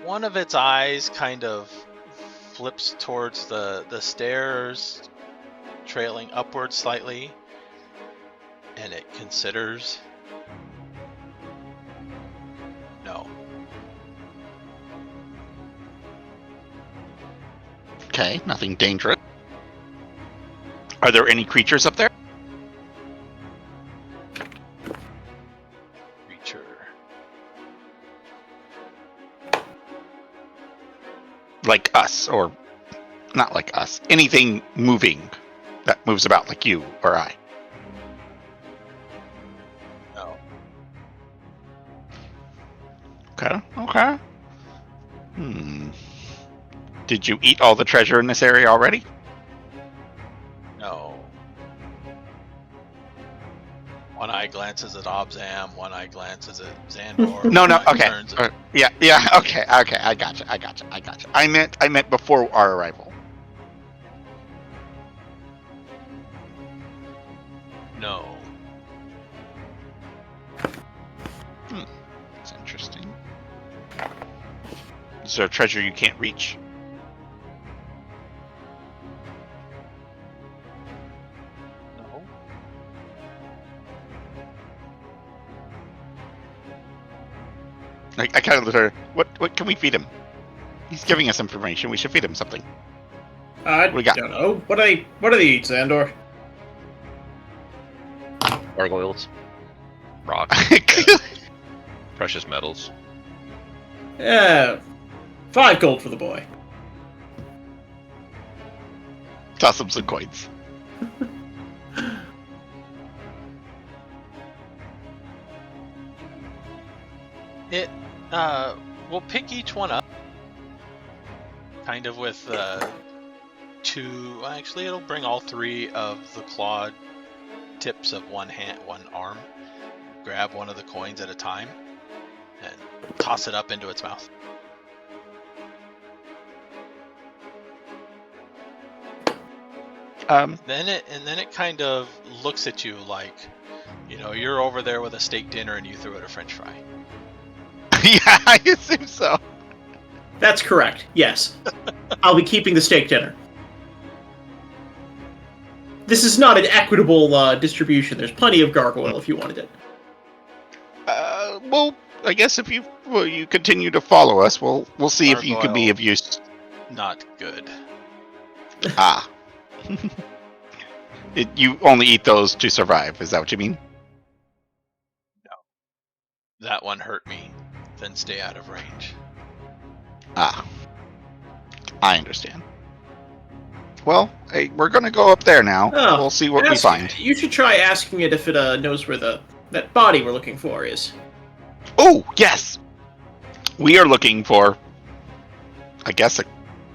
One of its eyes kind of flips towards the stairs, trailing upwards slightly, and it considers. No. Okay, nothing dangerous. Are there any creatures up there? Creature. Like us, or not like us. Anything moving that moves about like you or I. No. Okay. Did you eat all the treasure in this area already? No. When I eye glances at Obzam, one eye glances at Zahndohr. No, one eye okay. turns at- Yeah, okay. I gotcha. I meant before our arrival. No. That's interesting. Is there a treasure you can't reach? No. I kind of look at her. What can we feed him? He's giving us information. We should feed him something. I What do we got? don't know. What do they eat, Zahndohr? Gargoyles. Rocks. Precious metals. Yeah, 5 gold for the boy. Toss him some coins. We'll pick each one up, kind of with 2. Actually, it'll bring all 3 of the clawed tips of one arm. Grab one of the coins at a time, and toss it up into its mouth. Then it kind of looks at you like, you're over there with a steak dinner and you threw it a French fry. Yeah, I assume so. That's correct. Yes, I'll be keeping the steak dinner. This is not an equitable distribution. There's plenty of gargoyle if you wanted it. Well, I guess if you continue to follow us, we'll see if you can be of use. Not good. Ah. You only eat those to survive, is that what you mean? That one hurt me. Then stay out of range. Ah. I understand. Well, hey, we're gonna go up there now. Oh, We'll see what we find. You should try asking it if it knows where that body we're looking for is. Oh, yes! We are looking for, I guess, a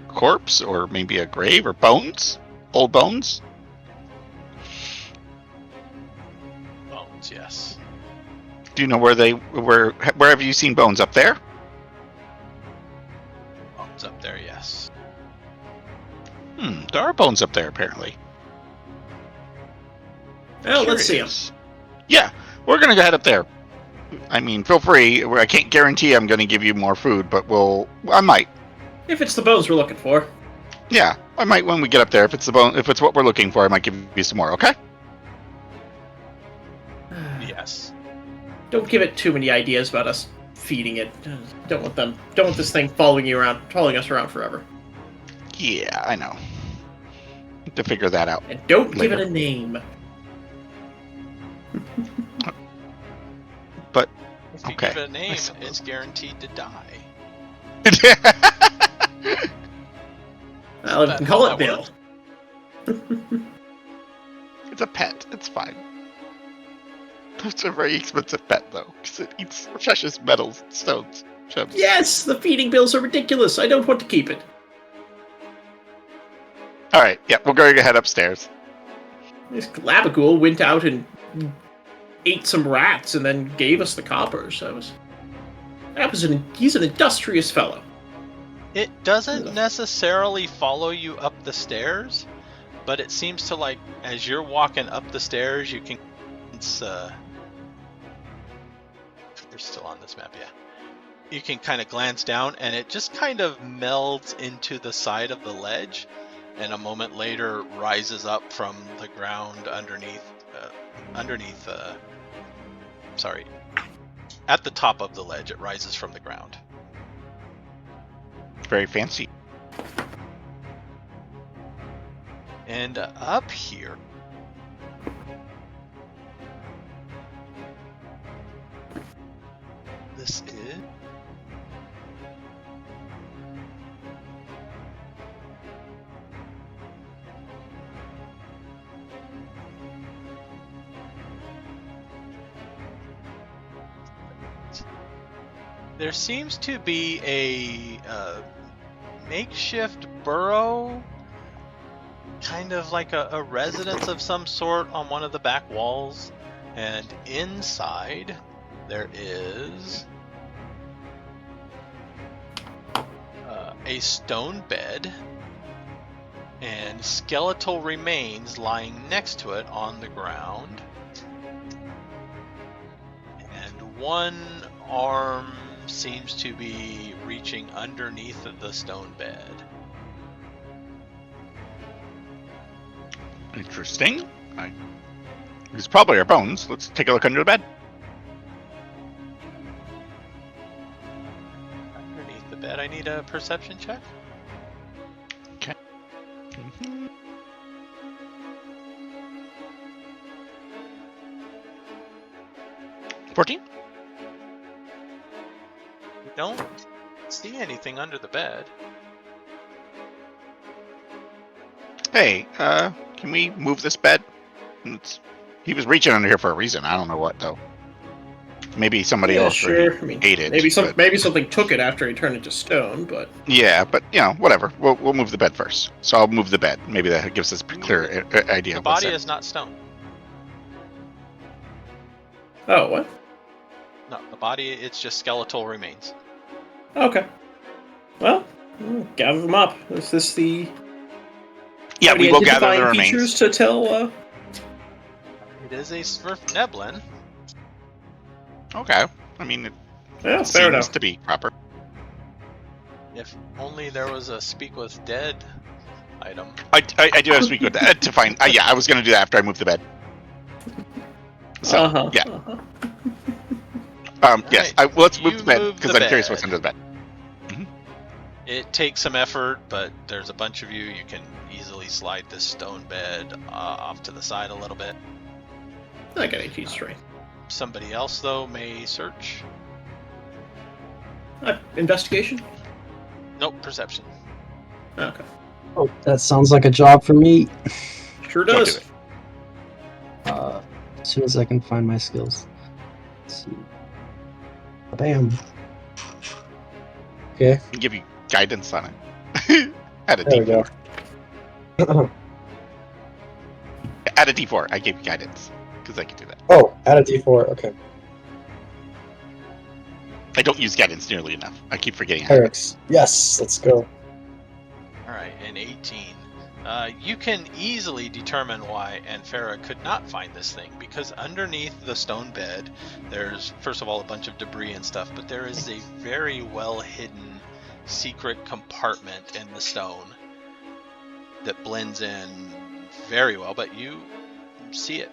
corpse, or maybe a grave, or bones? Old bones? Bones, yes. Do you know where have you seen bones? Up there? Bones up there, yes. There are bones up there, apparently. Well, let's see them. Curious. Yeah, we're gonna go head up there. I mean, feel free. I can't guarantee I'm gonna give you more food, but I might. If it's the bones we're looking for. Yeah, I might when we get up there. If it's the bone, if it's what we're looking for, I might give you some more. Okay? Yes. Don't give it too many ideas about us feeding it. Don't want this thing following us around forever. Yeah, I know. To figure that out. And don't later. give it a name. But If you okay. give it a name, it's guaranteed to die. Well, you can call it Bill. It's a pet. It's fine. It's a very expensive pet, though, because it eats precious metals and stones. Gems. Yes, the feeding bills are ridiculous. I don't want to keep it. All right. Yeah, we'll go head upstairs. This Glabagool went out and ate some rats and then gave us the coppers. He's an industrious fellow. It doesn't necessarily follow you up the stairs, but it seems to, like, as you're walking up the stairs, you can... You're still on this map, yeah. You can kind of glance down, and it just kind of melds into the side of the ledge, and a moment later rises up from the ground at the top of the ledge. It rises from the ground. Very fancy. And up here, this is... There seems to be a makeshift burrow, kind of like a residence of some sort on one of the back walls. And inside, there is a stone bed and skeletal remains lying next to it on the ground. And one arm seems to be reaching underneath the stone bed. Interesting. These probably are bones. Let's take a look under the bed. Underneath the bed, I need a perception check. Okay. 14? You don't see anything under the bed. Hey, can we move this bed? He was reaching under here for a reason. I don't know what, though. Maybe somebody else I mean, ate it. Maybe something took it after he turned it to stone, but... Yeah, but, whatever. We'll move the bed first. So I'll move the bed. Maybe that gives us a clear idea. The body is not stone. Oh, what? No, the body, it's just skeletal remains. Okay. Well, gather them up. Is this the... Yeah, we will gather the remains. Features to tell, It is a Svirfneblin. Okay. I mean, it fair seems enough. to be proper. If only there was a Speak with Dead item. I do have to speak with that to find... yeah, I was going to do that after I moved the bed. So, yeah. Yes, Right. let's move the bed, move because the I'm curious bed. what's under the bed. It takes some effort, but there's a bunch of you. You can easily slide this stone bed off to the side a little bit. I got 18 strength. Somebody else, though, may search. Investigation? Nope, perception. Okay. Oh, that sounds like a job for me. Sure Don't does. do it. As soon as I can find my skills. Let's see. Bam. Okay. I'll give you guidance on it. Add a There we D4. go. Add a D4. I gave you guidance, because I can do that. Oh, add a D4. Okay. I don't use guidance nearly enough. I keep forgetting. Clerics. Yes, let's go. Alright, and 18. You can easily determine why Anfera could not find this thing, because underneath the stone bed, there's, first of all, a bunch of debris and stuff, but there is a very well-hidden secret compartment in the stone that blends in very well, but you see it.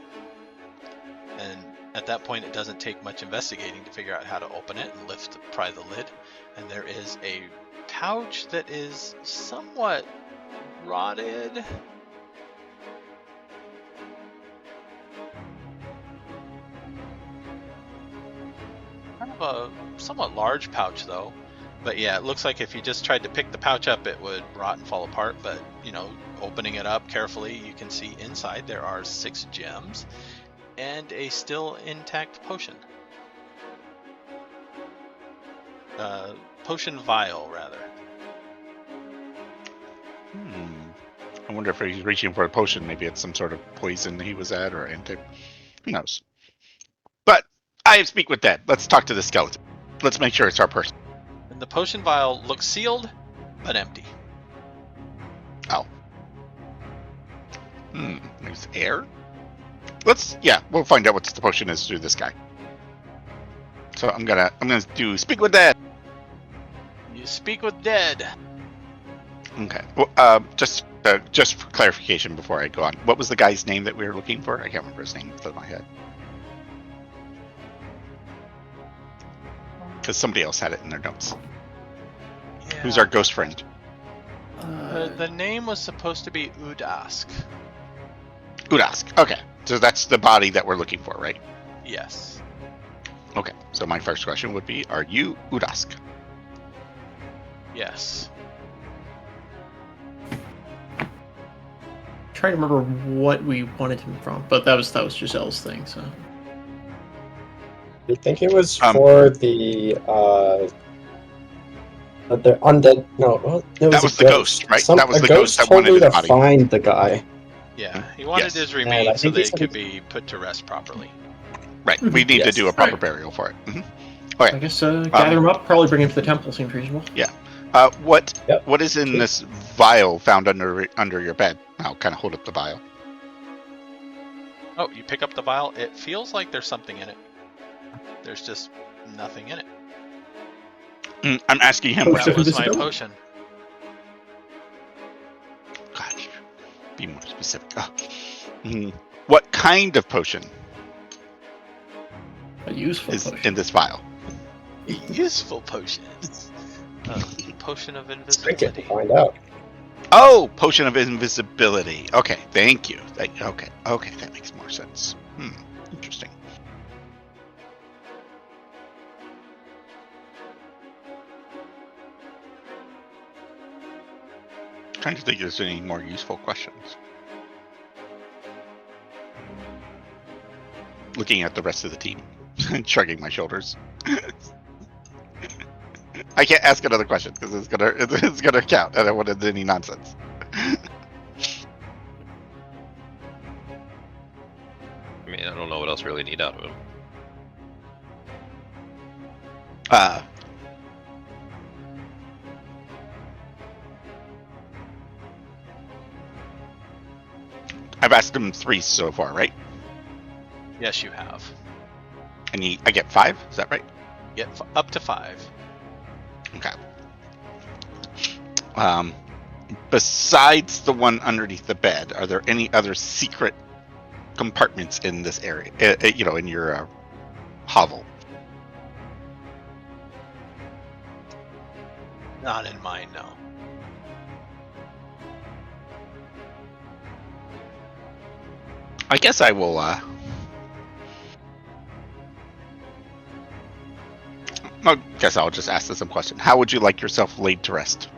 And at that point, it doesn't take much investigating to figure out how to open it and pry the lid. And there is a pouch that is somewhat rotted. Kind of a somewhat large pouch, though. But yeah, it looks like if you just tried to pick the pouch up, it would rot and fall apart. But, opening it up carefully, you can see inside there are 6 gems and a still intact potion. Potion vial, rather. I wonder if he's reaching for a potion. Maybe it's some sort of poison he was at, or who knows. But I speak with Dead. Let's talk to the skeleton. Let's make sure it's our person. And the potion vial looks sealed, but empty. Oh. There's air? We'll find out what the potion is through this guy. So I'm gonna do speak with Dead. You speak with Dead. Okay. Well, just for clarification before I go on, what was the guy's name that we were looking for? I can't remember his name off the top of my head. Because somebody else had it in their notes. Yeah. Who's our ghost friend? The name was supposed to be Udask. Udask. Okay. So that's the body that we're looking for, right? Yes. Okay. So my first question would be, are you Udask? Yes. Trying to remember what we wanted him from, but that was Giselle's thing. So I think it was for the undead. No, it That was the ghost, right? That was a the ghost ghost that told wanted me the to body. find the guy. Yeah, he wanted Yes. his I remains so think they he's- could be put to rest properly. Right. We need to Yes. do a proper Right. burial for it. I guess gather them up, probably bring him to the temple. Seems reasonable. What Yep. what is in Sweet. this vial found under your bed? I'll kind of hold up the vial. Oh, you pick up the vial. It feels like there's something in it. There's just nothing in it. I'm asking him. Potion That of was my invisibility. potion. God, be more specific. What kind of potion A useful is potion. in this vial? Useful potions. Potion of Drink it invisibility. to find out. Oh, potion of invisibility. Okay, thank you. Okay, that makes more sense. Interesting. Trying to think if there's any more useful questions. Looking at the rest of the team, shrugging my shoulders. I can't ask another question because it's gonna count. I don't want to do any nonsense. I mean, I don't know what else we really need out of him. I've asked him 3 so far, right? Yes, you have. And I get 5. Is that right? Get up to 5. Okay. Besides the one underneath the bed, are there any other secret compartments in this area? In your hovel. Not in mine, no. I guess I will. I guess I'll just ask this some question. How would you like yourself laid to rest?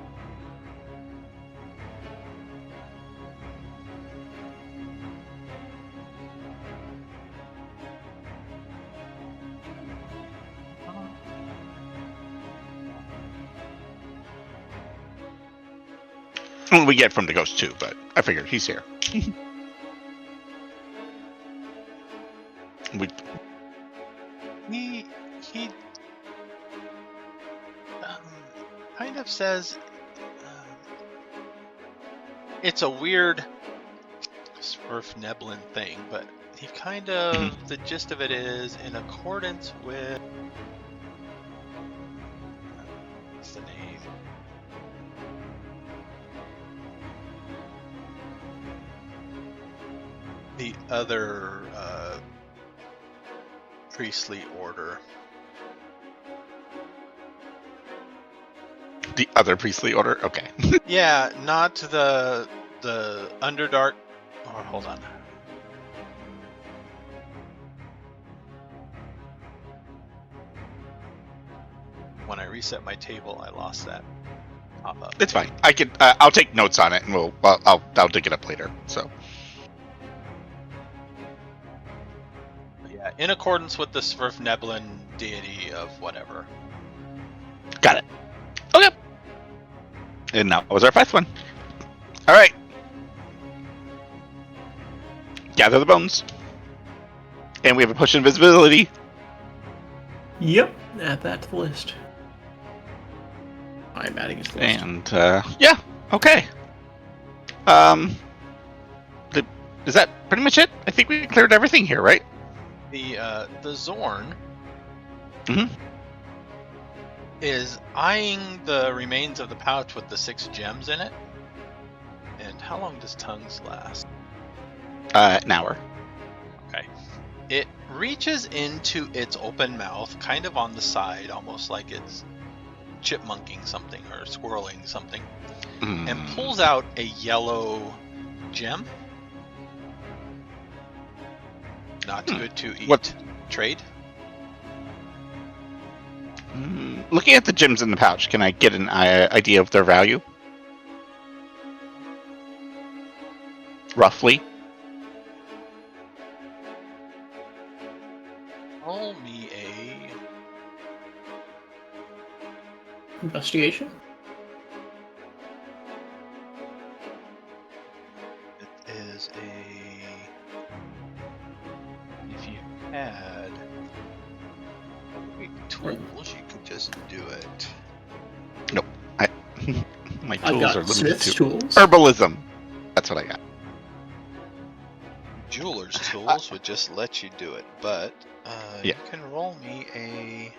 Well, we get from the ghost too, but I figured he's here. He kind of says it's a weird Swerfneblin thing, but he kind of the gist of it is in accordance with what's the name? The other priestly order. The other priestly order? Okay. Yeah, not the Underdark. Oh, hold on. When I reset my table, I lost that pop up. It's fine. I can. I'll take notes on it, and I'll dig it up later. So. Yeah, in accordance with the Swerfneblin deity of whatever. Got it. Okay. And that was our 5th one. All right. Gather the bones. And we have a push invisibility. Yep, add that to the list. I'm adding it to the list. And yeah, okay. Is that pretty much it? I think we cleared everything here, right? The Zorn Mhm. is eyeing the remains of the pouch with the 6 gems in it. And how long does tongues last? An hour. Okay. It reaches into its open mouth, kind of on the side, almost like it's chipmunking something or squirreling something, and pulls out a yellow gem. Not good to eat. What? Trade? Looking at the gems in the pouch, can I get an idea of their value? Roughly. Roll me a Investigation? It is a. If you had tools, you could just do it. Nope. My I've tools are got limited Smith's to tools. herbalism. That's what I got. Jeweler's tools would just let you do it, but Yeah. you can roll me a.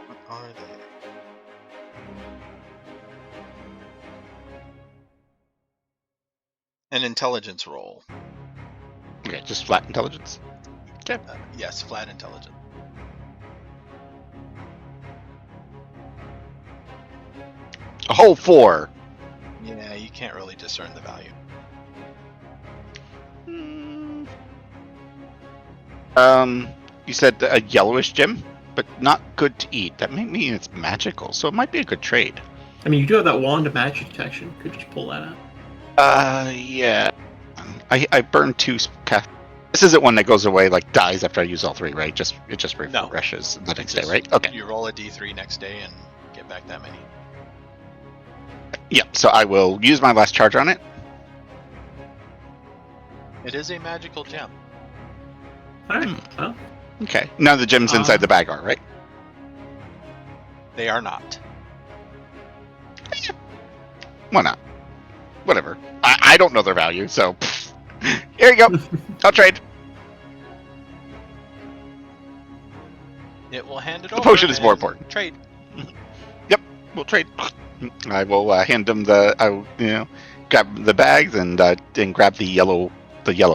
What are they? An intelligence roll. Okay, just flat intelligence. Okay. Yes, flat intelligence. A whole 4. Yeah, you can't really discern the value. You said a yellowish gem, but not good to eat. That may mean it's magical, so it might be a good trade. I mean, you do have that wand of magic detection. Could just pull that out. Yeah. I burned 2 cast. This isn't one that goes away, like dies after I use all 3, right? It just refreshes the next day, right? Okay. You roll a d3 next day and get back that many. Yeah, so I will use my last charge on it. It is a magical gem. Alright, well. Okay. None of the gems inside the bag are, right? They are not. Why not? Whatever. I don't know their value, so here you go. I'll trade. It will hand it The over. potion is more and important. Trade. Yep, we'll trade. I will hand them grab the bags and grab the yellow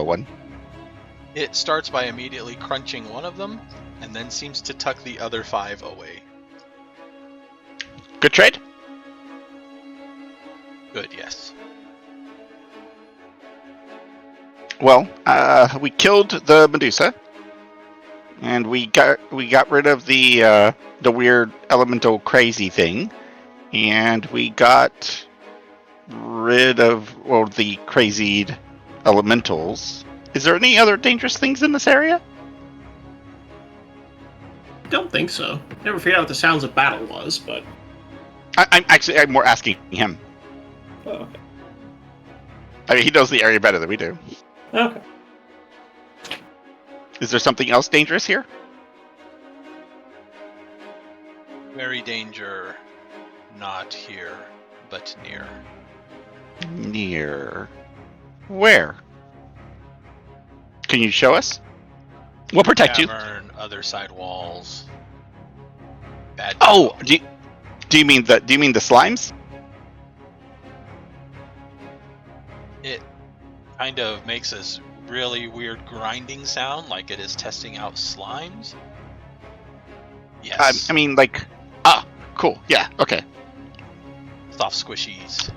one. It starts by immediately crunching one of them, and then seems to tuck the other 5 away. Good trade. Good, yes. Well, we killed the Medusa, and we got rid of the weird elemental crazy thing, and we got rid of the crazied elementals. Is there any other dangerous things in this area? Don't think so. Never figured out what the sounds of battle was, but. I'm more asking him. Oh, okay. I mean, he knows the area better than we do. Okay. Is there something else dangerous here? Very danger, not here, but near. Near. Where? Can you show us? We'll protect you. Cavern, other side walls. Bad. Oh, people. do you mean the slimes? It kind of makes this really weird grinding sound, like it is testing out slimes. Yes. I mean, cool. Yeah. Okay. Soft squishies.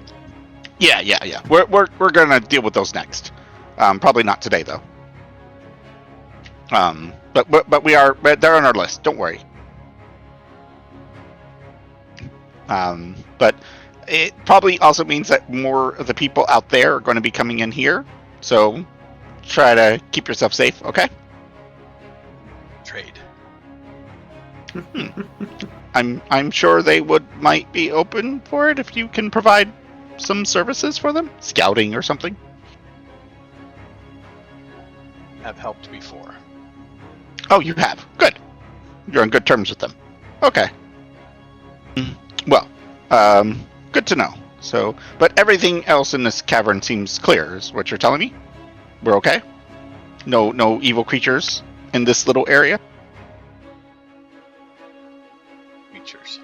Yeah. We're gonna deal with those next. Probably not today though. But they're on our list. Don't worry. But it probably also means that more of the people out there are going to be coming in here. So try to keep yourself safe, okay? Trade. I'm sure they might be open for it if you can provide some services for them, scouting or something. Have helped before. Oh, you have. Good. You're on good terms with them. Okay. Well, good to know. So, but everything else in this cavern seems clear, is what you're telling me? We're okay? No evil creatures in this little area? Creatures.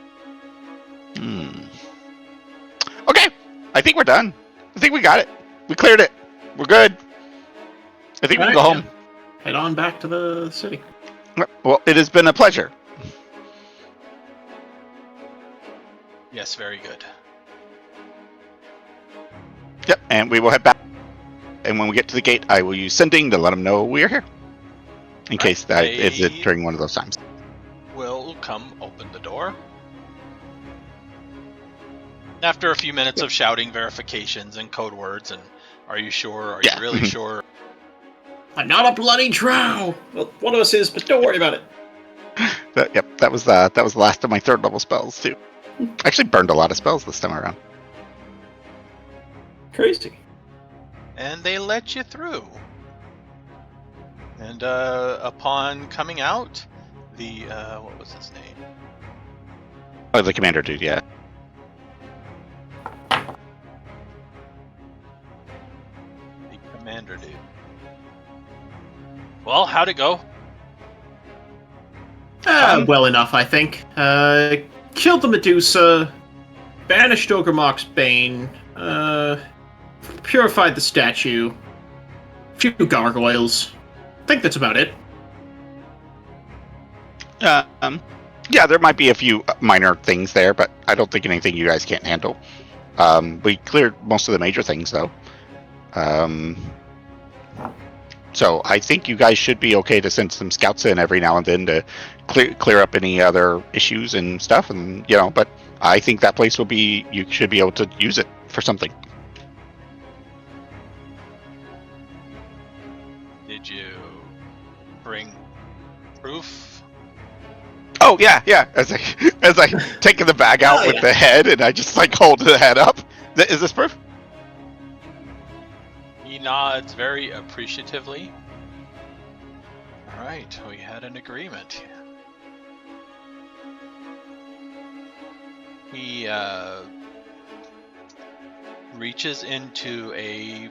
Okay. I think we're done. I think we got it. We cleared it. We're good. I think we can go home. Head on back to the city. Well, it has been a pleasure. Yes, very good. Yep, and we will head back. And when we get to the gate, I will use sending to let them know we are here. In case that is it during one of those times. Will come open the door. After a few minutes of shouting verifications and code words and are you sure? Are you really sure? I'm not a bloody drow! Well, one of us is, but don't worry about it. That was the last of my 3rd level spells too. I actually burned a lot of spells this time around. Crazy. and they let you through. And upon coming out, the what was his name? Oh, the commander dude, yeah. The commander dude. Well, how'd it go? Well enough, I think. Killed the Medusa, banished Ogremok's Bane, purified the statue, a few gargoyles. I think that's about it. Yeah, there might be a few minor things there, but I don't think anything you guys can't handle. We cleared most of the major things, though. So I think you guys should be okay to send some scouts in every now and then to clear up any other issues and stuff, and but I think that place will be. You should be able to use it for something. Did you bring proof? Oh yeah. As I taking the bag out with the head, and I just hold the head up. Is this proof? He nods very appreciatively. All right, we had an agreement. He reaches into a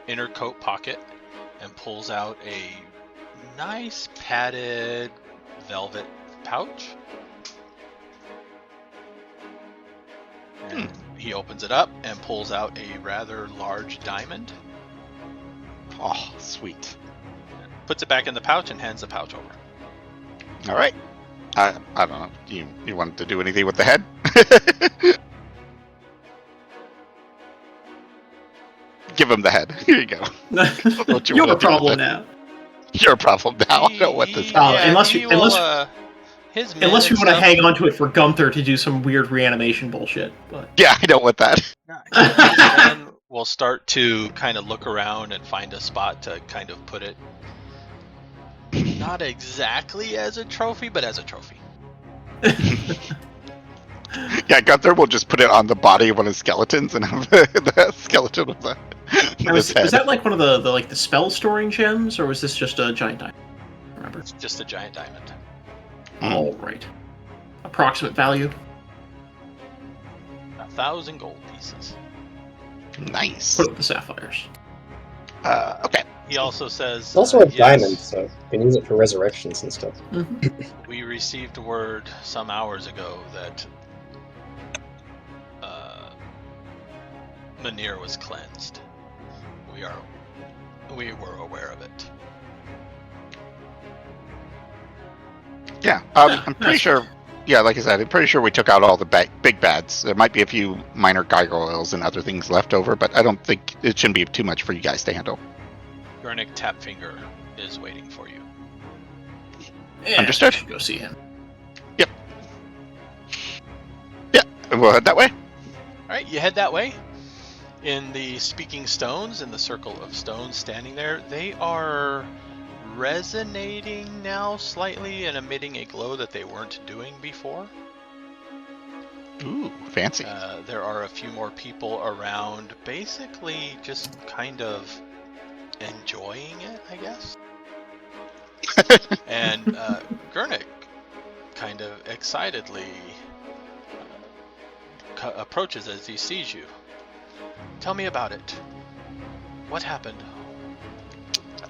inner coat pocket and pulls out a nice padded velvet pouch. And he opens it up and pulls out a rather large diamond. Oh, sweet. Puts it back in the pouch and hands the pouch over. All right. I don't know. You wanted to do anything with the head? Give him the head. Here you go. Your problem now. Your problem now. I don't want this. Unless you want to hang hang on to it for Gunther to do some weird reanimation bullshit. But yeah, I don't want that. Then we'll start to kind of look around and find a spot to kind of put it. Not exactly as a trophy, but as a trophy. Yeah, Gunther will just put it on the body of one of the skeletons and have the skeleton with the. Was that like one of the spell storing gems, or was this just a giant diamond? Remember? It's just a giant diamond. All right. Approximate value? 1,000 gold pieces. Nice. Put it with the sapphires. Okay. He also says. It's also a yes, diamond, so you can use it for resurrections and stuff. Mm-hmm. We received word some hours ago that Manir was cleansed. We were aware of it. Yeah, I'm pretty sure. Yeah, like I said, I'm pretty sure we took out all the big bads. There might be a few minor gargoyles and other things left over, but I don't think it shouldn't be too much for you guys to handle. Gurnik Tapfinger is waiting for you. Yeah, Understood. I should go see him. Yep. Yeah, we'll head that way. Alright, you head that way. In the speaking stones, in the circle of stones standing there, they are resonating now slightly and emitting a glow that they weren't doing before. Ooh, fancy. There are a few more people around, basically just kind of enjoying it, I guess. And Gurnik kind of excitedly approaches as he sees you. Tell me about it. What happened?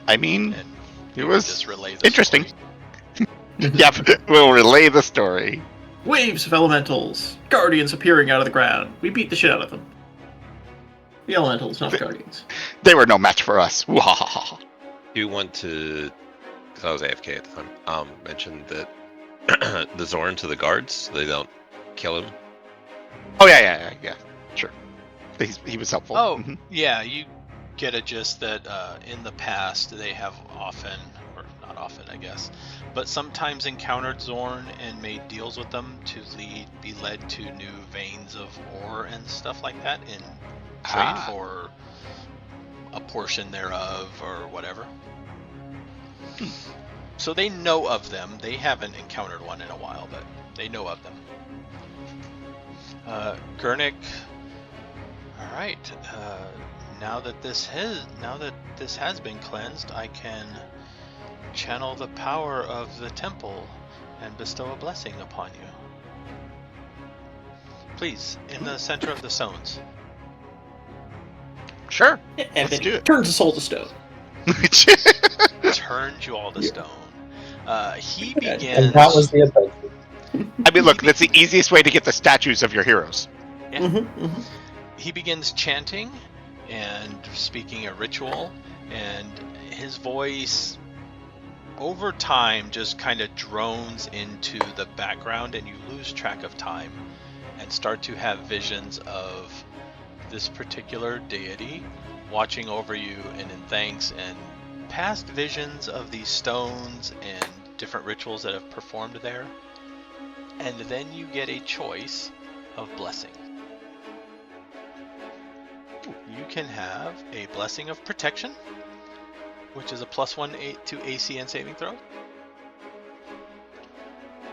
I mean, And it was just relay the interesting. story. Yep, we'll relay the story. Waves of elementals. Guardians appearing out of the ground. We beat the shit out of them. The elementals, not the guardians. They were no match for us. Wahahaha. You want to, because I was AFK at the time, mention that the Zorn to the guards, so they don't kill him. Oh yeah, sure. He was helpful. Oh, Mhm. yeah, you get a gist that in the past they have often, or not often I guess, but sometimes encountered Zorn and made deals with them to be led to new veins of ore and stuff like that in trade for a portion thereof or whatever. So they know of them. They haven't encountered one in a while, but they know of them. Gurnik. Alright. now that this has been cleansed, I can channel the power of the temple and bestow a blessing upon you. Please, in the center of the stones. Sure. And Let's then do he it. turns us all to stone. Turns you all to stone. He And begins. that was the adventure. I mean, look, that's the easiest way to get the statues of your heroes. Yeah. Mm-hmm. He begins chanting and speaking a ritual, and his voice over time just kind of drones into the background, and you lose track of time and start to have visions of this particular deity watching over you and in thanks, and past visions of these stones and different rituals that have performed there. And then you get a choice of blessing. You can have a blessing of protection, which is a +1 to AC and saving throw,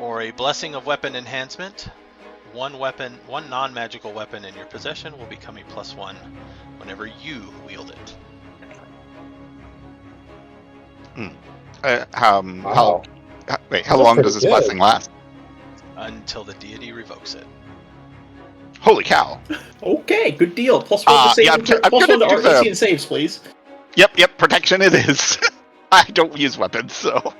or a blessing of weapon enhancement. One non-magical weapon in your possession will become a +1 whenever you wield it. How Wow. how That's long pretty does this good. blessing last? Until the deity revokes it. Holy cow! Okay, good deal. +1 to Yeah, saving I'm plus gonna 1 to do our the- AC and saves, please. Yep, protection it is. I don't use weapons, so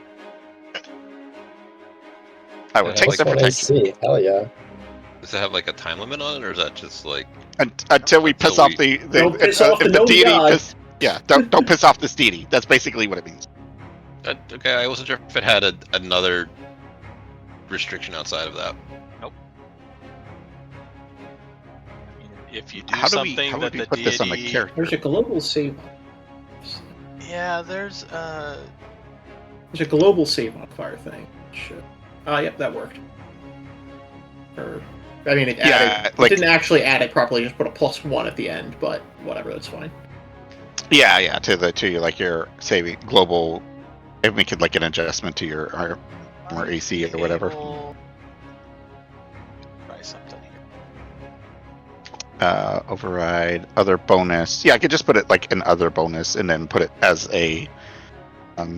I will Yeah, take like the +1 protection AC. Hell yeah. Does it have like a time limit on it, or is that just like until we piss Until off the Don't piss off if the the gnome deity. god. Don't piss off this deity. That's basically what it means. okay? I wasn't sure if it had another restriction outside of that. If you do How do we something that the put this on the deity, character? There's a global save. yeah, there's There's a global save modifier thing. Shit. Yep, that worked. I mean, it added. like- it didn't actually add it properly. Just put a +1 at the end, but whatever. That's fine. Yeah, to like your saving global. If we could like an adjustment to your or AC or whatever. Try something here. Override other bonus. Yeah, I could just put it like an other bonus and then put it as a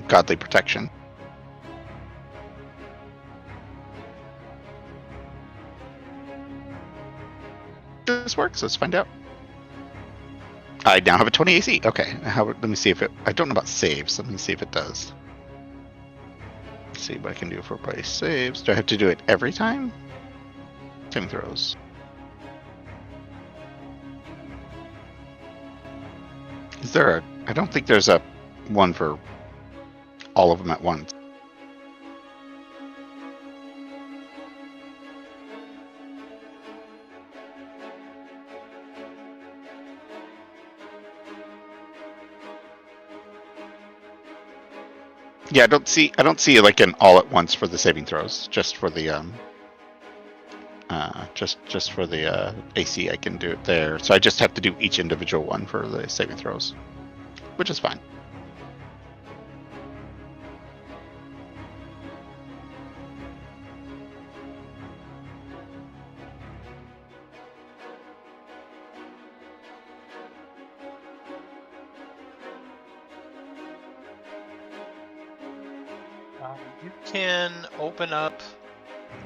godly protection. This works. Let's find out. I now have a 20 AC. Okay, let me see if it. I don't know about saves. Let me see if it does. Let's see what I can do for body saves. Do I have to do it every time? Saving throws. Is there a? I don't think there's a one for all of them at once. Yeah, I don't see like an all at once for the saving throws. Just for the just for the AC, I can do it there. So I just have to do each individual one for the saving throws, which is fine. You can open up.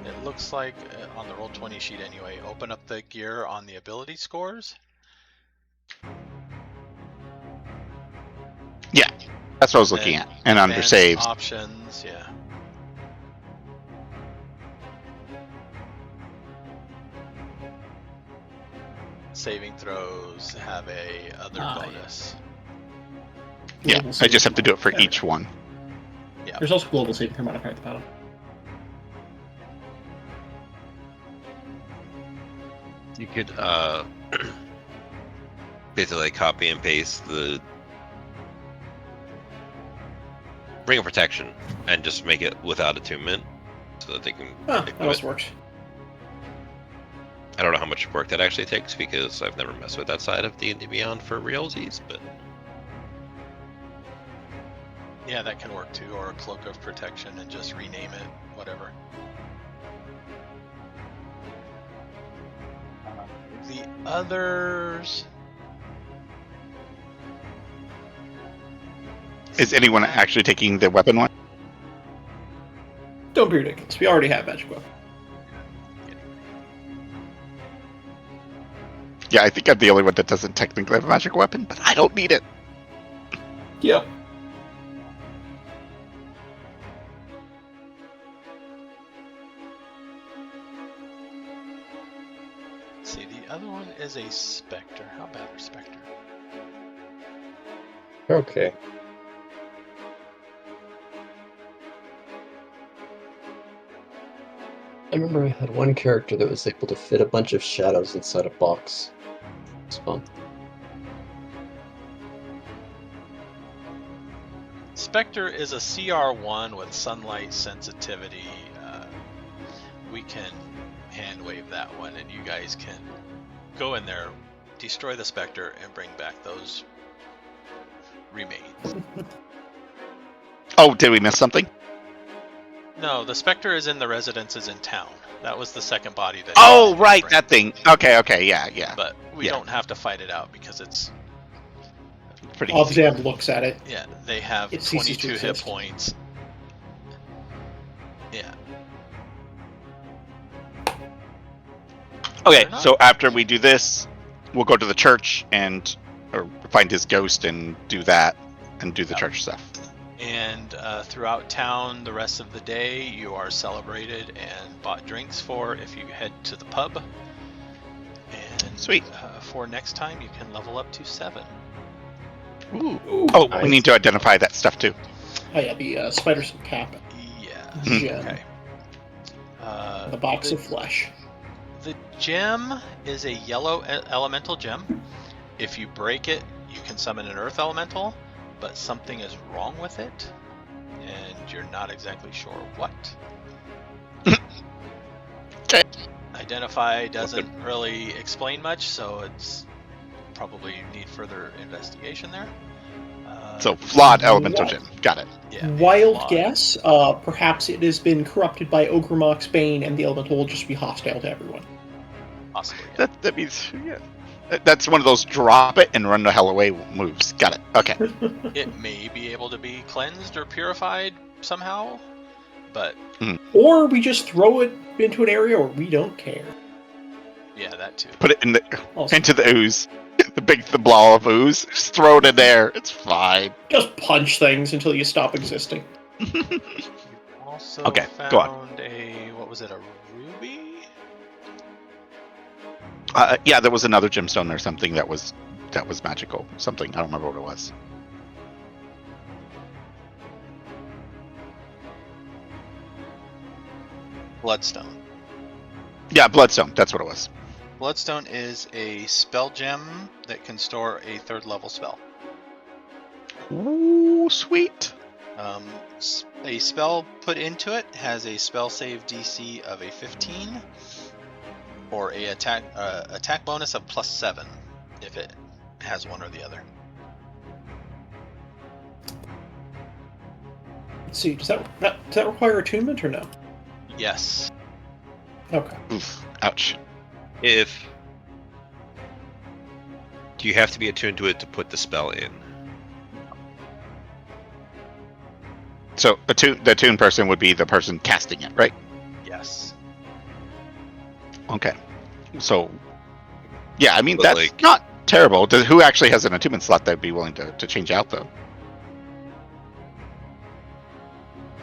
It looks like on the Roll20 sheet anyway. Open up the gear on the ability scores. Yeah, that's what I was looking at. And under advanced saves, options, yeah. Saving throws have a other bonus. yeah, Global I saving just have to do it for throw. each one. Yeah. There's also global saving throw modifier at the bottom. You could basically copy and paste the Ring of Protection and just make it without attunement so that they can That equip also it. works. I don't know how much work that actually takes because I've never messed with that side of D&D Beyond for realsies, but Yeah, that can work too, or a Cloak of Protection and just rename it, whatever. The others... Is anyone actually taking the weapon one? Don't be ridiculous. We already have magic weapon. Yeah, I think I'm the only one that doesn't technically have a magic weapon, but I don't need it. Yep. Let's see, the other one is a Spectre. How bad are Spectre? Okay. I remember I had one character that was able to fit a bunch of shadows inside a box. It's fun. Spectre is a CR1 with sunlight sensitivity. We can hand wave that one, and you guys can go in there, destroy the Spectre, and bring back those remains. Oh, did we miss something? No, the Spectre is in the residences in town. That was the second body that. Oh, right, that thing. Okay, yeah. But we don't have to fight it out because it's pretty easy. Obzam looks at it. Yeah, they have It ceases 22 to hit exist. points. Yeah. Okay, They're not- so after we do this, we'll go to the church or find his ghost and do that, and do the Yep. church stuff. And throughout town, the rest of the day, you are celebrated and bought drinks for if you head to the pub. And Sweet. For next time, you can level up to 7. Ooh. Ooh. Oh, Nice. we need to identify that stuff too. Oh yeah, the spiders and cap. Yeah. Gem. Okay. The box the- of flesh. The gem is a yellow elemental gem. If you break it, you can summon an earth elemental, but something is wrong with it, and you're not exactly sure what. Okay. Identify doesn't really explain much, so it's probably need further investigation there. So, flawed elemental What? gem. Got it. Yeah, Wild flawed. guess. Perhaps it has been corrupted by Ogremok's Bane, and the elemental will just be hostile to everyone. Possibly. Yeah. That means, yeah. That's one of those drop it and run the hell away moves. Got it. Okay. It may be able to be cleansed or purified somehow, but Or we just throw it into an area where we don't care. yeah, that too. Put it Also, into the ooze. The blob of ooze. Just throw it in there. It's fine. just punch things until you stop existing. Also Okay, found go on. what was it, a ruby? Yeah, there was another gemstone or something that was magical. Something, I don't remember what it was. Bloodstone. Yeah, bloodstone. That's what it was. Bloodstone is a spell gem that can store a 3rd level spell. Ooh, sweet. A spell put into it has a spell save DC of a 15, or a attack bonus of +7 if it has one or the other. Let's see, does that require attunement or no? Yes. Okay. Oof. Ouch. Do you have to be attuned to it to put the spell in? So the attuned person would be the person casting it, right? Yes. Okay. So, yeah, I mean, But, that's like- not terrible. Who actually has an attunement slot that'd be willing to change out, though?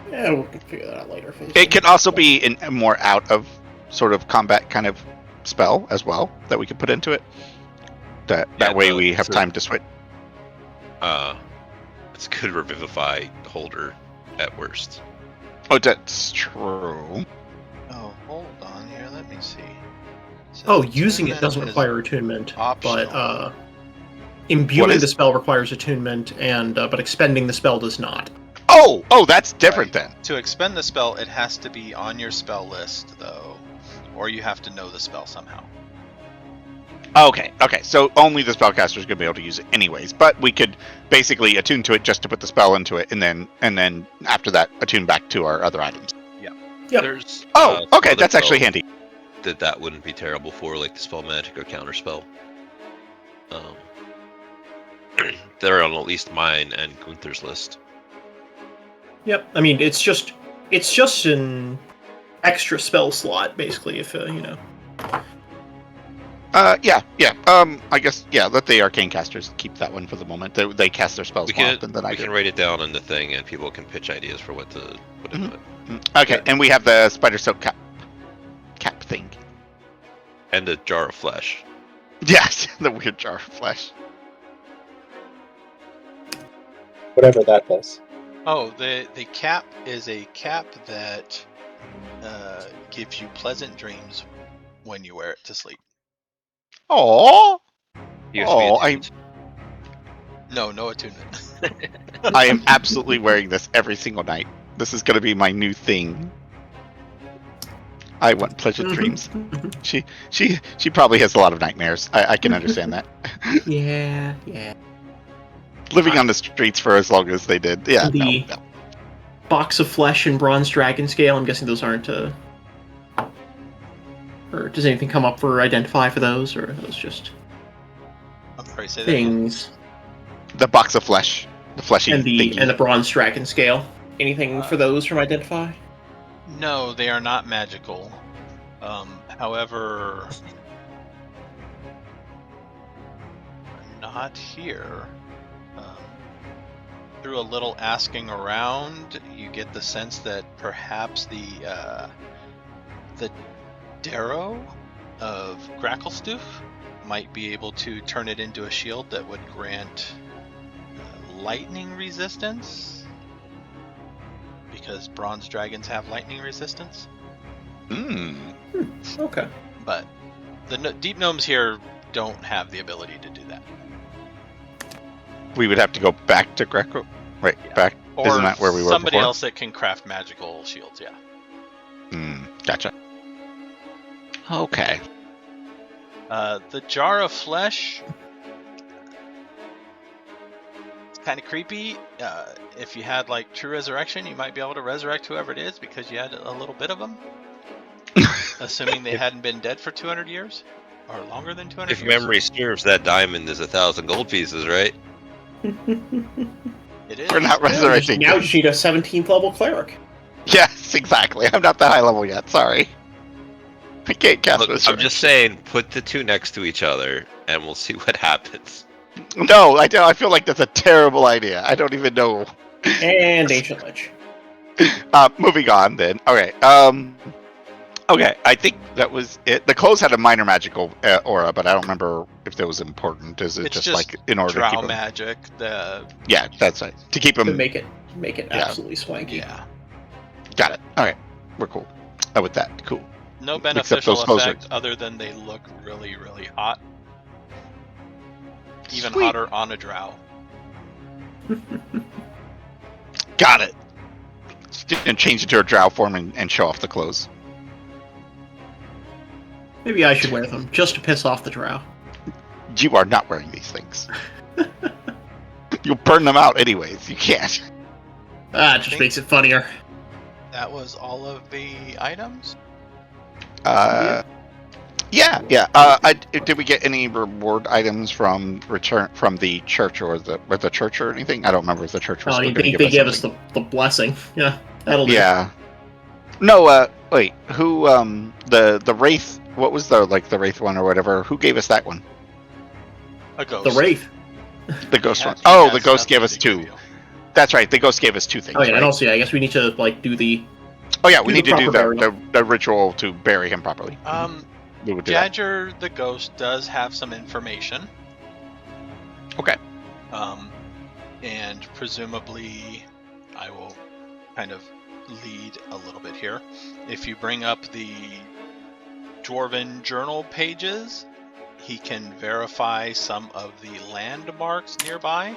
Yeah, we can figure that out later. It could also be a more out of sort of combat kind of spell as well that we could put into it. That Yeah, way we have so- time to switch. It's good revivify holder at worst. Oh, that's true. Oh, hold on here. Let me see. So Oh, using it attunement doesn't is require attunement, optional. but imbuing What is- the spell requires attunement, and but expending the spell does not. Oh, that's different then. To expend the spell, it has to be on your spell list, though, or you have to know the spell somehow. Okay. So only the spellcaster is going to be able to use it anyways, but we could basically attune to it just to put the spell into it, and then after that attune back to our other items. Yep. There's Oh, some okay, other that's actually spells handy. that wouldn't be terrible for, like the spell magic or counterspell. They're on at least mine and Gunther's list. Yep. I mean, it's just an extra spell slot, basically. If you know. Yeah. I guess let the arcane casters keep that one for the moment. They cast their spells more often than I do. We can write it down in the thing, and people can pitch ideas for what to put into it. Okay, and we have the spider silk cap thing, and the jar of flesh. Yes, the weird jar of flesh. Whatever that does. Oh, the cap is a cap that gives you pleasant dreams when you wear it to sleep. Oh, No attunement. I am absolutely wearing this every single night. This is going to be my new thing. I want pleasant dreams. She probably has a lot of nightmares. I can understand that. Yeah. Living on the streets for as long as they did. Yeah. The box of flesh and bronze dragon scale. I'm guessing those aren't. Or does anything come up for identify for those, or are those just I'm sorry, say that things? The box of flesh, the fleshy and thingy. the bronze dragon scale. Anything for those from identify? No, they are not magical. However, not here. Through a little asking around, you get the sense that perhaps the Darrow of Gracklestoof might be able to turn it into a shield that would grant lightning resistance, because bronze dragons have lightning resistance. Okay. But the deep gnomes here don't have the ability to do that. We would have to go back to Greco. Right, Yeah. back. Or Isn't that where we were somebody before? else that can craft magical shields, yeah. Gotcha. Okay. The jar of flesh, it's kind of creepy. If you had like true resurrection, you might be able to resurrect whoever it is because you had a little bit of them. Assuming they hadn't been dead for 200 years or longer than 200 If years. memory serves, that diamond is 1,000 gold pieces, right? It is. We're not resurrecting. Now you just need a 17th level cleric. Yes, exactly. I'm not that high level yet. Sorry. I can't cast Look, I'm resurrection. just saying, put the two next to each other, and we'll see what happens. No, I don't. I feel like that's a terrible idea. I don't even know. And Ancient Lich. Moving on then. Okay. Okay. I think that was it. The clothes had a minor magical aura, but I don't remember if that was important. Is it It's just just like in order to Drow keep them? magic. Yeah, that's right. To keep To them. make it absolutely swanky. Yeah. Got it. Okay. We're cool. With that. Cool. No Except beneficial those clothes effect other than they look really, really hot. Even Sweet. hotter on a drow. Got it. And change into a drow form and show off the clothes. Maybe I should wear them just to piss off the drow. You are not wearing these things. You'll burn them out anyways. You can't. It just makes it funnier. That was all of the items? Yeah. Did we get any reward items from the church or the church or anything? I don't remember if the church was. They gave us the blessing. Yeah, that'll do. Yeah. No. Wait. Who? The wraith. What was the wraith one or whatever? Who gave us that one? A ghost. The wraith. The ghost one. He Oh, has the ghost gave nothing us to give two. you. That's right. The ghost gave us two things. Oh yeah, right? and also I guess we need to do the. Oh yeah, we do need the to do proper the ritual to bury him properly. We would do that. Gadger the ghost does have some information. Okay. And presumably, I will kind of lead a little bit here. If you bring up the Dwarven journal pages, he can verify some of the landmarks nearby.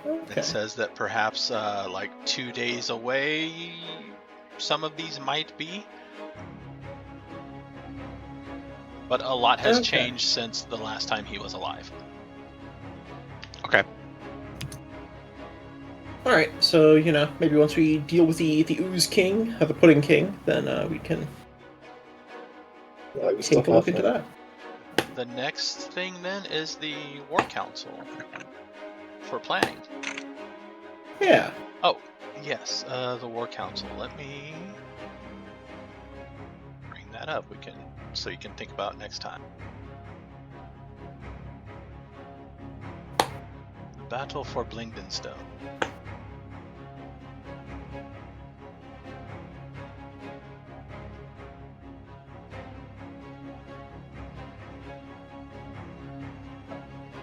Okay. It says that perhaps like 2 days away, some of these might be. But a lot has Okay. changed since the last time he was alive. Okay. All right, so maybe once we deal with the Ooze King, or the Pudding King, then we can Yeah, we still take a look have into that. The next thing then is the War Council for planning. Yeah. Oh, yes, the War Council. Let me bring that up. So you can think about it next time. The Battle for Blingdenstone.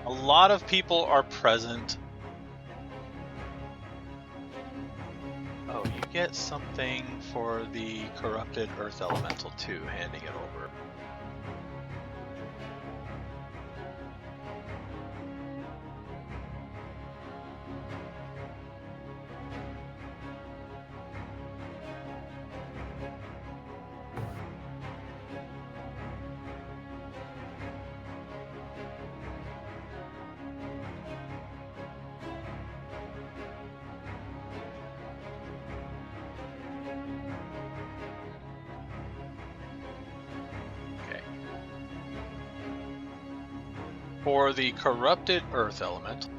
A lot of people are present. Oh, you get something for the Corrupted Earth Elemental too, handing it over. For the Corrupted Earth Element,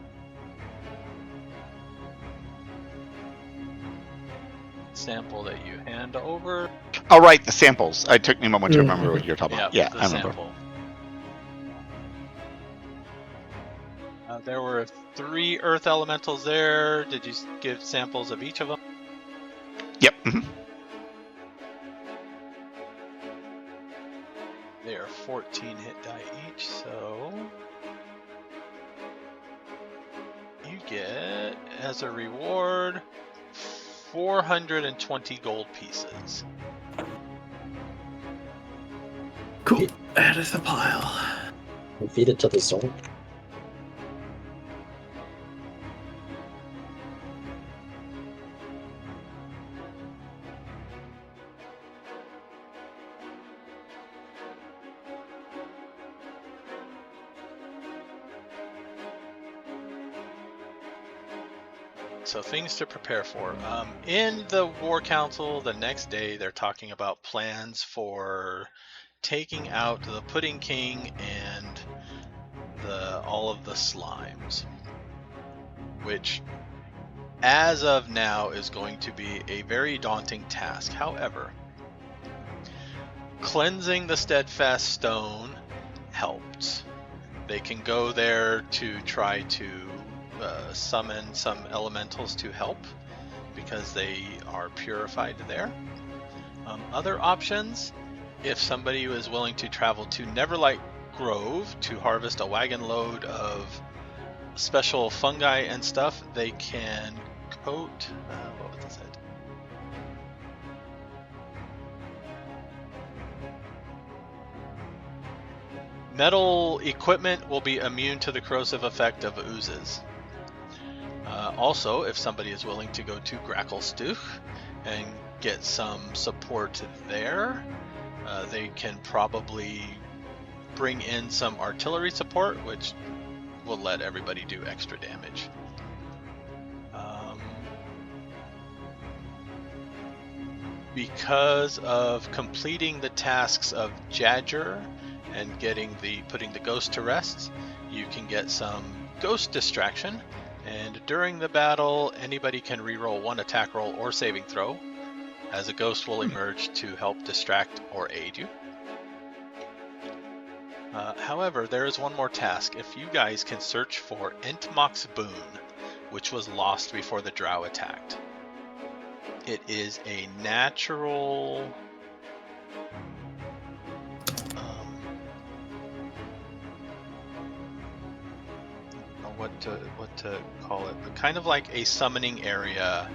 sample that you hand over. Oh, right, the samples. It took me a moment to remember what you're talking about. Yeah, the I remember. sample. There were 3 Earth Elementals there. Did you give samples of each of them? Yep. They are 14 hit die each, so you get, as a reward, 420 gold pieces. Cool. That is the pile. And feed it to the soul. So things to prepare for. In the War Council, the next day, they're talking about plans for taking out the Pudding King and all of the slimes, which, as of now, is going to be a very daunting task. However, cleansing the Steadfast Stone helped. They can go there to try to summon some elementals to help because they are purified there. Other options, if somebody is willing to travel to Neverlight Grove to harvest a wagon load of special fungi and stuff, they can coat, what was it? Metal equipment will be immune to the corrosive effect of oozes. Also, if somebody is willing to go to Gracklstuch and get some support there, they can probably bring in some artillery support, which will let everybody do extra damage. Because of completing the tasks of Jadger and putting the ghost to rest, you can get some ghost distraction. And during the battle, anybody can reroll 1 attack roll or saving throw, as a ghost will emerge to help distract or aid you. However, there is one more task. If you guys can search for Entmox's Boon, which was lost before the Drow attacked. It is a natural... what to call it, but kind of like a summoning area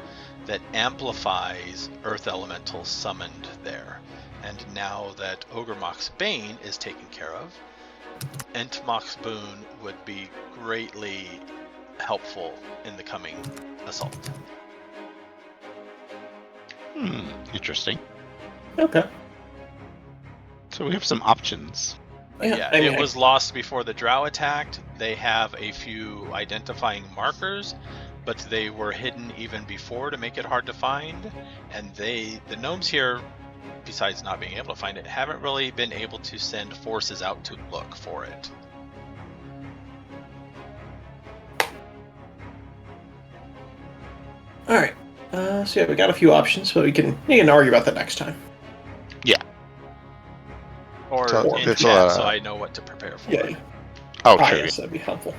that amplifies earth elementals summoned there. And now that Ogremok's Bane is taken care of, Entmox's Boon would be greatly helpful in the coming assault. Interesting. Okay. So we have some options. Yeah, it was lost before the Drow attacked. They have a few identifying markers, but they were hidden even before to make it hard to find. And the gnomes here besides not being able to find it, haven't really been able to send forces out to look for it. All right. So yeah, we got a few options, but we can argue about that next time. Or So in it's, chat, so I know what to prepare for. Yeah. Oh, true. Yes, that'd be helpful.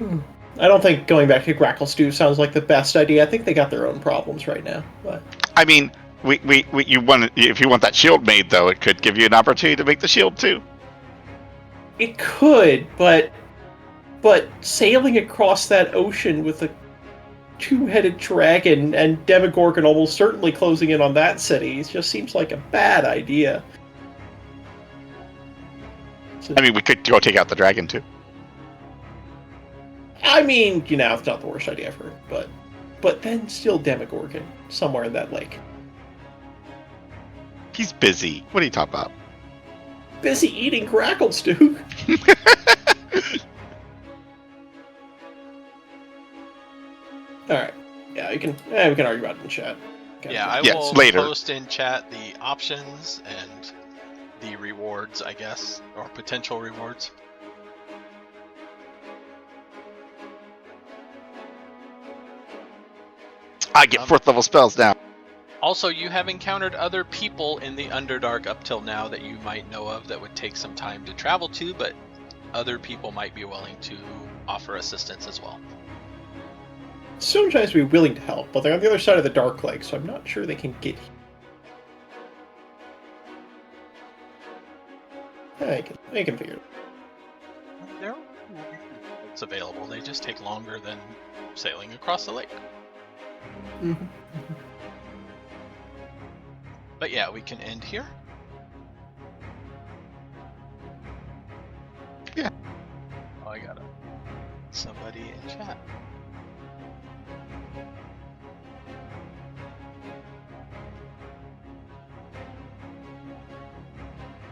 I don't think going back to Grackle Stew sounds like the best idea. I think they got their own problems right now. But I mean, you want if you want that shield made though, it could give you an opportunity to make the shield too. it could, but sailing across that ocean with a two-headed dragon and Demogorgon almost certainly closing in on that city, it just seems like a bad idea. I mean, we could go take out the dragon too. I mean, it's not the worst idea ever, but then still Demogorgon somewhere in that lake. He's busy. What are you talking about? Busy eating Grackle Stew. All right. Yeah, we can argue about it in chat. Okay. Yeah, I Yes, will later. post in chat the options and the rewards, I guess, or potential rewards. I get 4th level spells now. Also, you have encountered other people in the Underdark up till now that you might know of that would take some time to travel to, but other people might be willing to offer assistance as well. Stone Giants would be willing to help, but they're on the other side of the Dark Lake, so I'm not sure they can get here. I can figure it out. There are it's available. They just take longer than sailing across the lake. Mm-hmm. But yeah, we can end here. Yeah. Oh, I got somebody in chat.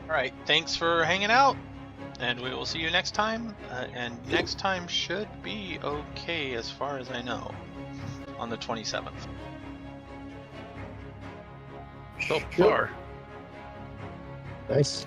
Alright, thanks for hanging out, and we will see you next time. And next time should be okay as far as I know, on the 27th. So far. Nice.